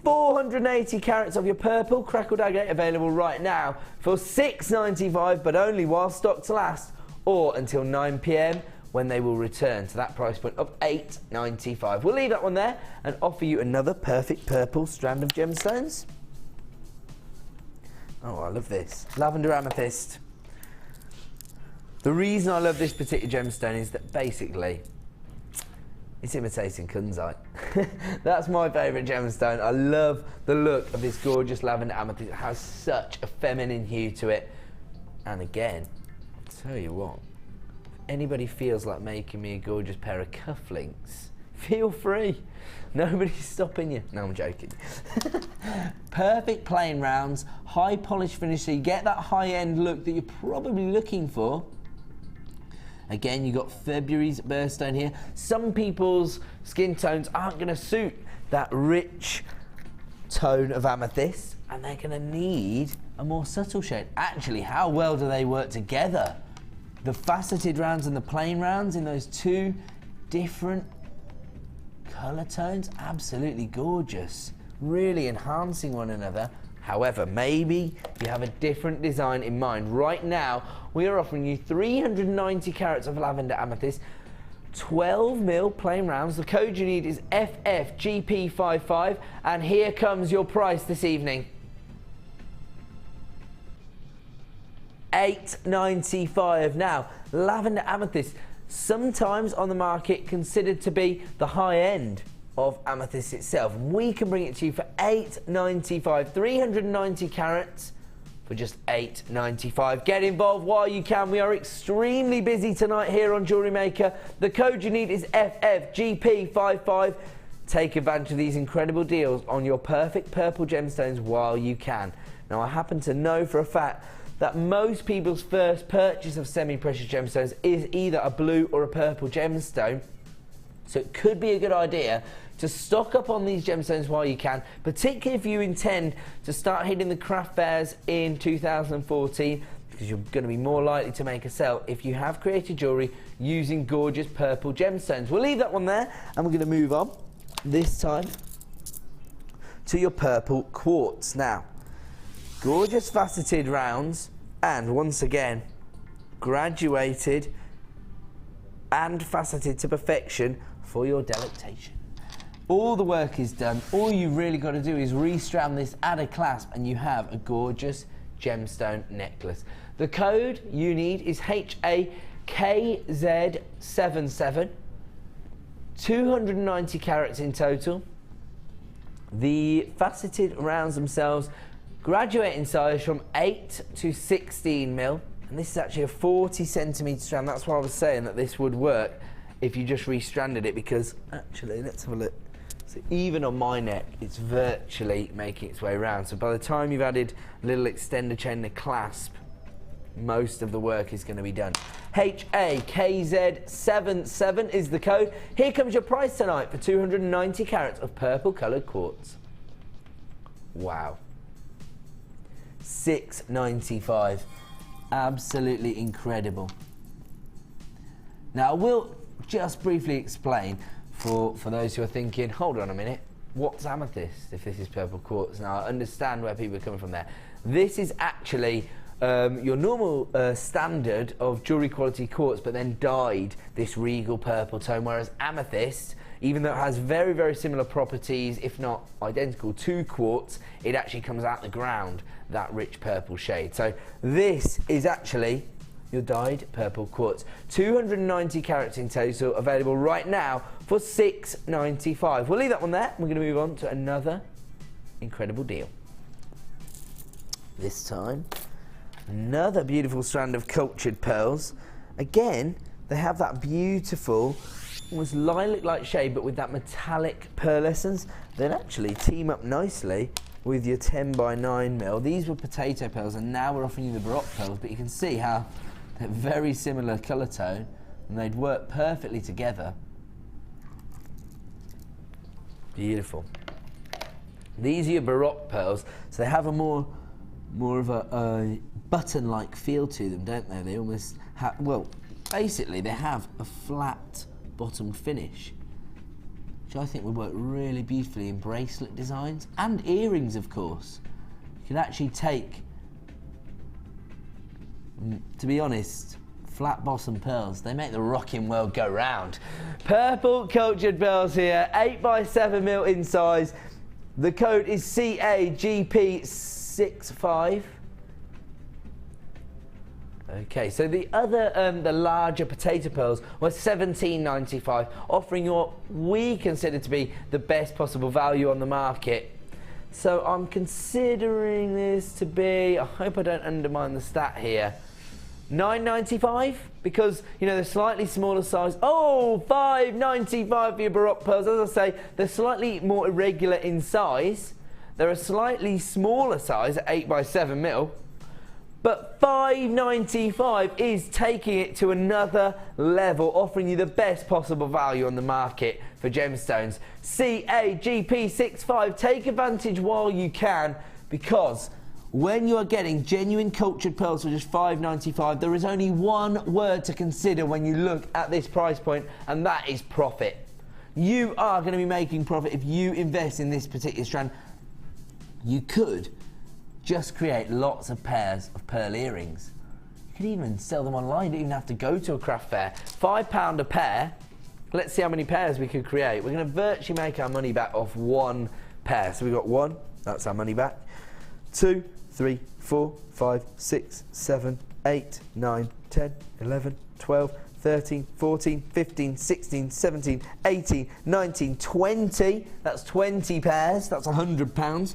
E: 480 carats of your purple crackled agate, available right now for $6.95, but only while stocks last, or until 9 p.m. when they will return to that price point of $8.95. We'll leave that one there and offer you another perfect purple strand of gemstones. Oh, I love this. Lavender amethyst. The reason I love this particular gemstone is that basically it's imitating kunzite. That's my favourite gemstone. I love the look of this gorgeous lavender amethyst. It has such a feminine hue to it. And again, I'll tell you what, if anybody feels like making me a gorgeous pair of cufflinks, feel free. Nobody's stopping you. No, I'm joking. Perfect plain rounds, high polish finish, so you get that high-end look that you're probably looking for. Again, you got February's birthstone here. Some people's skin tones aren't going to suit that rich tone of amethyst, and they're going to need a more subtle shade. Actually, how well do they work together? The faceted rounds and the plain rounds in those two different colour tones, absolutely gorgeous. Really enhancing one another. However, maybe you have a different design in mind. Right now, we are offering you 390 carats of lavender amethyst, 12mm plain rounds. The code you need is FFGP55, and here comes your price this evening. $8.95. Now, lavender amethyst, sometimes on the market considered to be the high end of amethyst itself. We can bring it to you for $8.95, 390 carats for just $8.95. Get involved while you can. We are extremely busy tonight here on Jewellery Maker. The code you need is FFGP55. Take advantage of these incredible deals on your perfect purple gemstones while you can. Now, I happen to know for a fact that most people's first purchase of semi-precious gemstones is either a blue or a purple gemstone. So it could be a good idea to stock up on these gemstones while you can, particularly if you intend to start hitting the craft fairs in 2014, because you're going to be more likely to make a sale if you have created jewellery using gorgeous purple gemstones. We'll leave that one there, and we're going to move on, this time, to your purple quartz. Now, gorgeous faceted rounds, and once again, graduated and faceted to perfection for your delectation. All the work is done. All you really got to do is restrand this, add a clasp, and you have a gorgeous gemstone necklace. The code you need is HAKZ77, 290 carats in total. The faceted rounds themselves graduate in size from 8 to 16 mil, and this is actually a 40 centimetre strand. That's why I was saying that this would work if you just restranded it, because actually, let's have a look. So even on my neck, it's virtually making its way around. So by the time you've added a little extender chain and a clasp, most of the work is going to be done. HAKZ77 is the code. Here comes your price tonight for 290 carats of purple coloured quartz. Wow. $6.95. Absolutely incredible. Now, I will just briefly explain for those who are thinking, hold on a minute, what's amethyst if this is purple quartz? Now, I understand where people are coming from there. This is actually your normal standard of jewellery quality quartz, but then dyed this regal purple tone, whereas amethyst, even though it has very, very similar properties, if not identical to quartz, it actually comes out the ground that rich purple shade. So this is actually your dyed purple quartz. 290 carats in total, available right now for $6.95. We'll leave that one there. We're going to move on to another incredible deal. This time, another beautiful strand of cultured pearls. Again, they have that beautiful, almost lilac-like shade, but with that metallic pearlescence. Then actually team up nicely with your 10 by 9 mil. These were potato pearls, and now we're offering you the Baroque pearls, but you can see how they're very similar colour tone, and they'd work perfectly together. Beautiful. These are your Baroque pearls, so they have a more of a button-like feel to them, don't they? They almost have, well, basically they have a flat bottom finish, which I think would work really beautifully in bracelet designs and earrings, of course. You could actually take, to be honest, flat bottom pearls, they make the rocking world go round. Purple cultured pearls here, 8 by 7 mil in size. The code is CAGP65. Okay, so the other, the larger potato pearls were $17.95, offering what we consider to be the best possible value on the market. So I'm considering this to be, I hope I don't undermine the stat here, $9.95, because, you know, the slightly smaller size. Oh, $5.95 for your Baroque pearls. As I say, they're slightly more irregular in size. They're a slightly smaller size at 8 by 7 mil. But $5.95 is taking it to another level, offering you the best possible value on the market for gemstones. CAGP65. Take advantage while you can, because when you are getting genuine cultured pearls for just $5.95, there is only one word to consider when you look at this price point, and that is profit. You are going to be making profit if you invest in this particular strand. You could just create lots of pairs of pearl earrings. You could even sell them online. You don't even have to go to a craft fair. £5 a pair. Let's see how many pairs we could create. We're going to virtually make our money back off one pair. So we've got one, that's our money back. 2, 3, 4, 5, 6, 7, 8, 9, 10, 11, 12, 13, 14, 15, 16, 17, 18, 19, 20. That's 20 pairs. That's £100.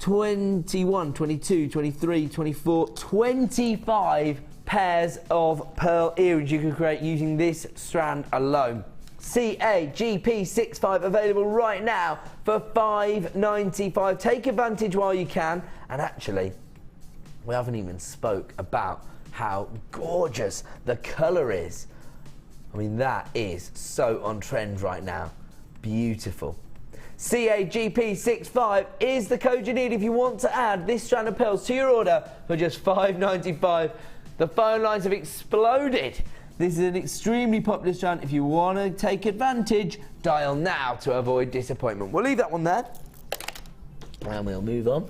E: 21, 22, 23, 24, 25 pairs of pearl earrings you can create using this strand alone. CAGP65 available right now for $5.95. Take advantage while you can. And actually, we haven't even spoke about how gorgeous the colour is. I mean, that is so on trend right now. Beautiful. CAGP65 is the code you need if you want to add this strand of pearls to your order for just $5.95. The phone lines have exploded. This is an extremely popular strand. If you want to take advantage, dial now to avoid disappointment. We'll leave that one there. And we'll move on.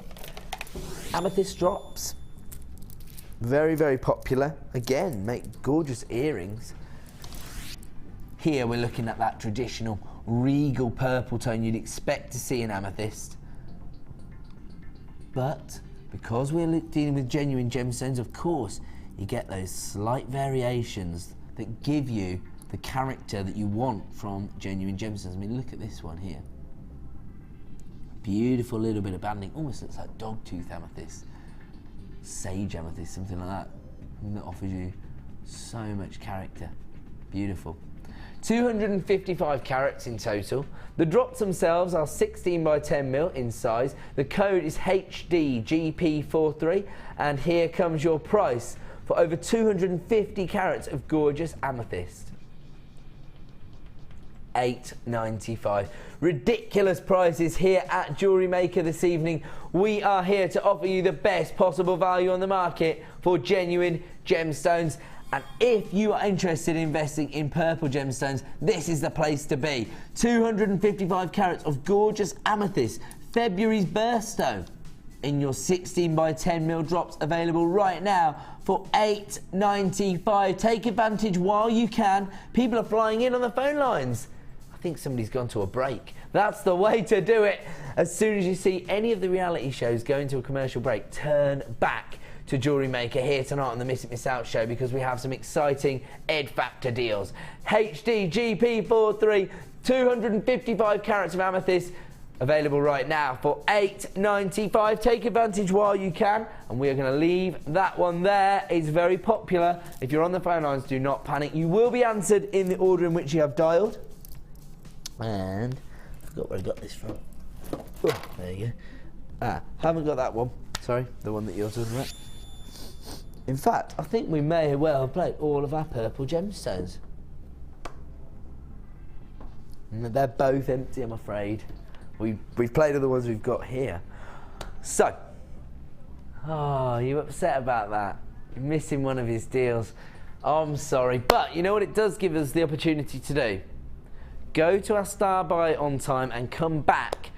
E: Amethyst drops. Very, very popular. Again, make gorgeous earrings. Here we're looking at that traditional regal purple tone you'd expect to see in amethyst. But because we're dealing with genuine gemstones, of course, you get those slight variations that give you the character that you want from genuine gemstones. I mean, look at this one here. Beautiful little bit of banding. Almost looks like dogtooth amethyst, sage amethyst, something like that. And that offers you so much character. Beautiful. 255 carats in total. The drops themselves are 16 by 10 mil in size. The code is HDGP43, and here comes your price for over 250 carats of gorgeous amethyst. $8.95. Ridiculous prices here at Jewellery Maker this evening. We are here to offer you the best possible value on the market for genuine gemstones. And if you are interested in investing in purple gemstones, this is the place to be. 255 carats of gorgeous amethyst, February's birthstone, in your 16 by 10 mil drops, available right now for $8.95. Take advantage while you can. People are flying in on the phone lines. I think somebody's gone to a break. That's the way to do it. As soon as you see any of the reality shows go into a commercial break, turn back to Jewellery Maker here tonight on the Miss It Miss Out show, because we have some exciting Ed Factor deals. HDGP43, 255 carats of amethyst, available right now for $8.95. Take advantage while you can, and we are going to leave that one there. It's very popular. If you're on the phone lines, do not panic. You will be answered in the order in which you have dialed. And I forgot where I got this from. Oh, there you go. Haven't got that one. Sorry, the one that you're talking about. In fact, I think we may well have played all of our purple gemstones. And they're both empty, I'm afraid. We've played all the ones we've got here. So, oh, you upset about that? You're missing one of his deals. Oh, I'm sorry, but you know what it does give us the opportunity to do? Go to our star buy on time and come back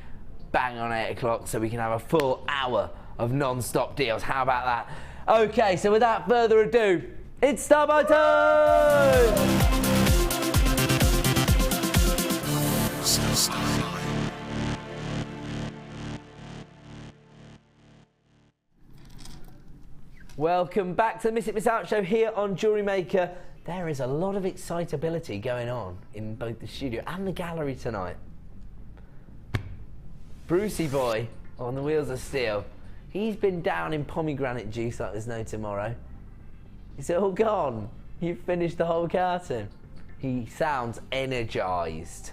E: bang on 8 o'clock so we can have a full hour of non-stop deals. How about that? Okay, so without further ado, it's star buy time! Welcome back to the Miss It Miss Out show here on Jewellery Maker. There is a lot of excitability going on in both the studio and the gallery tonight. Brucey boy on the wheels of steel. He's been down in pomegranate juice like there's no tomorrow. It's all gone. You've finished the whole carton. He sounds energised.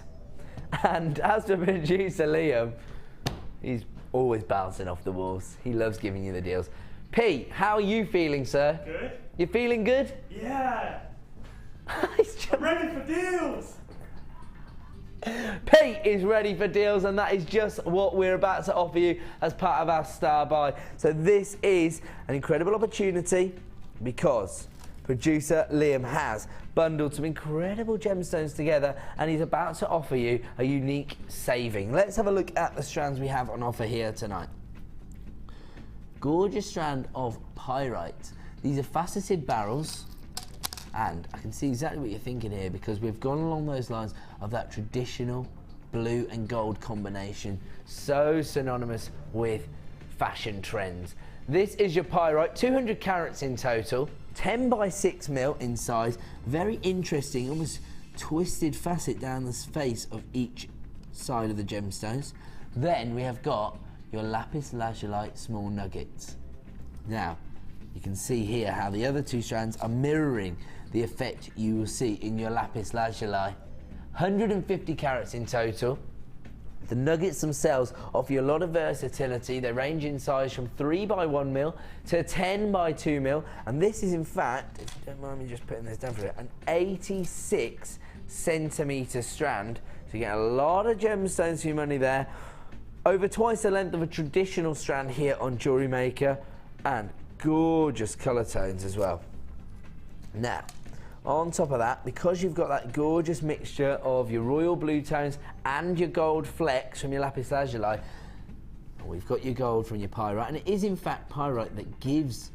E: And as for producer Liam, he's always bouncing off the walls. He loves giving you the deals. Pete, how are you feeling, sir?
F: Good.
E: You feeling good?
F: Yeah.
E: I'm
F: Ready for deals.
E: Pete is ready for deals, and that is just what we're about to offer you as part of our star buy. So this is an incredible opportunity because producer Liam has bundled some incredible gemstones together, and he's about to offer you a unique saving. Let's have a look at the strands we have on offer here tonight. Gorgeous strand of pyrite. These are faceted barrels, and I can see exactly what you're thinking here, because we've gone along those lines of that traditional blue and gold combination, so synonymous with fashion trends. This is your pyrite, 200 carats in total, 10 by 6 mil in size. Very interesting, almost twisted facet down the face of each side of the gemstones. Then we have got your lapis lazuli small nuggets. Now, you can see here how the other two strands are mirroring the effect you will see in your lapis lazuli. 150 carats in total. The nuggets themselves offer you a lot of versatility. They range in size from 3 by 1 mil to 10 by 2 mil, and this is in fact, if you don't mind me just putting this down for you, an 86 centimetre strand. So you get a lot of gemstones for your money there. Over twice the length of a traditional strand here on Jewellery Maker, and gorgeous colour tones as well. Now, on top of that, because you've got that gorgeous mixture of your royal blue tones and your gold flecks from your lapis lazuli, we've got your gold from your pyrite, and it is in fact pyrite that gives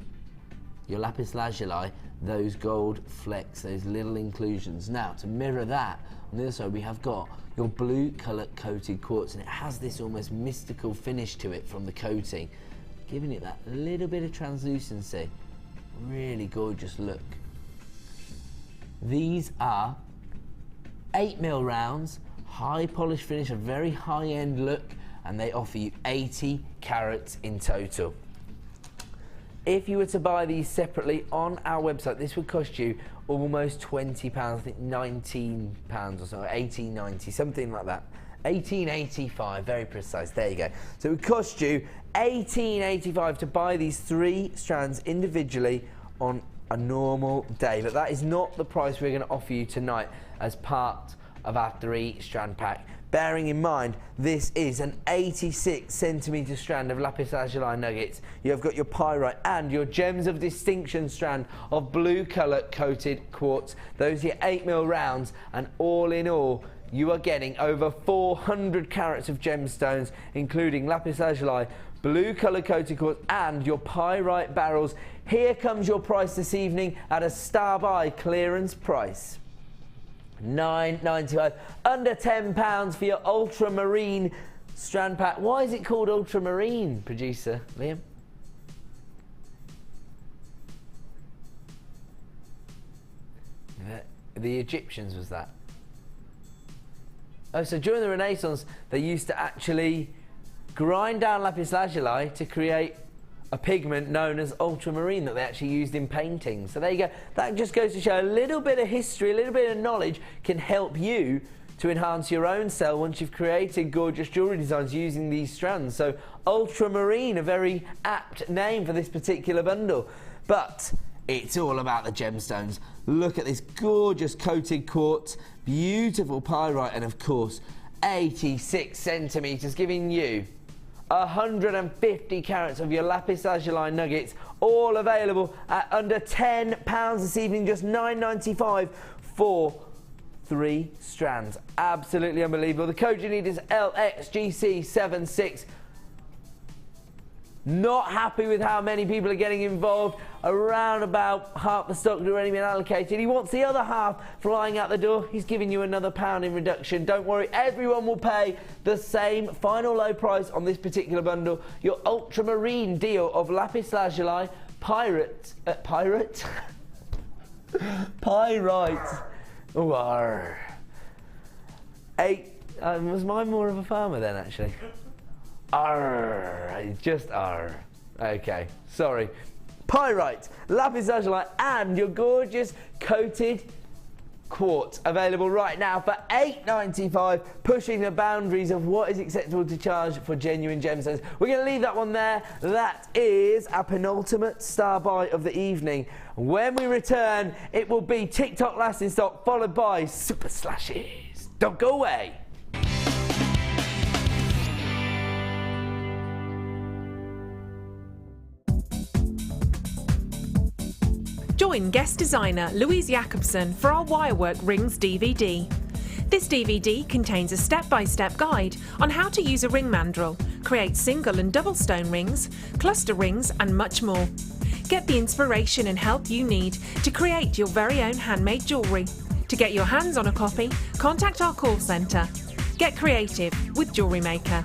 E: your lapis lazuli those gold flecks, those little inclusions. Now, to mirror that, on the other side we have got your blue colour coated quartz, and it has this almost mystical finish to it from the coating, giving it that little bit of translucency. Really gorgeous look. These are 8mm rounds, high polish finish, a very high-end look, and they offer you 80 carats in total. If you were to buy these separately on our website, this would cost you almost £20, I think £19 or so, £18.90, something like that. £18.85, very precise, there you go. So it would cost you £18.85 to buy these 3 strands individually on a normal day, but that is not the price we're going to offer you tonight as part of our 3-strand pack. Bearing in mind, this is an 86 centimetre strand of lapis lazuli nuggets. You've got your pyrite and your gems of distinction strand of blue colour coated quartz. Those are your 8mm rounds, and all in all, you are getting over 400 carats of gemstones, including lapis lazuli, blue colour coated quartz and your pyrite barrels. Here comes your price this evening at a star buy clearance price. £9.95, under £10 for your ultramarine strand pack. Why is it called ultramarine, producer Liam? The Egyptians, was that? Oh, so during the Renaissance they used to actually grind down lapis lazuli to create a pigment known as ultramarine that they actually used in paintings. So there you go. That just goes to show a little bit of history, a little bit of knowledge can help you to enhance your own sale once you've created gorgeous jewellery designs using these strands. So ultramarine, a very apt name for this particular bundle. But it's all about the gemstones. Look at this gorgeous coated quartz, beautiful pyrite, and of course 86 centimetres, giving you 150 carats of your lapis lazuli nuggets, all available at under £10 this evening, just £9.95 for 3 strands. Absolutely unbelievable. The code you need is LXGC76. Not happy with how many people are getting involved. Around about half the stock had already been allocated. He wants the other half flying out the door. He's giving you another £1 in reduction. Don't worry, everyone will pay the same final low price on this particular bundle. Your ultramarine deal of lapis lazuli, pyrite. Oh, arr. Was mine more of a farmer then, actually? Arr, just arr. Okay, sorry. Pyrite, lapis lazuli, and your gorgeous coated quartz available right now for £8.95, pushing the boundaries of what is acceptable to charge for genuine gemstones. We're going to leave that one there. That is our penultimate star buy of the evening. When we return, it will be TikTok last in stock, followed by super slashes. Don't go away.
H: Join guest designer Louise Jacobson for our Wirework Rings DVD. This DVD contains a step-by-step guide on how to use a ring mandrel, create single and double stone rings, cluster rings and much more. Get the inspiration and help you need to create your very own handmade jewellery. To get your hands on a copy, contact our call centre. Get creative with Jewellery Maker.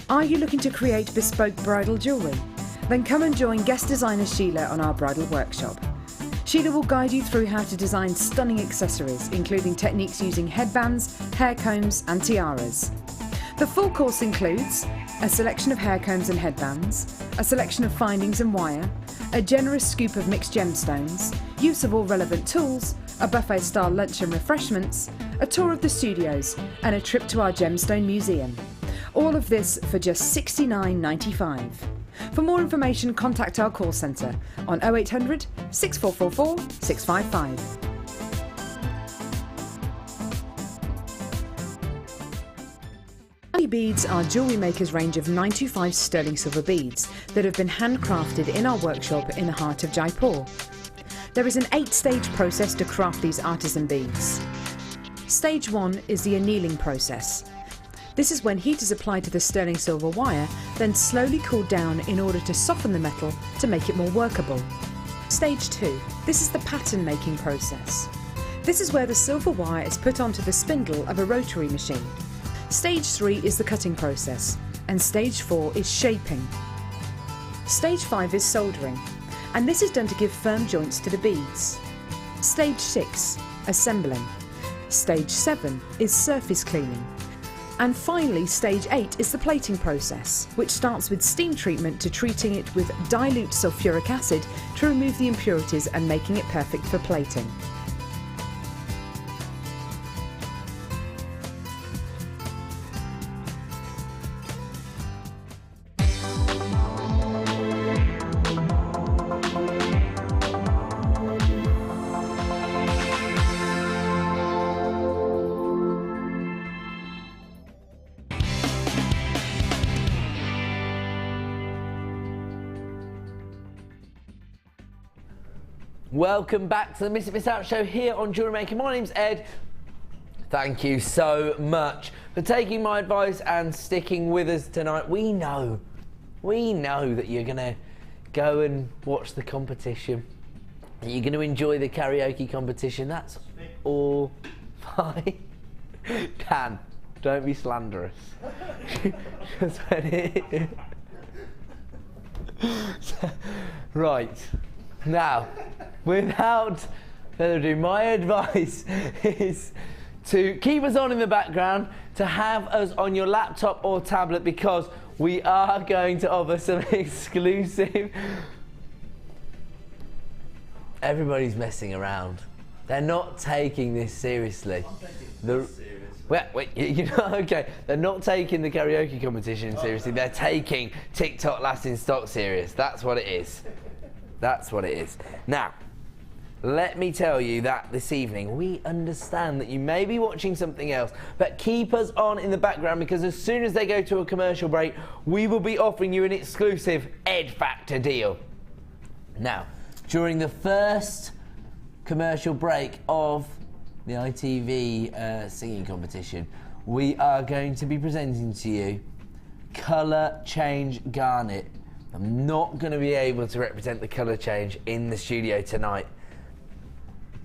G: Are you looking to create bespoke bridal jewellery? Then come and join guest designer Sheila on our bridal workshop. Sheila will guide you through how to design stunning accessories, including techniques using headbands, hair combs and tiaras. The full course includes a selection of hair combs and headbands, a selection of findings and wire, a generous scoop of mixed gemstones, use of all relevant tools, a buffet-style lunch and refreshments, a tour of the studios and a trip to our gemstone museum. All of this for just $69.95. For more information, contact our call centre on 0800 6444 655. Beads are JewelleryMaker's range of 925 sterling silver beads that have been handcrafted in our workshop in the heart of Jaipur. There is an 8-stage process to craft these artisan beads. Stage 1 is the annealing process. This is when heat is applied to the sterling silver wire, then slowly cooled down in order to soften the metal to make it more workable. Stage 2. This is the pattern making process. This is where the silver wire is put onto the spindle of a rotary machine. Stage 3 is the cutting process, and Stage 4 is shaping. Stage 5 is soldering, and this is done to give firm joints to the beads. Stage 6, assembling. Stage 7 is surface cleaning. And finally, Stage 8 is the plating process, which starts with steam treatment to treating it with dilute sulfuric acid to remove the impurities and making it perfect for plating.
E: Welcome back to the Miss It Miss Out show here on JewelleryMaker. My name's Ed. Thank you so much for taking my advice and sticking with us tonight. We know that you're going to go and watch the competition. You're going to enjoy the karaoke competition. That's all fine. Dan, don't be slanderous. Just when it... Right. Now, without further ado, my advice is to keep us on in the background, to have us on your laptop or tablet, because we are going to offer some exclusive... Everybody's messing around. They're not taking this seriously. Wait, you know, okay. They're not taking the karaoke competition seriously. They're taking TikTok last in stock serious. That's what it is. That's what it is. Now, let me tell you that this evening, we understand that you may be watching something else, but keep us on in the background, because as soon as they go to a commercial break, we will be offering you an exclusive Ed Factor deal. Now, during the first commercial break of the ITV singing competition, we are going to be presenting to you Colour Change Garnet. I'm not going to be able to represent the colour change in the studio tonight,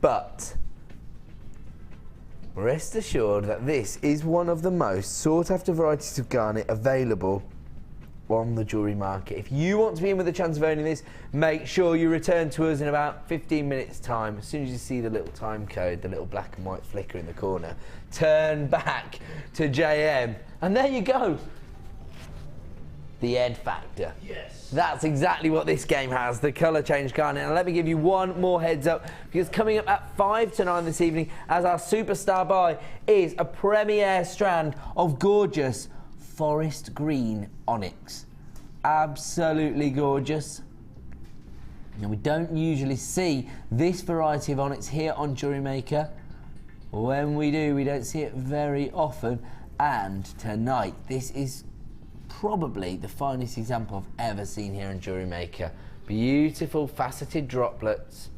E: but rest assured that this is one of the most sought after varieties of garnet available on the jewellery market. If you want to be in with a chance of owning this, make sure you return to us in about 15 minutes time. As soon as you see the little time code, the little black and white flicker in the corner, turn back to JM, and there you go. The Ed Factor. Yes. That's exactly what this game has, the colour change garnet. And let me give you one more heads up, because coming up at 5 to 9 this evening, as our superstar buy, is a premiere strand of gorgeous forest green onyx. Absolutely gorgeous. Now, we don't usually see this variety of onyx here on JewelleryMaker. When we do, we don't see it very often. And tonight, this is probably the finest example I've ever seen here in JewelleryMaker. Beautiful faceted droplets,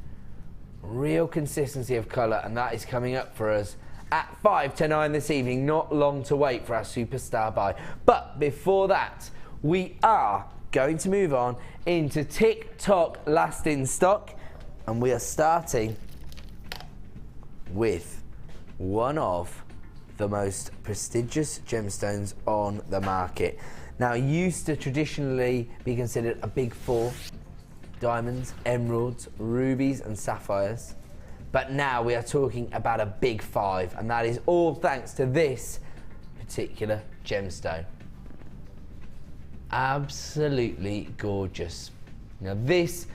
E: real consistency of colour, and that is coming up for us at 5 to 9 this evening. Not long to wait for our superstar buy. But before that, we are going to move on into TikTok last in stock, and we are starting with one of the most prestigious gemstones on the market. Now, it used to traditionally be considered a big four, diamonds, emeralds, rubies and sapphires. But now we are talking about a big 5, and that is all thanks to this particular gemstone. Absolutely gorgeous. Now this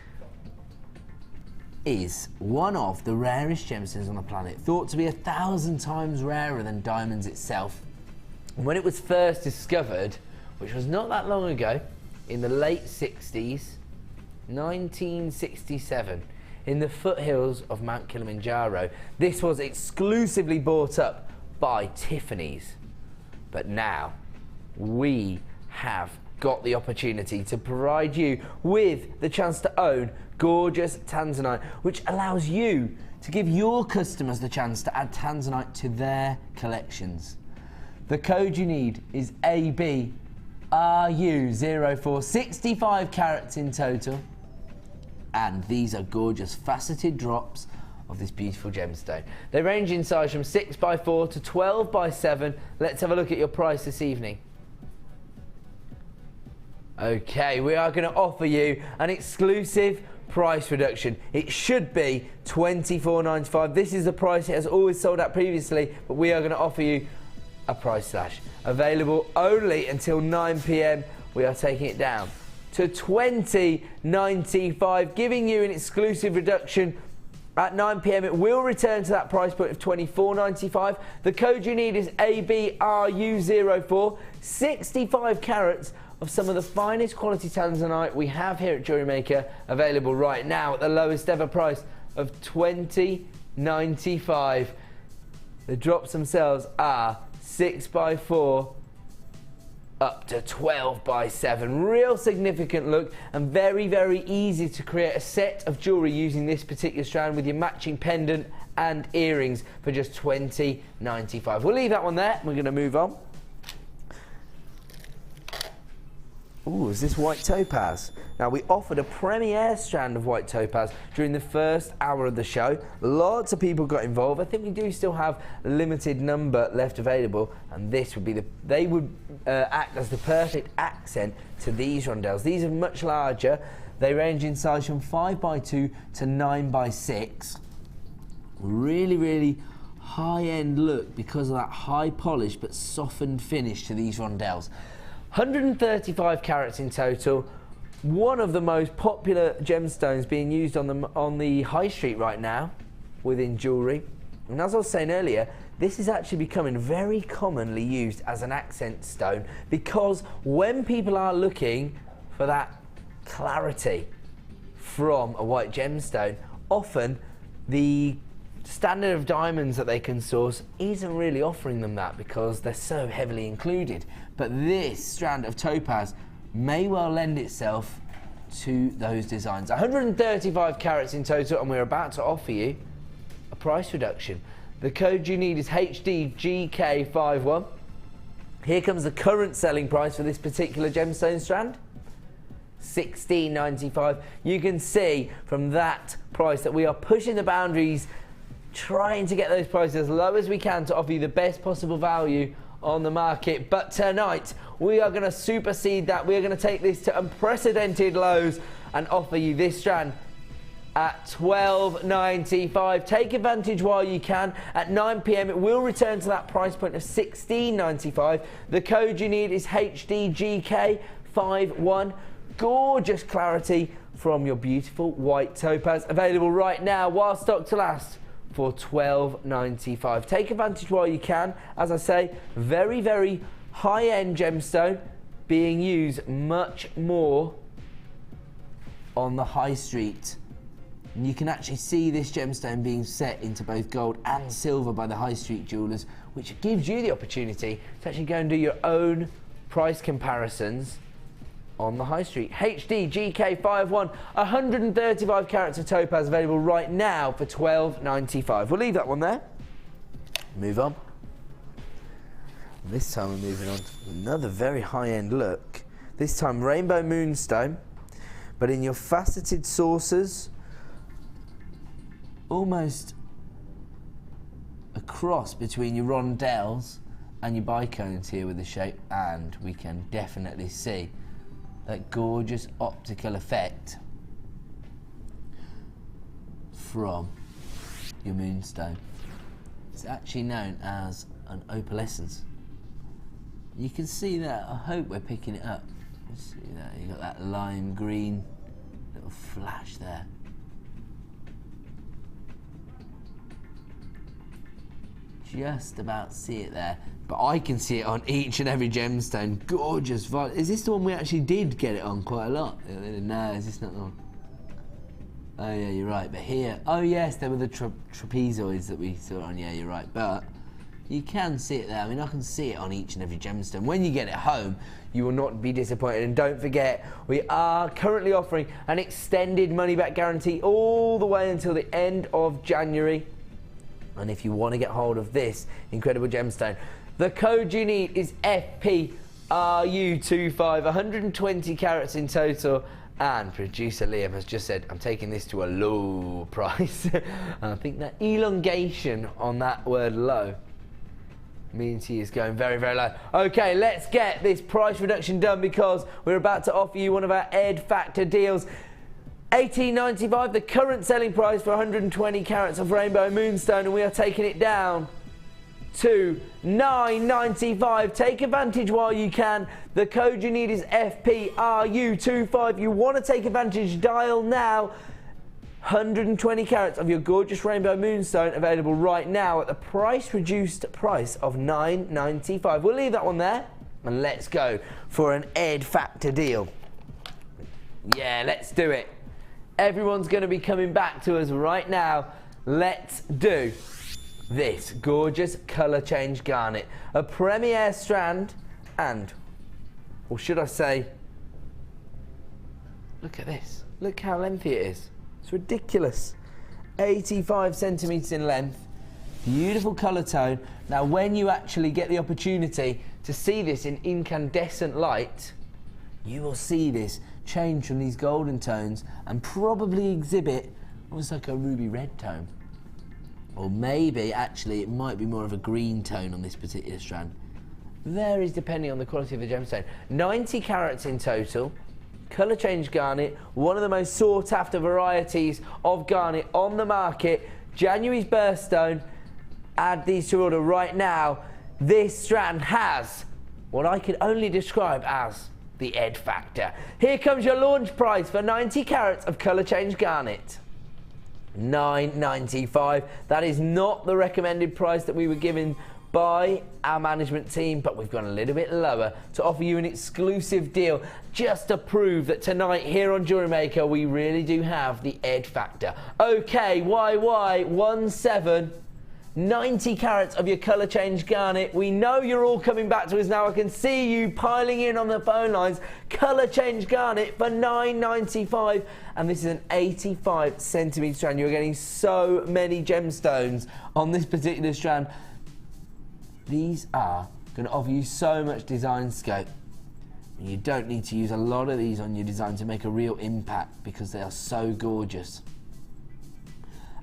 E: is one of the rarest gemstones on the planet, thought to be 1,000 times rarer than diamonds itself. And when it was first discovered, which was not that long ago, in the late 60s, 1967, in the foothills of Mount Kilimanjaro, this was exclusively bought up by Tiffany's. But now we have got the opportunity to provide you with the chance to own gorgeous tanzanite, which allows you to give your customers the chance to add tanzanite to their collections. The code you need is ABRU04, 65 carats in total, and these are gorgeous faceted drops of this beautiful gemstone. They range in size from 6x4 to 12x7. Let's have a look at your price this evening. Okay, we are going to offer you an exclusive price reduction. It should be $24.95. This is the price it has always sold at previously, but we are going to offer you a price slash. Available only until 9 p.m. We are taking it down to $20.95, giving you an exclusive reduction. At 9 p.m. it will return to that price point of $24.95. The code you need is ABRU04, 65 carats of some of the finest quality tanzanite we have here at JewelleryMaker, available right now at the lowest ever price of $20.95. The drops themselves are 6x4 up to 12x7. Real significant look, and very, very easy to create a set of jewellery using this particular strand with your matching pendant and earrings for just $20.95. We'll leave that one there. We're going to move on. Ooh, is this white topaz? Now, we offered a premiere strand of white topaz during the first hour of the show. Lots of people got involved. I think we do still have a limited number left available, and this would be they would act as the perfect accent to these rondelles. These are much larger. They range in size from 5x2 to 9x6. Really, really high-end look because of that high polish but softened finish to these rondelles. 135 carats in total. One of the most popular gemstones being used on the high street right now within jewellery. And as I was saying earlier, this is actually becoming very commonly used as an accent stone, because when people are looking for that clarity from a white gemstone, often the standard of diamonds that they can source isn't really offering them that because they're so heavily included. But this strand of topaz may well lend itself to those designs. 135 carats in total, and we're about to offer you a price reduction. The code you need is HDGK51. Here comes the current selling price for this particular gemstone strand. $16.95. You can see from that price that we are pushing the boundaries, trying to get those prices as low as we can to offer you the best possible value on the market. But tonight we are going to supersede that. We are going to take this to unprecedented lows and offer you this strand at $12.95. Take advantage while you can. At 9 p.m. it will return to that price point of $16.95. The code you need is HDGK51. Gorgeous clarity from your beautiful white topaz, available right now while stock to last for $12.95. Take advantage while you can. As I say, very, very high-end gemstone being used much more on the high street. And you can actually see this gemstone being set into both gold and silver by the high street jewellers, which gives you the opportunity to actually go and do your own price comparisons on the high street. HDGK51, 135 carats of topaz, available right now for $12.95. We'll leave that one there. Move on. This time we're moving on to another very high-end look. This time rainbow moonstone, but in your faceted saucers, almost a cross between your rondelles and your bicones here with the shape, and we can definitely see that gorgeous optical effect from your moonstone. It's actually known as an opalescence. You can see that. I hope we're picking it up. You see that? You got that lime green little flash there. Just about see it there, but I can see it on each and every gemstone. Gorgeous. Is this the one we actually did get it on quite a lot? No, is this not the one? Oh yeah, you're right. But here, oh yes, there were the trapezoids that we saw on. Yeah, you're right. But you can see it there. I mean, I can see it on each and every gemstone. When you get it home, you will not be disappointed. And don't forget, we are currently offering an extended money-back guarantee all the way until the end of January. And if you want to get hold of this incredible gemstone, the code you need is FPRU25, 120 carats in total. And producer Liam has just said, I'm taking this to a low price. I think that elongation on that word low means he is going very, very low. Okay, let's get this price reduction done because we're about to offer you one of our Ed Factor deals. $18.95, the current selling price for 120 carats of rainbow moonstone, and we are taking it down to $9.95. Take advantage while you can. The code you need is FPRU25. You want to take advantage, dial now. 120 carats of your gorgeous rainbow moonstone available right now at the reduced price of $9.95. We'll leave that one there and let's go for an Ed Factor deal. Yeah, let's do it. Everyone's going to be coming back to us right now. Let's do this gorgeous colour change garnet, a premier strand, and, or should I say, look at this. Look how lengthy it is. It's ridiculous. 85 centimetres in length. Beautiful colour tone. Now, when you actually get the opportunity to see this in incandescent light, you will see this change from these golden tones and probably exhibit almost like a ruby red tone. Or maybe, actually, it might be more of a green tone on this particular strand. Varies depending on the quality of the gemstone. 90 carats in total. Colour change garnet, one of the most sought after varieties of garnet on the market. January's birthstone. Add these to order right now. This strand has what I can only describe as the Ed Factor. Here comes your launch price for 90 carats of colour change garnet. $9.95. That is not the recommended price that we were given by our management team, but we've gone a little bit lower to offer you an exclusive deal just to prove that tonight here on Jewellery Maker we really do have the Ed Factor. Okay, YY17, 90 carats of your colour change garnet. We know you're all coming back to us now. I can see you piling in on the phone lines. Colour change garnet for $9.95, and this is an 85 centimetre strand. You're getting so many gemstones on this particular strand. These are going to offer you so much design scope. You don't need to use a lot of these on your design to make a real impact because they are so gorgeous.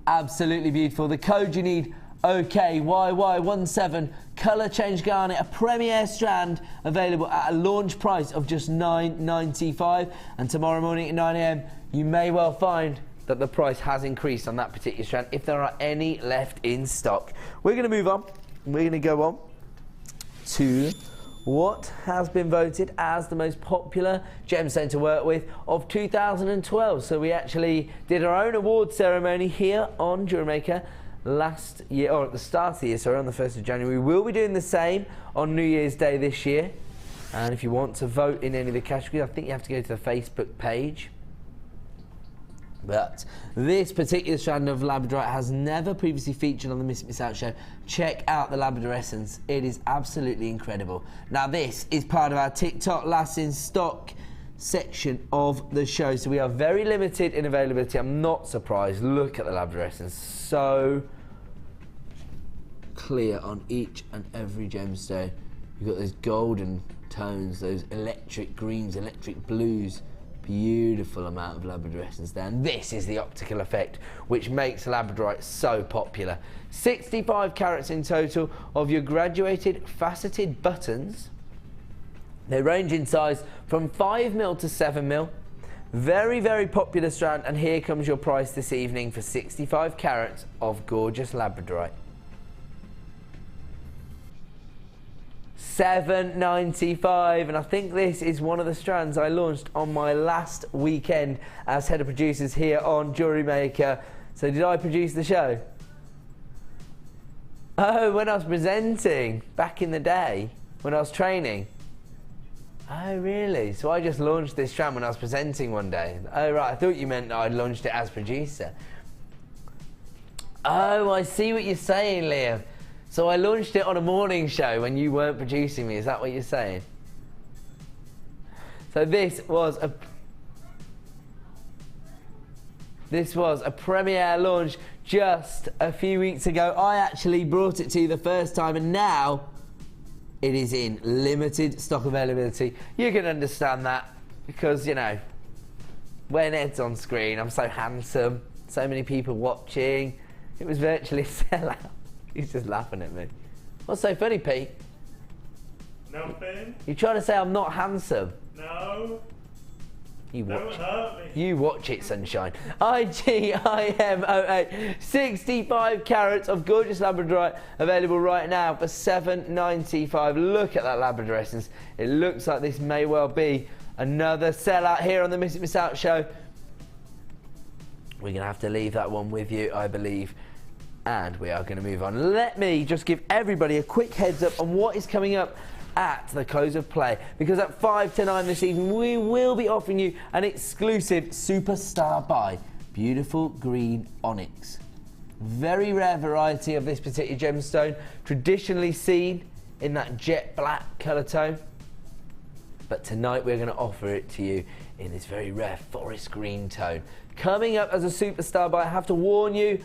E: Absolutely beautiful. The code you need, OK, YY17, colour change garnet, a premier strand, available at a launch price of just $9.95. And tomorrow morning at 9 AM, you may well find that the price has increased on that particular strand if there are any left in stock. We're going to move on. We're going to go on to what has been voted as the most popular gemstone to work with of 2012. So we actually did our own award ceremony here on Jewellery Maker last year, or at the start of the year, sorry, on the 1st of January. We will be doing the same on New Year's Day this year. And if you want to vote in any of the categories, I think you have to go to the Facebook page. But this particular strand of labradorite has never previously featured on the Miss Out show. Check out the Labrador Essence. It is absolutely incredible. Now, this is part of our TikTok last in stock section of the show, so we are very limited in availability. I'm not surprised. Look at the Labrador Essence. So clear on each and every gemstone. You've got those golden tones, those electric greens, electric blues. Beautiful amount of Labrador Essence there. And this is the optical effect which makes labradorite so popular. 65 carats in total of your graduated faceted buttons. They range in size from 5mm to 7mm. Very, very popular strand, and here comes your price this evening for 65 carats of gorgeous labradorite. $7.95, and I think this is one of the strands I launched on my last weekend as head of producers here on Jewellery Maker. So did I produce the show? Oh, when I was presenting back in the day, when I was training. Oh, really? So I just launched this strand when I was presenting one day. Oh, right, I thought you meant I launched it as producer. Oh, I see what you're saying, Liam. So I launched it on a morning show when you weren't producing me. Is that what you're saying? So this was a premiere launch just a few weeks ago. I actually brought it to you the first time, and now it is in limited stock availability. You can understand that because, you know, when Ed's on screen, I'm so handsome, so many people watching. It was virtually a sellout. He's just laughing at me. What's so funny, Pete?
F: Nothing.
E: You trying to say I'm not handsome?
F: No.
E: You
F: Don't
E: watch.
F: hurt me.
E: You watch it, sunshine. IGIM08, 65 carats of gorgeous labradorite available right now for $7.95. Look at that labradorescence. It looks like this may well be another sellout here on the Miss It Miss Out show. We're going to have to leave that one with you, I believe. And we are going to move on. Let me just give everybody a quick heads up on what is coming up at the close of play, because at 5 to 9 this evening we will be offering you an exclusive superstar buy. Beautiful green onyx. Very rare variety of this particular gemstone, traditionally seen in that jet black colour tone. But tonight we're going to offer it to you in this very rare forest green tone. Coming up as a superstar buy, I have to warn you,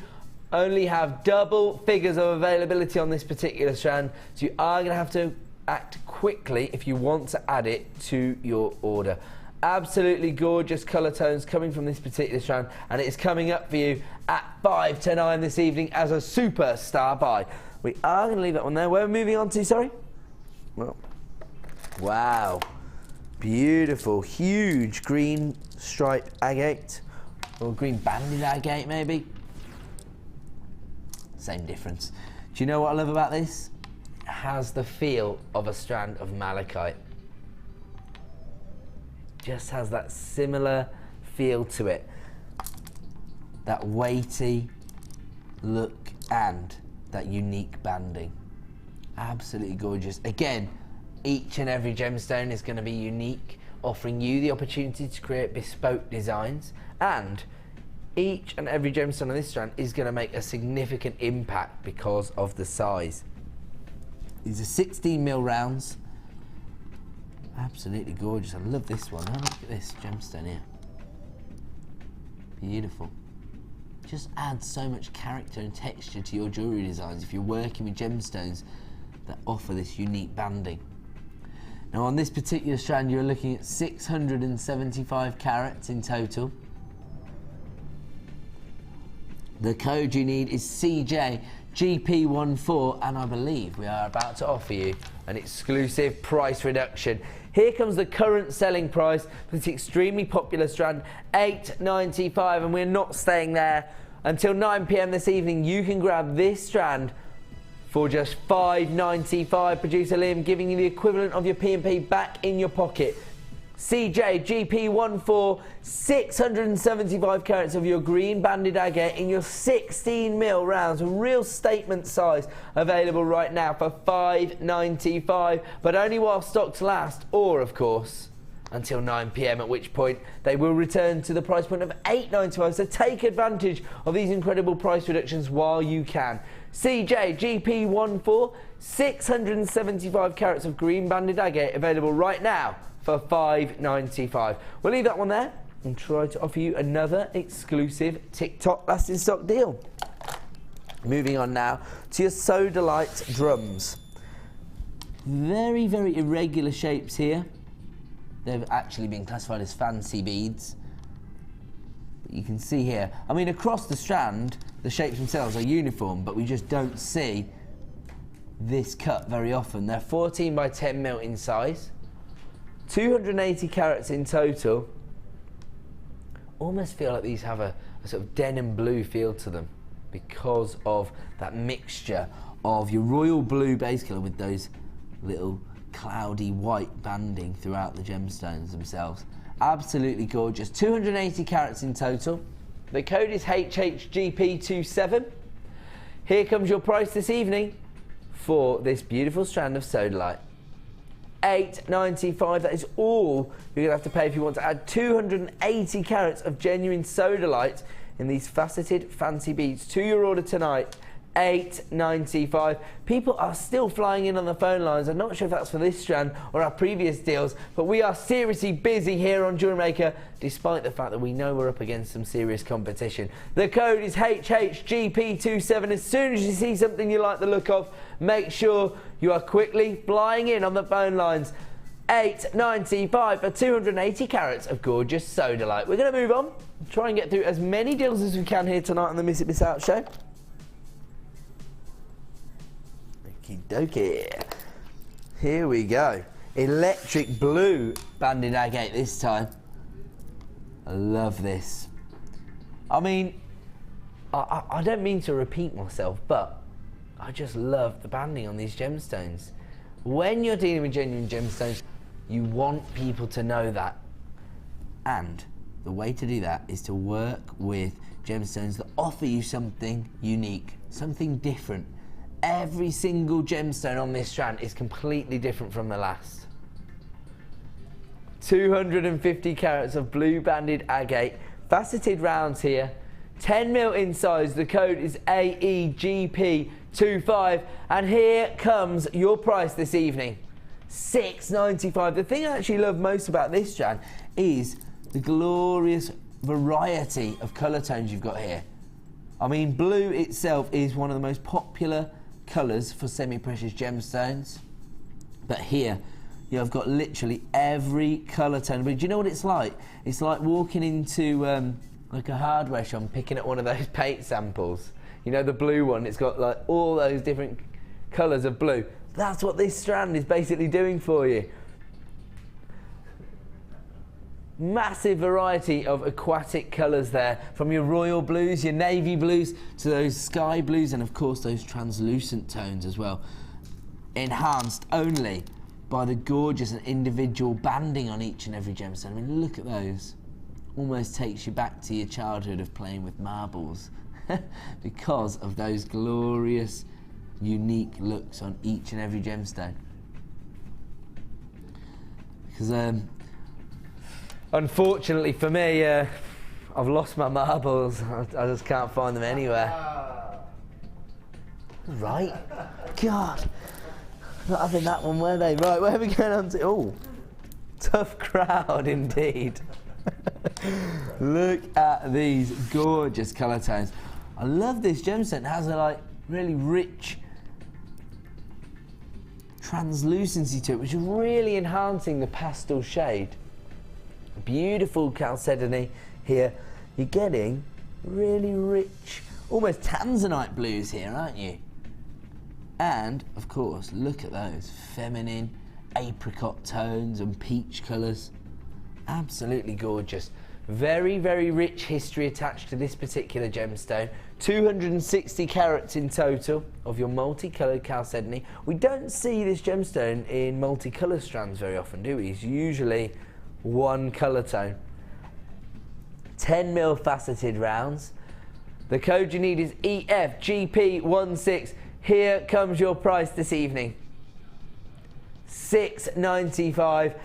E: only have double figures of availability on this particular strand, so you are going to have to act quickly if you want to add it to your order. Absolutely gorgeous colour tones coming from this particular strand, and it is coming up for you at 5 to 9 this evening as a superstar buy. We are going to leave that one there. Where are we moving on to, sorry? Well, wow. Beautiful, huge green striped agate, or green banded agate maybe. Same difference. Do you know what I love about this? It has the feel of a strand of malachite. Just has that similar feel to it. That weighty look and that unique banding. Absolutely gorgeous. Again, each and every gemstone is going to be unique, offering you the opportunity to create bespoke designs, and each and every gemstone on this strand is going to make a significant impact because of the size. These are 16mm rounds. Absolutely gorgeous. I love this one. Look at this gemstone here. Beautiful. Just adds so much character and texture to your jewellery designs if you're working with gemstones that offer this unique banding. Now on this particular strand you're looking at 675 carats in total. The code you need is CJGP14, and I believe we are about to offer you an exclusive price reduction. Here comes the current selling price for this extremely popular strand, $8.95, and we're not staying there. Until 9 PM this evening, you can grab this strand for just $5.95. Producer Liam giving you the equivalent of your P&P back in your pocket. CJGP14, 675 carats of your green banded agate in your 16mm rounds, a real statement size, available right now for $5.95, but only while stocks last, or of course until 9 PM, at which point they will return to the price point of $8.95. So take advantage of these incredible price reductions while you can. CJGP14, 675 carats of green banded agate, available right now for $5.95. We'll leave that one there and try to offer you another exclusive TikTok last in stock deal. Moving on now to your Sodalite drums. Very, very irregular shapes here. They've actually been classified as fancy beads. But you can see here, I mean, across the strand, the shapes themselves are uniform, but we just don't see this cut very often. They're 14 by 10mm in size. 280 carats in total, almost feel like these have a sort of denim blue feel to them because of that mixture of your royal blue base colour with those little cloudy white banding throughout the gemstones themselves. Absolutely gorgeous. 280 carats in total. The code is HHGP27. Here comes your price this evening for this beautiful strand of sodalite. $8.95. That is all you're going to have to pay if you want to add 280 carats of genuine sodalite in these faceted fancy beads to your order tonight. $8.95. People are still flying in on the phone lines. I'm not sure if that's for this strand or our previous deals, but we are seriously busy here on JewelleryMaker, despite the fact that we know we're up against some serious competition. The code is HHGP27. As soon as you see something you like the look of, make sure you are quickly flying in on the phone lines. $8.95 for 280 carats of gorgeous sodalite. We're going to move on, try and get through as many deals as we can here tonight on the Miss It Miss Out show. Okie dokie. Here we go. Electric blue banded agate this time. I love this. I mean, I don't mean to repeat myself, but I just love the banding on these gemstones. When you're dealing with genuine gemstones, you want people to know that. And the way to do that is to work with gemstones that offer you something unique, something different. Every single gemstone on this strand is completely different from the last. 250 carats of blue banded agate, faceted rounds here, 10 mil in size. The code is AEGP25, and here comes your price this evening. $6.95. The thing I actually love most about this strand is the glorious variety of colour tones you've got here. I mean, blue itself is one of the most popular colours for semi-precious gemstones, but here you've got literally every colour tone. But do you know what it's like? It's like walking into like a hardware shop and picking up one of those paint samples. You know, the blue one, it's got like all those different colours of blue. That's what this strand is basically doing for you. Massive variety of aquatic colours there, from your royal blues, your navy blues, to those sky blues, and of course those translucent tones as well. Enhanced only by the gorgeous and individual banding on each and every gemstone. I mean, look at those. Almost takes you back to your childhood of playing with marbles because of those glorious, unique looks on each and every gemstone. Because unfortunately for me, I've lost my marbles. I just can't find them anywhere. Right? God. Not having that one, were they? Right, where are we going on to? Oh, tough crowd indeed. Look at these gorgeous colour tones. I love this gemstone. It has a like really rich translucency to it, which is really enhancing the pastel shade. Beautiful chalcedony here. You're getting really rich, almost tanzanite blues here, aren't you? And of course, look at those feminine apricot tones and peach colours. Absolutely gorgeous. Very, very rich history attached to this particular gemstone. 260 carats in total of your multicoloured chalcedony. We don't see this gemstone in multicolour strands very often, do we? It's usually one colour tone. 10 mil faceted rounds. The code you need is EFGP16. Here comes your price this evening. $6.95.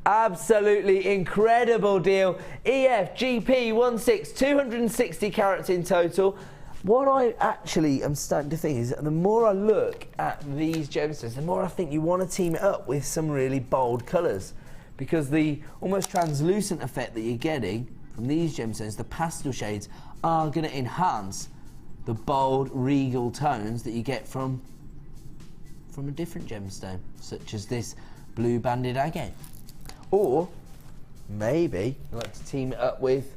E: Absolutely incredible deal. EFGP16, 260 carats in total. What I actually am starting to think is that the more I look at these gemstones, the more I think you want to team it up with some really bold colours, because the almost translucent effect that you're getting from these gemstones, the pastel shades, are going to enhance the bold, regal tones that you get from a different gemstone, such as this blue banded agate. Or maybe you like to team it up with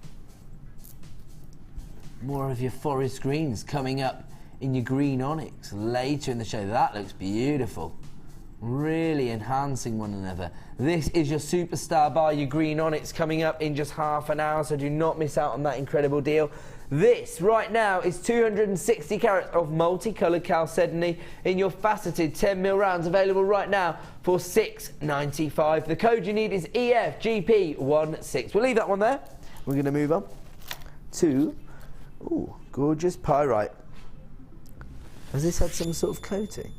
E: more of your forest greens coming up in your green onyx later in the show. That looks beautiful. really enhancing one another. This is your superstar bar, your green onyx, coming up in just half an hour, so do not miss out on that incredible deal. This right now is 260 carats of multicoloured chalcedony in your faceted 10mm rounds, available right now for $6.95. The code you need is EFGP16. We'll leave that one there. We're going to move on to, ooh, gorgeous pyrite. Has this had some sort of coating?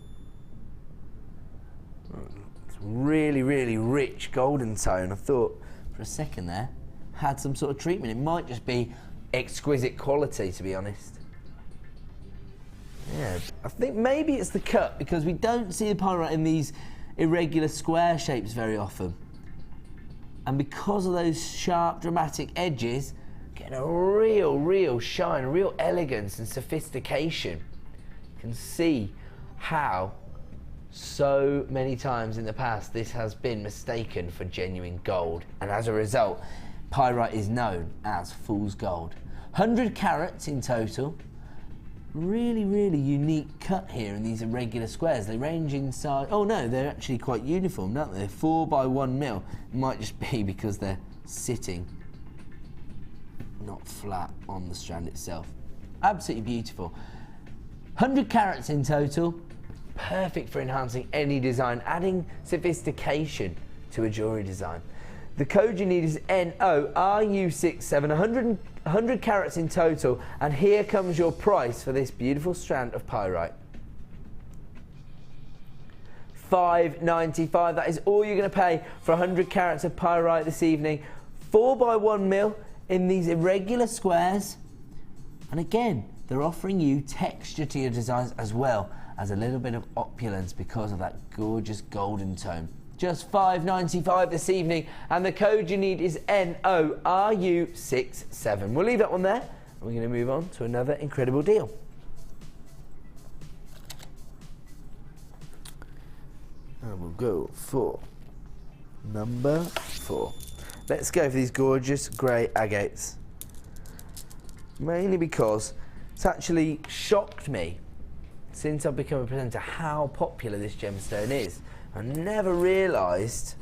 E: It's really, really rich golden tone. I thought for a second there had some sort of treatment. It might just be exquisite quality, to be honest. Yeah, I think maybe it's the cut, because we don't see the pyrite in these irregular square shapes very often. And because of those sharp, dramatic edges, getting a real shine, real elegance and sophistication. You can see how so many times in the past this has been mistaken for genuine gold, and as a result, pyrite is known as fool's gold. 100 carats in total. Really, really unique cut here in these irregular squares. They range in size. Oh no, they're actually quite uniform, aren't they? 4 by 1 mil. It might just be because they're sitting not flat on the strand itself. Absolutely beautiful. 100 carats in total. Perfect for enhancing any design, adding sophistication to a jewellery design. The code you need is NORU67, 100 carats in total, and here comes your price for this beautiful strand of pyrite. $5.95. That is all you're going to pay for 100 carats of pyrite this evening. 4 by 1 mil in these irregular squares, and again, they're offering you texture to your designs as well as a little bit of opulence because of that gorgeous golden tone. Just $5.95 this evening, and the code you need is NORU67. We'll leave that one there, and we're going to move on to another incredible deal. And we'll go for number 4. Let's go for these gorgeous grey agates. Mainly because it's actually shocked me since I've become a presenter how popular this gemstone is. I never realised,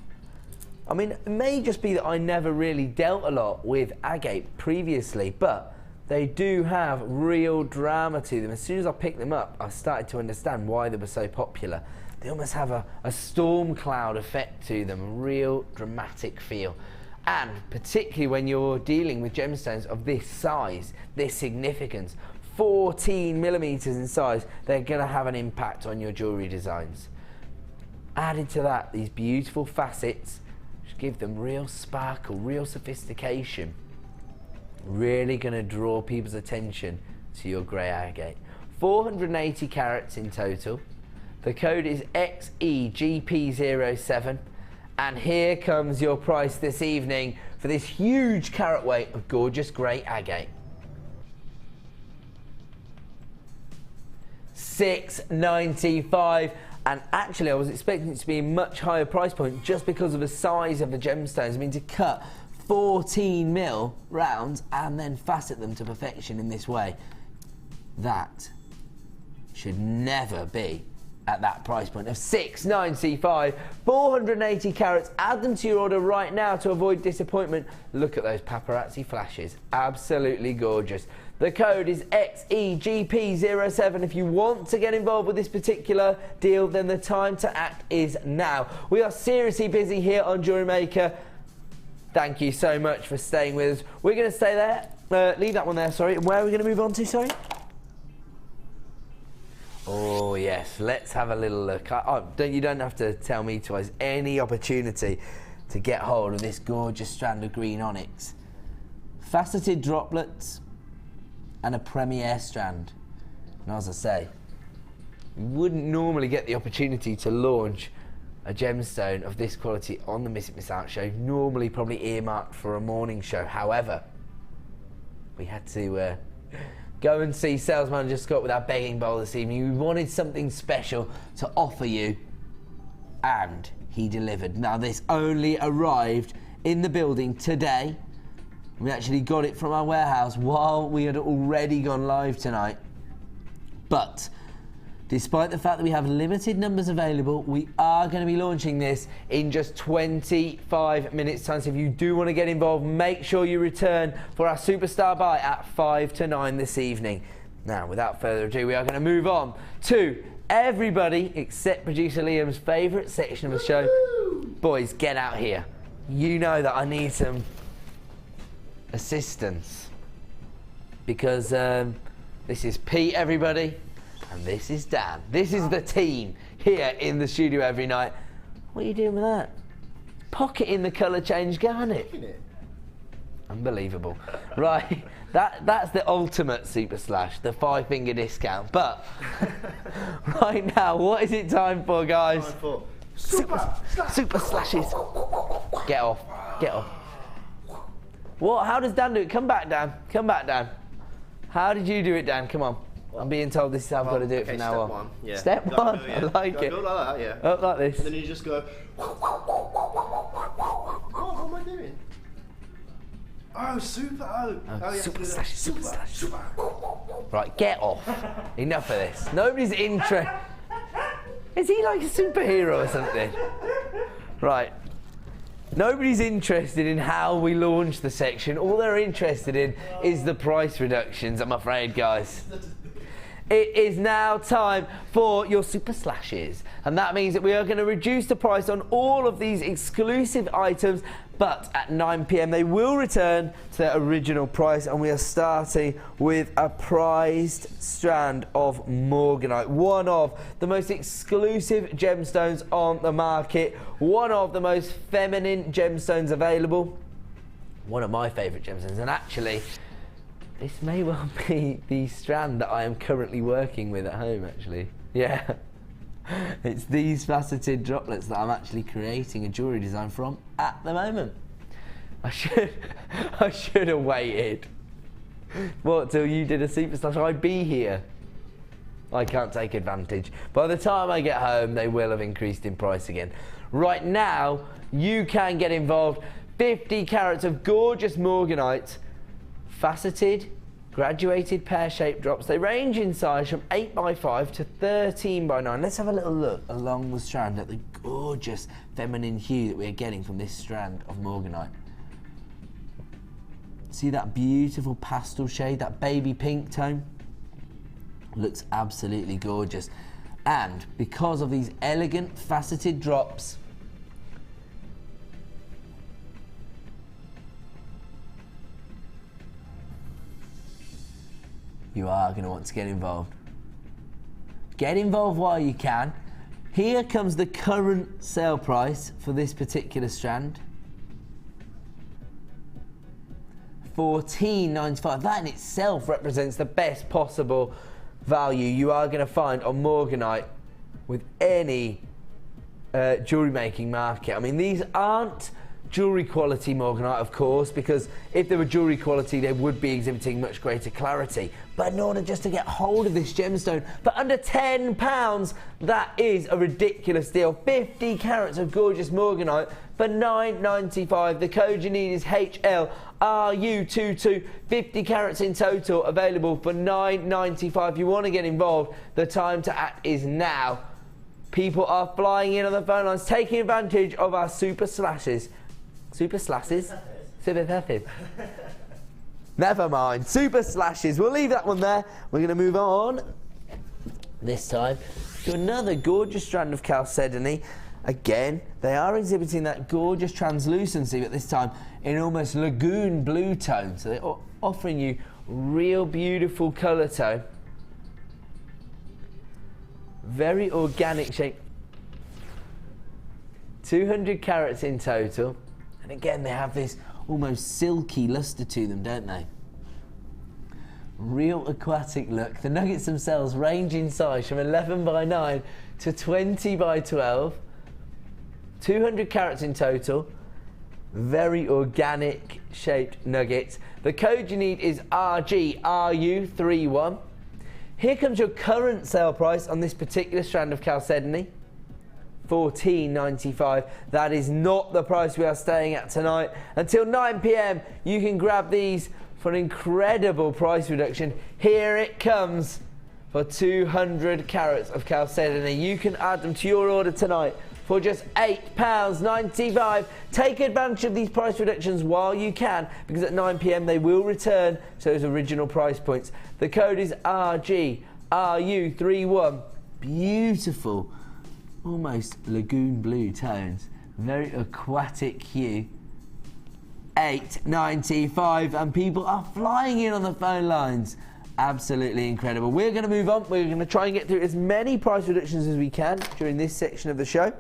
E: I mean, it may just be that I never really dealt a lot with agate previously, but they do have real drama to them. As soon as I picked them up, I started to understand why they were so popular. They almost have a storm cloud effect to them, a real dramatic feel. And particularly when you're dealing with gemstones of this size, this significance, 14mm in size, they're going to have an impact on your jewellery designs. Added to that, these beautiful facets, which give them real sparkle, real sophistication. Really going to draw people's attention to your grey agate. 480 carats in total. The code is XEGP07. And here comes your price this evening for this huge carat weight of gorgeous grey agate. $6.95. And actually I was expecting it to be a much higher price point just because of the size of the gemstones. I mean, to cut 14mm rounds and then facet them to perfection in this way, that should never be at that price point of $6.95. 480 carats. Add them to your order right now to avoid disappointment. Look at those paparazzi flashes. Absolutely gorgeous. The code is XEGP07. If you want to get involved with this particular deal, then the time to act is now. We are seriously busy here on Jewellery Maker. Thank you so much for staying with us. We're going to stay there. Leave that one there, sorry. Where are we going to move on to, sorry? Oh yes, let's have a little look. You don't have to tell me twice. Any opportunity to get hold of this gorgeous strand of green onyx. Faceted droplets and a premier strand. And as I say, you wouldn't normally get the opportunity to launch a gemstone of this quality on the Miss It Miss Out show, normally probably earmarked for a morning show. However, we had to go and see sales manager Scott with our begging bowl this evening. We wanted something special to offer you, and he delivered. Now, this only arrived in the building today. We actually got it from our warehouse while we had already gone live tonight. But Despite the fact that we have limited numbers available, we are going to be launching this in just 25 minutes time. So if you do want to get involved, make sure you return for our superstar buy at 5 to 9 this evening. Now, without further ado, we are going to move on to everybody except producer Liam's favourite section of the show. Boys, get out here. You know that I need some assistance because this is Pete, everybody. And this is Dan. This is the team here in the studio every night. What are you doing with that? Pocket in the colour change garnet. Unbelievable. Right, that's the ultimate super slash, the 5-finger discount. But right now, what is it time for, guys?
C: Time for
E: super slashes. Get off. Get off. What? How does Dan do it? Come back, Dan. Come back, Dan. How did you do it, Dan? Come on. I'm being told this is how I've got to do it from now on.
C: Step one. Yeah.
E: Step one.
C: Go, yeah.
E: I like it.
C: Go like that, yeah.
E: Up like this.
C: And then you just go. What am I doing? Oh, super. Oh, yeah,
E: super slash. Super slash. Right, get off. Enough of this. Nobody's interested. Is he like a superhero or something? Right. Nobody's interested in how we launch the section. All they're interested in is the price reductions, I'm afraid, guys. It is now time for your super slashes. And that means that we are going to reduce the price on all of these exclusive items. But at 9 PM they will return to their original price. And we are starting with a prized strand of Morganite. One of the most exclusive gemstones on the market. One of the most feminine gemstones available. One of my favourite gemstones. And actually, this may well be the strand that I am currently working with at home, actually. Yeah. It's these faceted droplets that I'm actually creating a jewellery design from at the moment. I should have waited. What, till you did a super slash? I'd be here. I can't take advantage. By the time I get home, they will have increased in price again. Right now, you can get involved. 50 carats of gorgeous Morganite, faceted, graduated pear-shaped drops. They range in size from 8x5 to 13x9. Let's have a little look along the strand at the gorgeous feminine hue that we're getting from this strand of Morganite. See that beautiful pastel shade, that baby pink tone? Looks absolutely gorgeous. And because of these elegant faceted drops, you are going to want to get involved. Get involved while you can. Here comes the current sale price for this particular strand. $14.95. That in itself represents the best possible value you are going to find on Morganite with any jewellery making market. I mean, these aren't jewellery quality Morganite, of course, because if they were jewellery quality, they would be exhibiting much greater clarity. But in order just to get hold of this gemstone for under £10, that is a ridiculous deal. 50 carats of gorgeous Morganite for $9.95. The code you need is HLRU22. 50 carats in total, available for $9.95. If you want to get involved, the time to act is now. People are flying in on the phone lines, taking advantage of our super slashes. Super slashes? Super slashes. Never mind. Super slashes. We'll leave that one there. We're going to move on this time to another gorgeous strand of chalcedony. Again, they are exhibiting that gorgeous translucency, but this time in almost lagoon blue tone. So they're offering you real beautiful colour tone. Very organic shape. 200 carats in total. And again, they have this almost silky lustre to them, don't they? Real aquatic look. The nuggets themselves range in size from 11x9 to 20x12. 200 carats in total. Very organic shaped nuggets. The code you need is RGRU31. Here comes your current sale price on this particular strand of chalcedony. $14.95. That is not the price we are staying at tonight. Until 9 PM, you can grab these for an incredible price reduction. Here it comes. for 200 carats of chalcedony. You can add them to your order tonight for just £8.95. Take advantage of these price reductions while you can, because at 9 p.m. they will return to those original price points. The code is RGRU31. Beautiful, almost lagoon blue tones, very aquatic hue. £8.95, and people are flying in on the phone lines. Absolutely incredible. We're going to move on. We're going to try and get through as many price reductions as we can during this section of the show.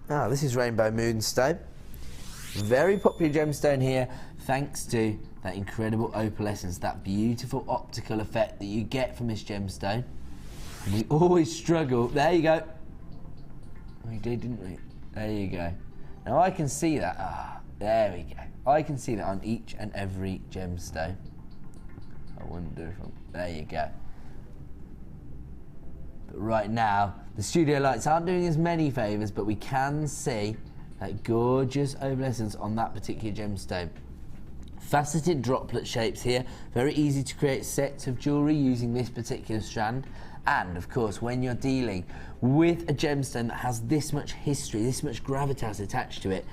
E: This is Rainbow Moonstone. Very popular gemstone here, thanks to that incredible opalescence, that beautiful optical effect that you get from this gemstone. And we always struggle. There you go. We did, didn't we? There you go. Now I can see that. There we go. I can see that on each and every gemstone. I wonder if there you go. But right now, the studio lights aren't doing as many favours, but we can see that gorgeous opalescence on that particular gemstone. Faceted droplet shapes here. Very easy to create sets of jewellery using this particular strand. And of course, when you're dealing with a gemstone that has this much history, this much gravitas attached to it,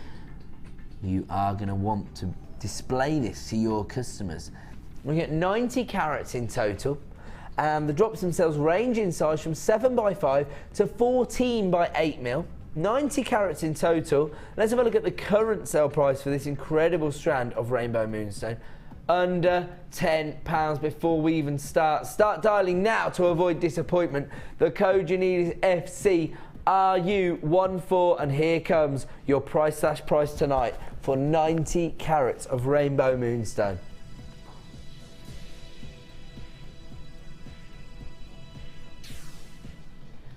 E: you are going to want to display this to your customers. We get 90 carats in total, and the drops themselves range in size from 7x5 to 14x8mm. 90 carats in total. Let's have a look at the current sale price for this incredible strand of Rainbow Moonstone. Under £10 before we even start. Start dialing now to avoid disappointment. The code you need is FCRU14, and here comes your price tonight for 90 carats of Rainbow Moonstone.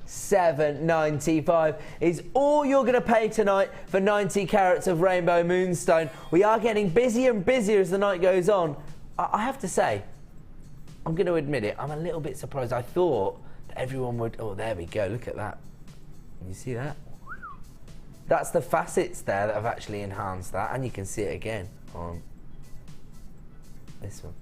E: £7.95 is all you're going to pay tonight for 90 carats of Rainbow Moonstone. We are getting busier and busier as the night goes on. I have to say, I'm going to admit it, I'm a little bit surprised. I thought that everyone would... Oh, there we go, look at that. Can you see that? That's the facets there that have actually enhanced that, and you can see it again on this one.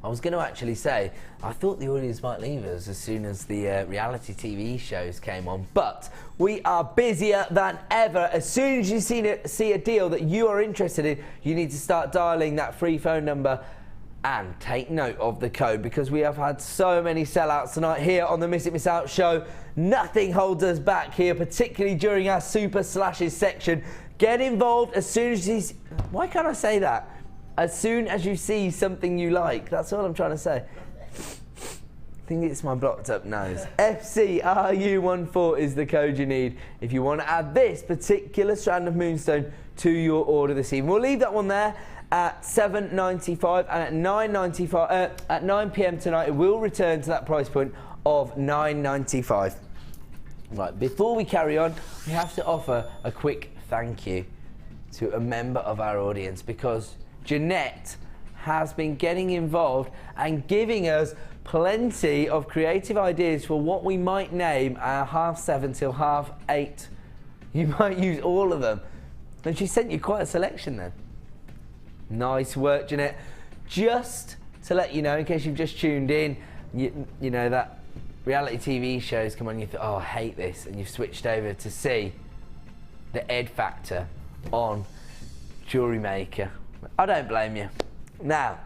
E: I was going to actually say, I thought the audience might leave us as soon as the reality TV shows came on, but we are busier than ever. As soon as you see a deal that you are interested in, you need to start dialing that free phone number and take note of the code, because we have had so many sellouts tonight here on the Miss It Miss Out show. Nothing holds us back here, particularly during our Super Slashes section. Get involved as soon as you see... Why can't I say that? As soon as you see something you like. That's all I'm trying to say. I think it's my blocked up nose. FCRU14 is the code you need if you want to add this particular strand of moonstone to your order this evening. We'll leave that one there at $7.95, and at 9 p.m. tonight it will return to that price point of $9.95. Right, before we carry on, we have to offer a quick thank you to a member of our audience, because Jeanette has been getting involved and giving us plenty of creative ideas for what we might name our 7:30 till 8:30. You might use all of them. And she sent you quite a selection then. Nice work, Jeanette. Just to let you know, in case you've just tuned in, you know that reality TV shows come on and you think, oh, I hate this, and you've switched over to see the Ed Factor on JewelleryMaker. I don't blame you. Now,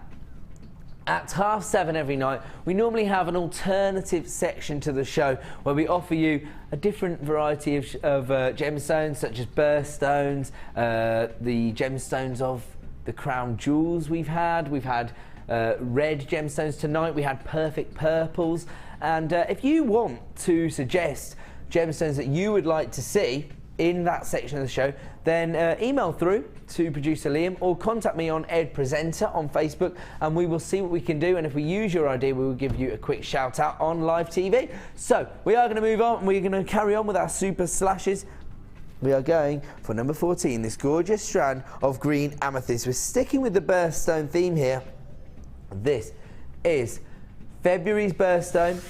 E: at 7:30 every night, we normally have an alternative section to the show where we offer you a different variety of gemstones, such as birthstones, the gemstones of the crown jewels we've had. We've had red gemstones tonight. We had perfect purples. And if you want to suggest gemstones that you would like to see in that section of the show, then email through to producer Liam or contact me on Ed Presenter on Facebook, and we will see what we can do. And if we use your idea, we will give you a quick shout out on live TV. So we are going to move on, and we're going to carry on with our super slashes. We are going for number 14, this gorgeous strand of green amethyst. We're sticking with the birthstone theme here. This is February's birthstone,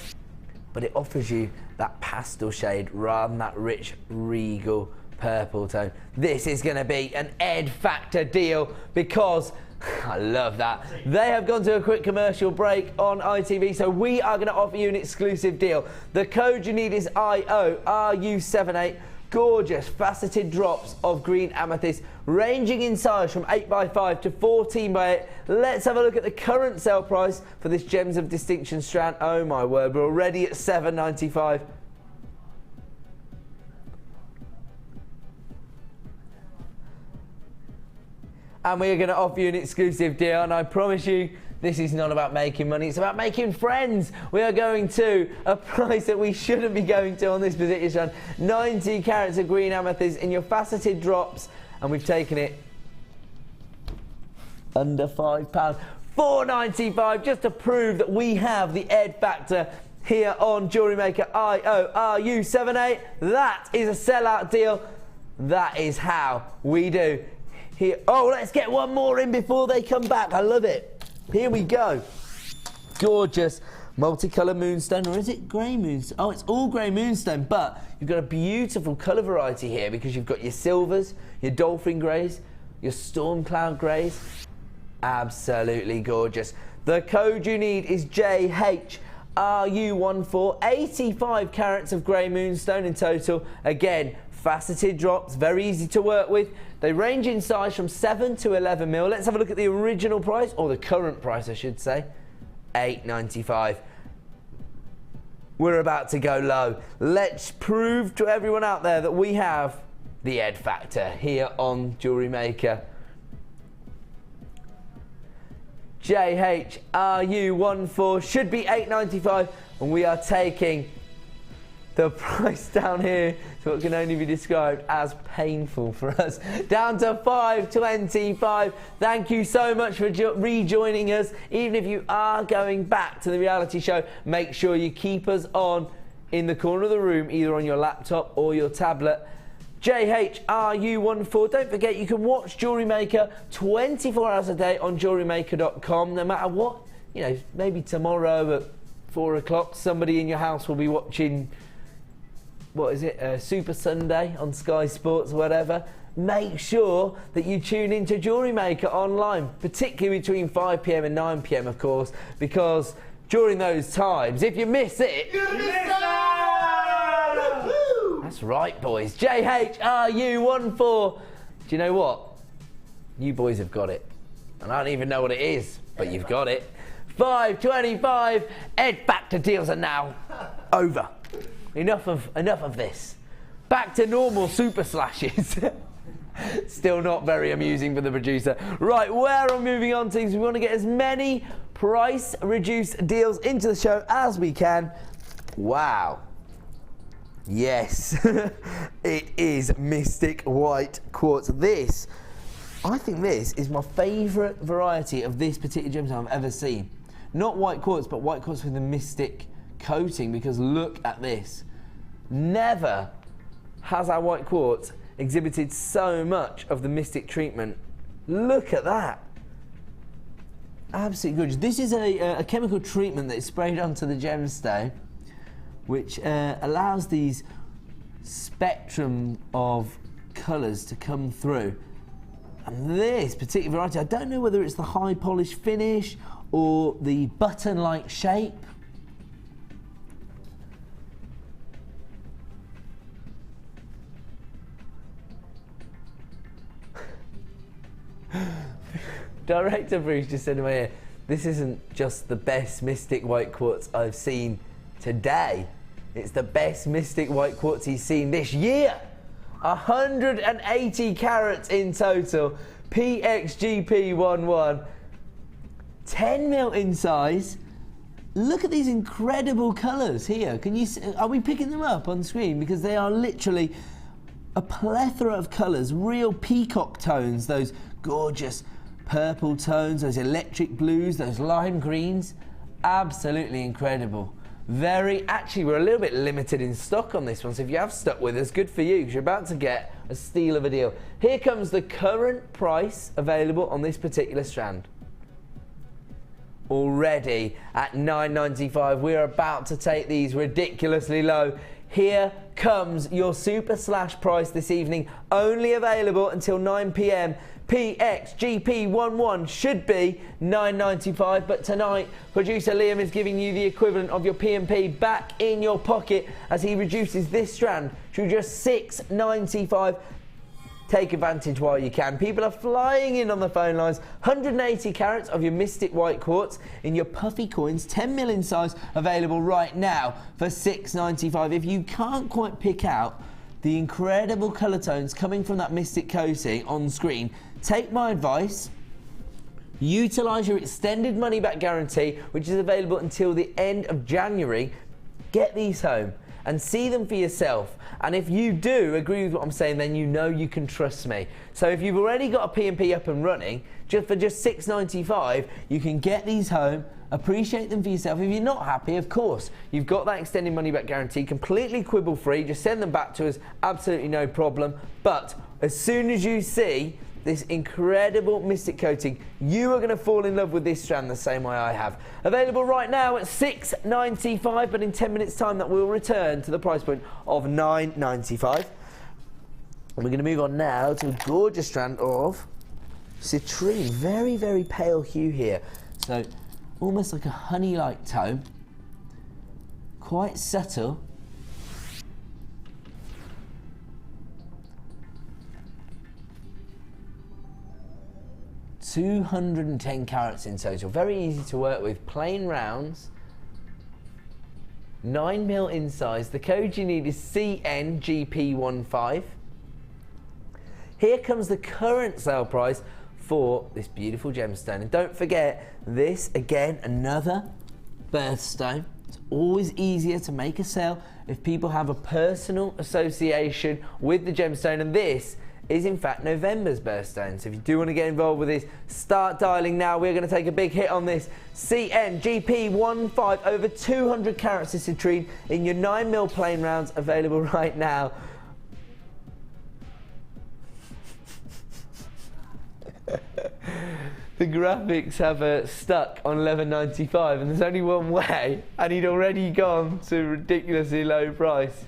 E: but it offers you that pastel shade rather than that rich, regal purple tone. This is going to be an Ed Factor deal, because I love that. They have gone to a quick commercial break on ITV, so we are going to offer you an exclusive deal. The code you need is IORU78. Gorgeous faceted drops of green amethyst, ranging in size from 8x5 to 14x8. Let's have a look at the current sale price for this Gems of Distinction strand. Oh my word, we're already at $7.95. And we are going to offer you an exclusive deal, and I promise you this is not about making money, it's about making friends. We are going to a price that we shouldn't be going to on this particular strand. 90 carats of green amethyst in your faceted drops, and we've taken it under £5. $4.95, just to prove that we have the Ed factor here on Jewellery Maker IORU78. That is a sellout deal. That is how we do. Here. Oh, let's get one more in before they come back. I love it. Here we go. Gorgeous multicolour moonstone, or is it grey moonstone? Oh, it's all grey moonstone, but you've got a beautiful colour variety here because you've got your silvers, your dolphin greys, your storm cloud greys. Absolutely gorgeous. The code you need is JHRU14. 85 carats of grey moonstone in total. Again, faceted drops, very easy to work with. They range in size from 7 to 11 mil. Let's have a look at the original price, or the current price I should say, $8.95. We're about to go low. Let's prove to everyone out there that we have the Ed factor here on Jewellery Maker. JHRU14 should be $8.95, and we are taking the price down here to what can only be described as painful for us, down to $5.25. Thank you so much for rejoining us. Even if you are going back to the reality show, make sure you keep us on in the corner of the room, either on your laptop or your tablet. JHRU14. Don't forget, you can watch Jewellery Maker 24 hours a day on JewelleryMaker.com. No matter what, you know, maybe tomorrow at 4 o'clock, somebody in your house will be watching, what is it, Super Sunday on Sky Sports or whatever. Make sure that you tune into Jewellery Maker online, particularly between 5 PM and 9 PM, of course, because during those times, if you miss it, you miss it! That's right, boys. JHRU14. Do you know what? You boys have got it. And I don't even know what it is, but you've got it. $5.25. Ed factor deals are now over. Enough of this. Back to normal super slashes. Still not very amusing for the producer. Right, where are we moving on to? We want to get as many price reduced deals into the show as we can. Wow. Yes. It is Mystic White Quartz. I think this is my favourite variety of this particular gemstone I've ever seen. Not white quartz, but white quartz with a mystic coating, because look at this. Never has our white quartz exhibited so much of the mystic treatment. Look at that. Absolutely gorgeous. This is a chemical treatment that is sprayed onto the gemstone, which allows these spectrum of colours to come through. And this particular variety, I don't know whether it's the high polish finish or the button-like shape. Director Bruce just said in my ear, this isn't just the best Mystic White Quartz I've seen today, it's the best Mystic White Quartz he's seen this year. 180 carats in total, PXGP11, 10 mil in size. Look at these incredible colours here. Can you see, are we picking them up on screen? Because they are literally a plethora of colours, real peacock tones, those gorgeous purple tones, those electric blues, those lime greens. Absolutely incredible. Actually, we're a little bit limited in stock on this one, so if you have stuck with us, good for you, because you're about to get a steal of a deal. Here comes the current price available on this particular strand. Already at $9.95, we're about to take these ridiculously low. Here comes your super slash price this evening, only available until 9 PM. PXGP11 should be $9.95, but tonight producer Liam is giving you the equivalent of your P&P back in your pocket as he reduces this strand to just $6.95. Take advantage while you can. People are flying in on the phone lines. 180 carats of your Mystic White Quartz in your puffy coins, 10 mil in size, available right now for $6.95. If you can't quite pick out the incredible colour tones coming from that Mystic coating on screen, take my advice. Utilise your extended money back guarantee, which is available until the end of January. Get these home and see them for yourself. And if you do agree with what I'm saying, then you know you can trust me. So if you've already got a P&P up and running, just for $6.95, you can get these home, appreciate them for yourself. If you're not happy, of course, you've got that extended money back guarantee, completely quibble free. Just send them back to us, absolutely no problem. But as soon as you see this incredible Mystic coating, you are going to fall in love with this strand the same way I have. Available right now at $6.95, but in 10 minutes time that will return to the price point of $9.95. And we're going to move on now to a gorgeous strand of citrine. Very, very pale hue here. So almost like a honey-like tone. Quite subtle. $210 carats in total. Very easy to work with. Plain rounds. 9 mil in size. The code you need is CNGP15. Here comes the current sale price for this beautiful gemstone. And don't forget, this, again, another birthstone. It's always easier to make a sale if people have a personal association with the gemstone. And this is in fact November's birthstone. So if you do want to get involved with this, start dialing now. We're going to take a big hit on this. CNGP15, over 200 carats of citrine in your 9 mil plain rounds, available right now. The graphics have stuck on $11.95, and there's only one way, and he'd already gone to a ridiculously low price.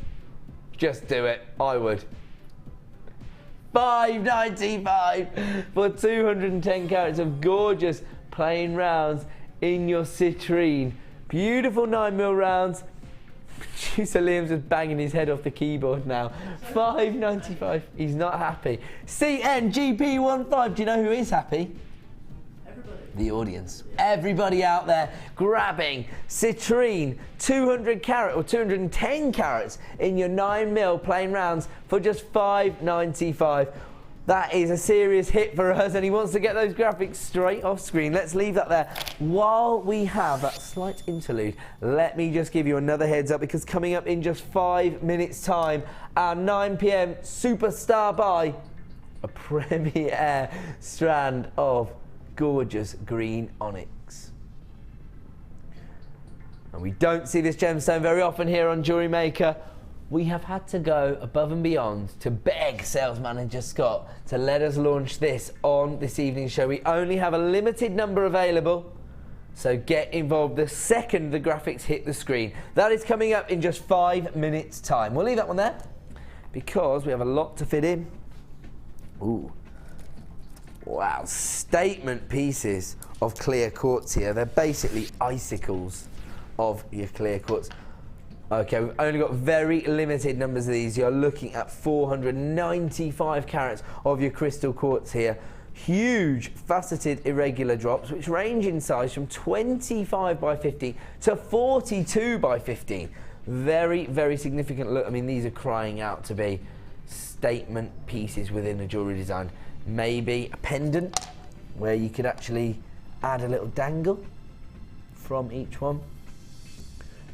E: Just do it. I would. $5.95 for 210 carats of gorgeous plain rounds in your citrine. Beautiful 9 mil rounds. Producer Liam's just banging his head off the keyboard now. $5.95. He's not happy. CNGP15. Do you know who is happy? The audience. Everybody out there grabbing citrine 200 carat or 210 carats in your 9 mil plain rounds for just $5.95. That is a serious hit for us, and he wants to get those graphics straight off screen. Let's leave that there. While we have that slight interlude, let me just give you another heads up, because coming up in just 5 minutes time, our 9 PM superstar buy, a premiere strand of gorgeous green onyx. And we don't see this gemstone very often here on Jewellery Maker. We have had to go above and beyond to beg sales manager Scott to let us launch this on this evening's show. We only have a limited number available, so get involved the second the graphics hit the screen. That is coming up in just 5 minutes time. We'll leave that one there because we have a lot to fit in. Ooh. Wow, statement pieces of clear quartz here. They're basically icicles of your clear quartz. Okay, we've only got very limited numbers of these. You're looking at 495 carats of your crystal quartz here. Huge faceted irregular drops, which range in size from 25 by 50 to 42 by 15. Very, very significant look. I mean, these are crying out to be statement pieces within a jewellery design. Maybe a pendant where you could actually add a little dangle from each one.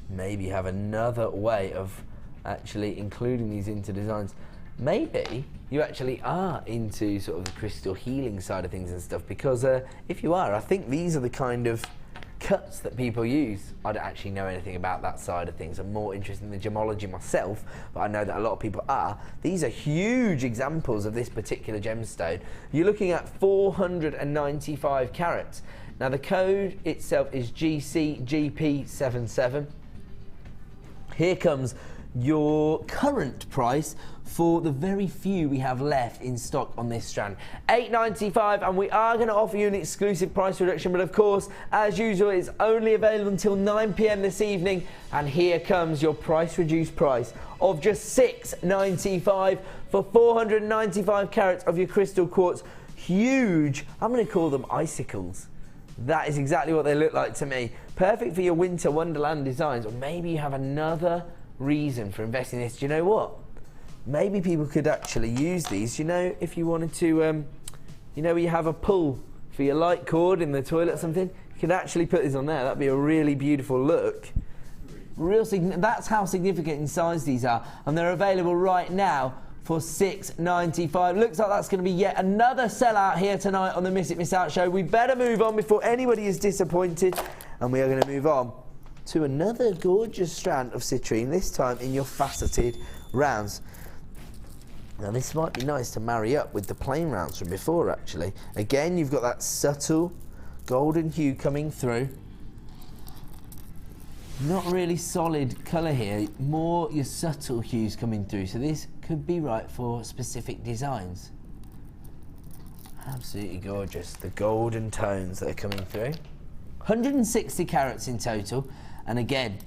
E: Maybe have another way of actually including these into designs. Maybe you actually are into sort of the crystal healing side of things and stuff, because if you are, I think these are the kind of cuts that people use. I don't actually know anything about that side of things. I'm more interested in the gemology myself, but I know that a lot of people are. These are huge examples of this particular gemstone. You're looking at 495 carats. Now the code itself is GCGP77. Here comes your current price for the very few we have left in stock on this strand. $8.95, and we are going to offer you an exclusive price reduction, but of course, as usual, it's only available until 9 p.m. this evening, and here comes your price reduced price of just $6.95 for 495 carats of your crystal quartz. Huge, I'm going to call them icicles. That is exactly what they look like to me. Perfect for your winter wonderland designs, or maybe you have another reason for investing in this. Do you know what? Maybe people could actually use these, you know, if you wanted to, you know, you have a pull for your light cord in the toilet or something, you could actually put these on there. That'd be a really beautiful look. That's how significant in size these are, and they're available right now for $6.95. Looks like that's going to be yet another sellout here tonight on the Miss It Miss Out show. We better move on before anybody is disappointed, and we are going to move on to another gorgeous strand of citrine, this time in your faceted rounds. Now this might be nice to marry up with the plain rounds from before, actually. Again, you've got that subtle golden hue coming through. Not really solid colour here, more your subtle hues coming through. So this could be right for specific designs. Absolutely gorgeous, the golden tones that are coming through. 160 carats in total, and again,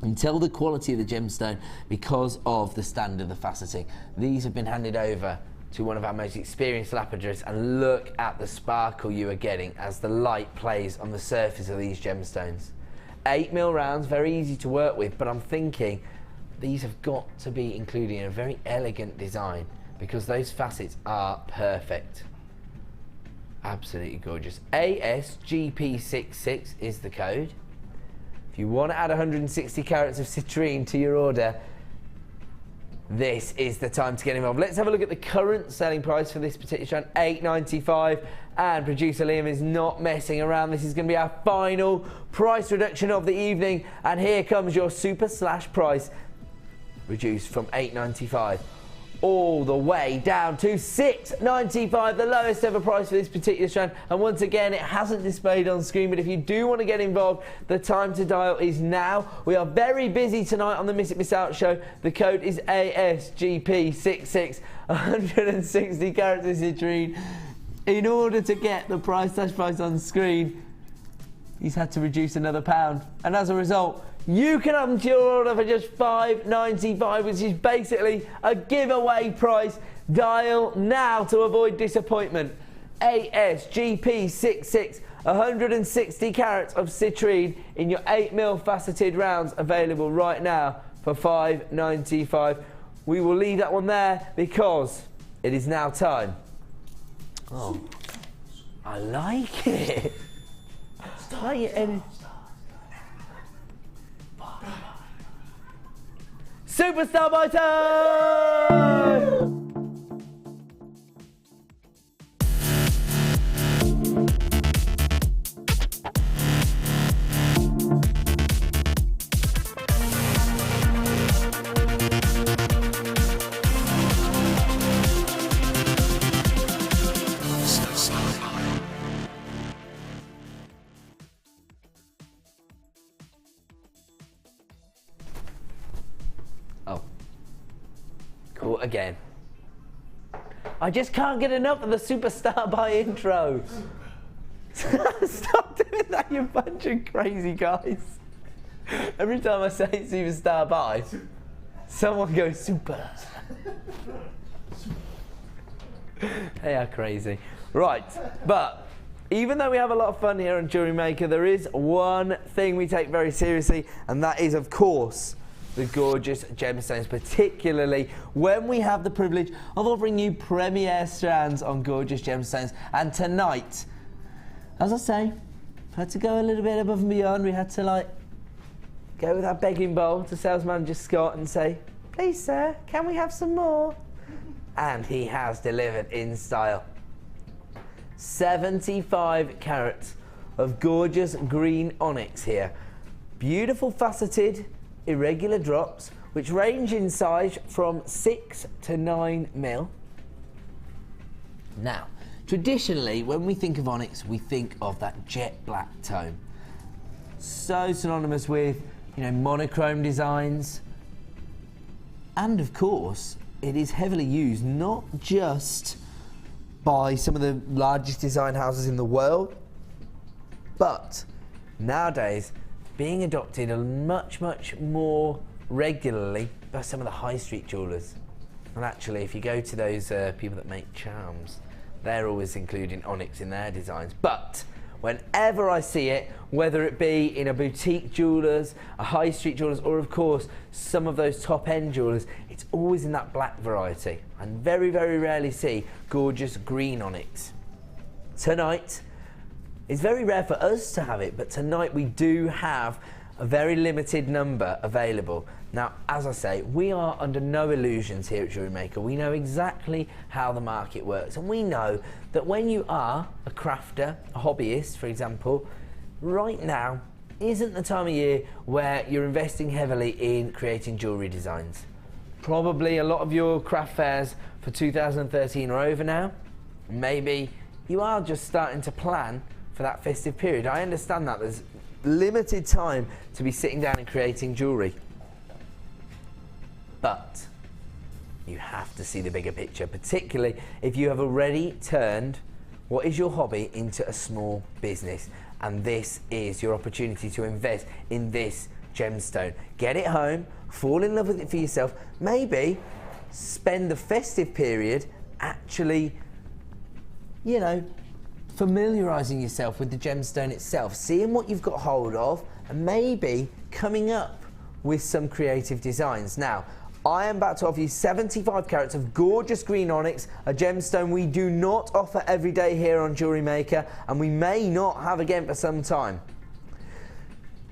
E: you can tell the quality of the gemstone because of the stand of the faceting. These have been handed over to one of our most experienced lapidarists, and look at the sparkle you are getting as the light plays on the surface of these gemstones. 8mm rounds, very easy to work with, but I'm thinking these have got to be included in a very elegant design because those facets are perfect. Absolutely gorgeous. ASGP66 is the code. If you want to add 160 carats of citrine to your order, this is the time to get involved. Let's have a look at the current selling price for this particular strand, $8.95, and producer Liam is not messing around. This is going to be our final price reduction of the evening, and here comes your super slash price reduced from $8.95 all the way down to $6.95, the lowest ever price for this particular strand. And once again, it hasn't displayed on screen, but if you do want to get involved, the time to dial is now. We are very busy tonight on the Miss It Miss Out show. The code is ASGP66, 160 carats of citrine. In order to get the price on screen, he's had to reduce another £1, and as a result, you can have your order for just $5.95, which is basically a giveaway price. Dial now to avoid disappointment. ASGP66, 160 carats of citrine in your 8mm faceted rounds, available right now for $5.95. We will leave that one there because it is now time. Oh, I like it. Superstar by time! Again. I just can't get enough of the superstar by intro. Stop doing that, you bunch of crazy guys. Every time I say superstar by, someone goes super. They are crazy. Right, but even though we have a lot of fun here on Jewellery Maker, there is one thing we take very seriously, and that is, of course, the gorgeous gemstones, particularly when we have the privilege of offering you premiere strands on gorgeous gemstones. And tonight, as I say, had to go a little bit above and beyond. We had to go with our begging bowl to sales manager Scott and say, please sir, can we have some more? And he has delivered in style. 75 carats of gorgeous green onyx here. Beautiful faceted irregular drops, which range in size from 6 to 9mm. Now, traditionally, when we think of onyx, we think of that jet black tone. So synonymous with, monochrome designs, And of course, it is heavily used not just by some of the largest design houses in the world, but nowadays being adopted much more regularly by some of the high street jewellers. And actually, if you go to those people that make charms, they're always including onyx in their designs. But whenever I see it, whether it be in a boutique jewellers, a high street jewellers, or of course some of those top end jewellers, it's always in that black variety. And very rarely see gorgeous green onyx. Tonight, it's very rare for us to have it, but tonight we do have a very limited number available. Now, as I say, we are under no illusions here at JewelleryMaker. We know exactly how the market works, and we know that when you are a crafter, a hobbyist, for example, right now isn't the time of year where you're investing heavily in creating jewellery designs. Probably a lot of your craft fairs for 2013 are over now. Maybe you are just starting to plan for that festive period. I understand that there's limited time to be sitting down and creating jewellery. But you have to see the bigger picture, particularly if you have already turned what is your hobby into a small business. And this is your opportunity to invest in this gemstone. Get it home, fall in love with it for yourself, maybe spend the festive period actually, you know, familiarising yourself with the gemstone itself, seeing what you've got hold of, and maybe coming up with some creative designs. Now, I am about to offer you 75 carats of gorgeous green onyx, a gemstone we do not offer every day here on JewelleryMaker, and we may not have again for some time.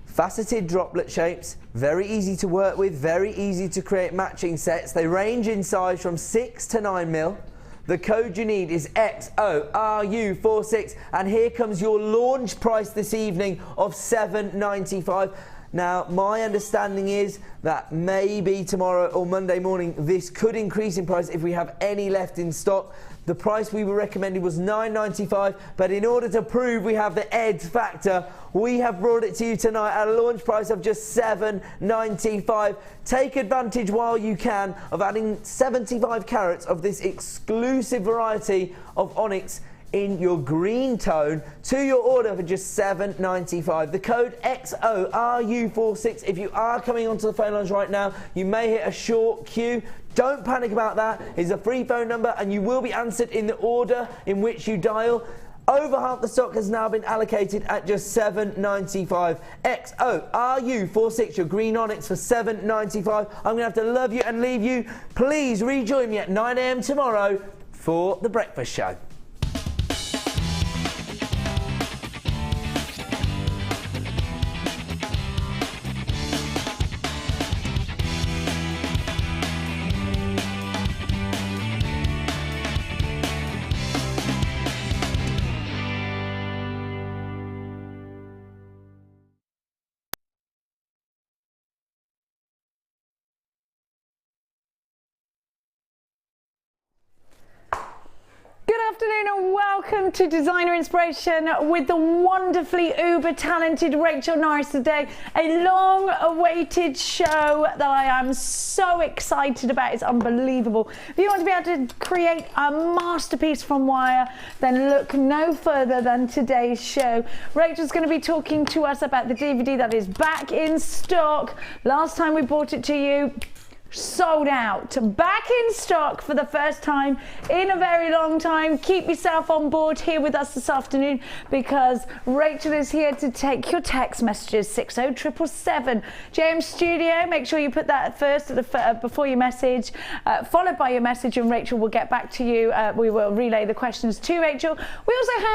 E: Faceted droplet shapes, very easy to work with, very easy to create matching sets. They range in size from 6 to 9 mil. The code you need is XORU46, and here comes your launch price this evening of $7.95. Now, my understanding is that maybe tomorrow or Monday morning this could increase in price if we have any left in stock. The price we were recommended was $9.95, but in order to prove we have the edge factor, we have brought it to you tonight at a launch price of just $7.95. Take advantage while you can of adding 75 carats of this exclusive variety of onyx in your green tone to your order for just $7.95. The code XORU46. If you are coming onto the phone lines right now, you may hit a short queue. Don't panic about that. It's a free phone number and you will be answered in the order in which you dial. Over half the stock has now been allocated at just $7.95. XORU46, your green onyx for $7.95. I'm going to have to love you and leave you. Please rejoin me at 9 AM tomorrow for the breakfast show.
I: Good afternoon and welcome to Designer Inspiration with the wonderfully uber talented Rachel Norris today. A long awaited show that I am so excited about. It's unbelievable. If you want to be able to create a masterpiece from wire, then look no further than today's show. Rachel's going to be talking to us about the DVD that is back in stock. Last time we brought it to you, sold out. Back in stock for the first time in a very long time. Keep yourself on board here with us this afternoon because Rachel is here to take your text messages. 60777 JM Studio. Make sure you put that first before your message, followed by your message, and Rachel will get back to you. We will relay the questions to Rachel. We also have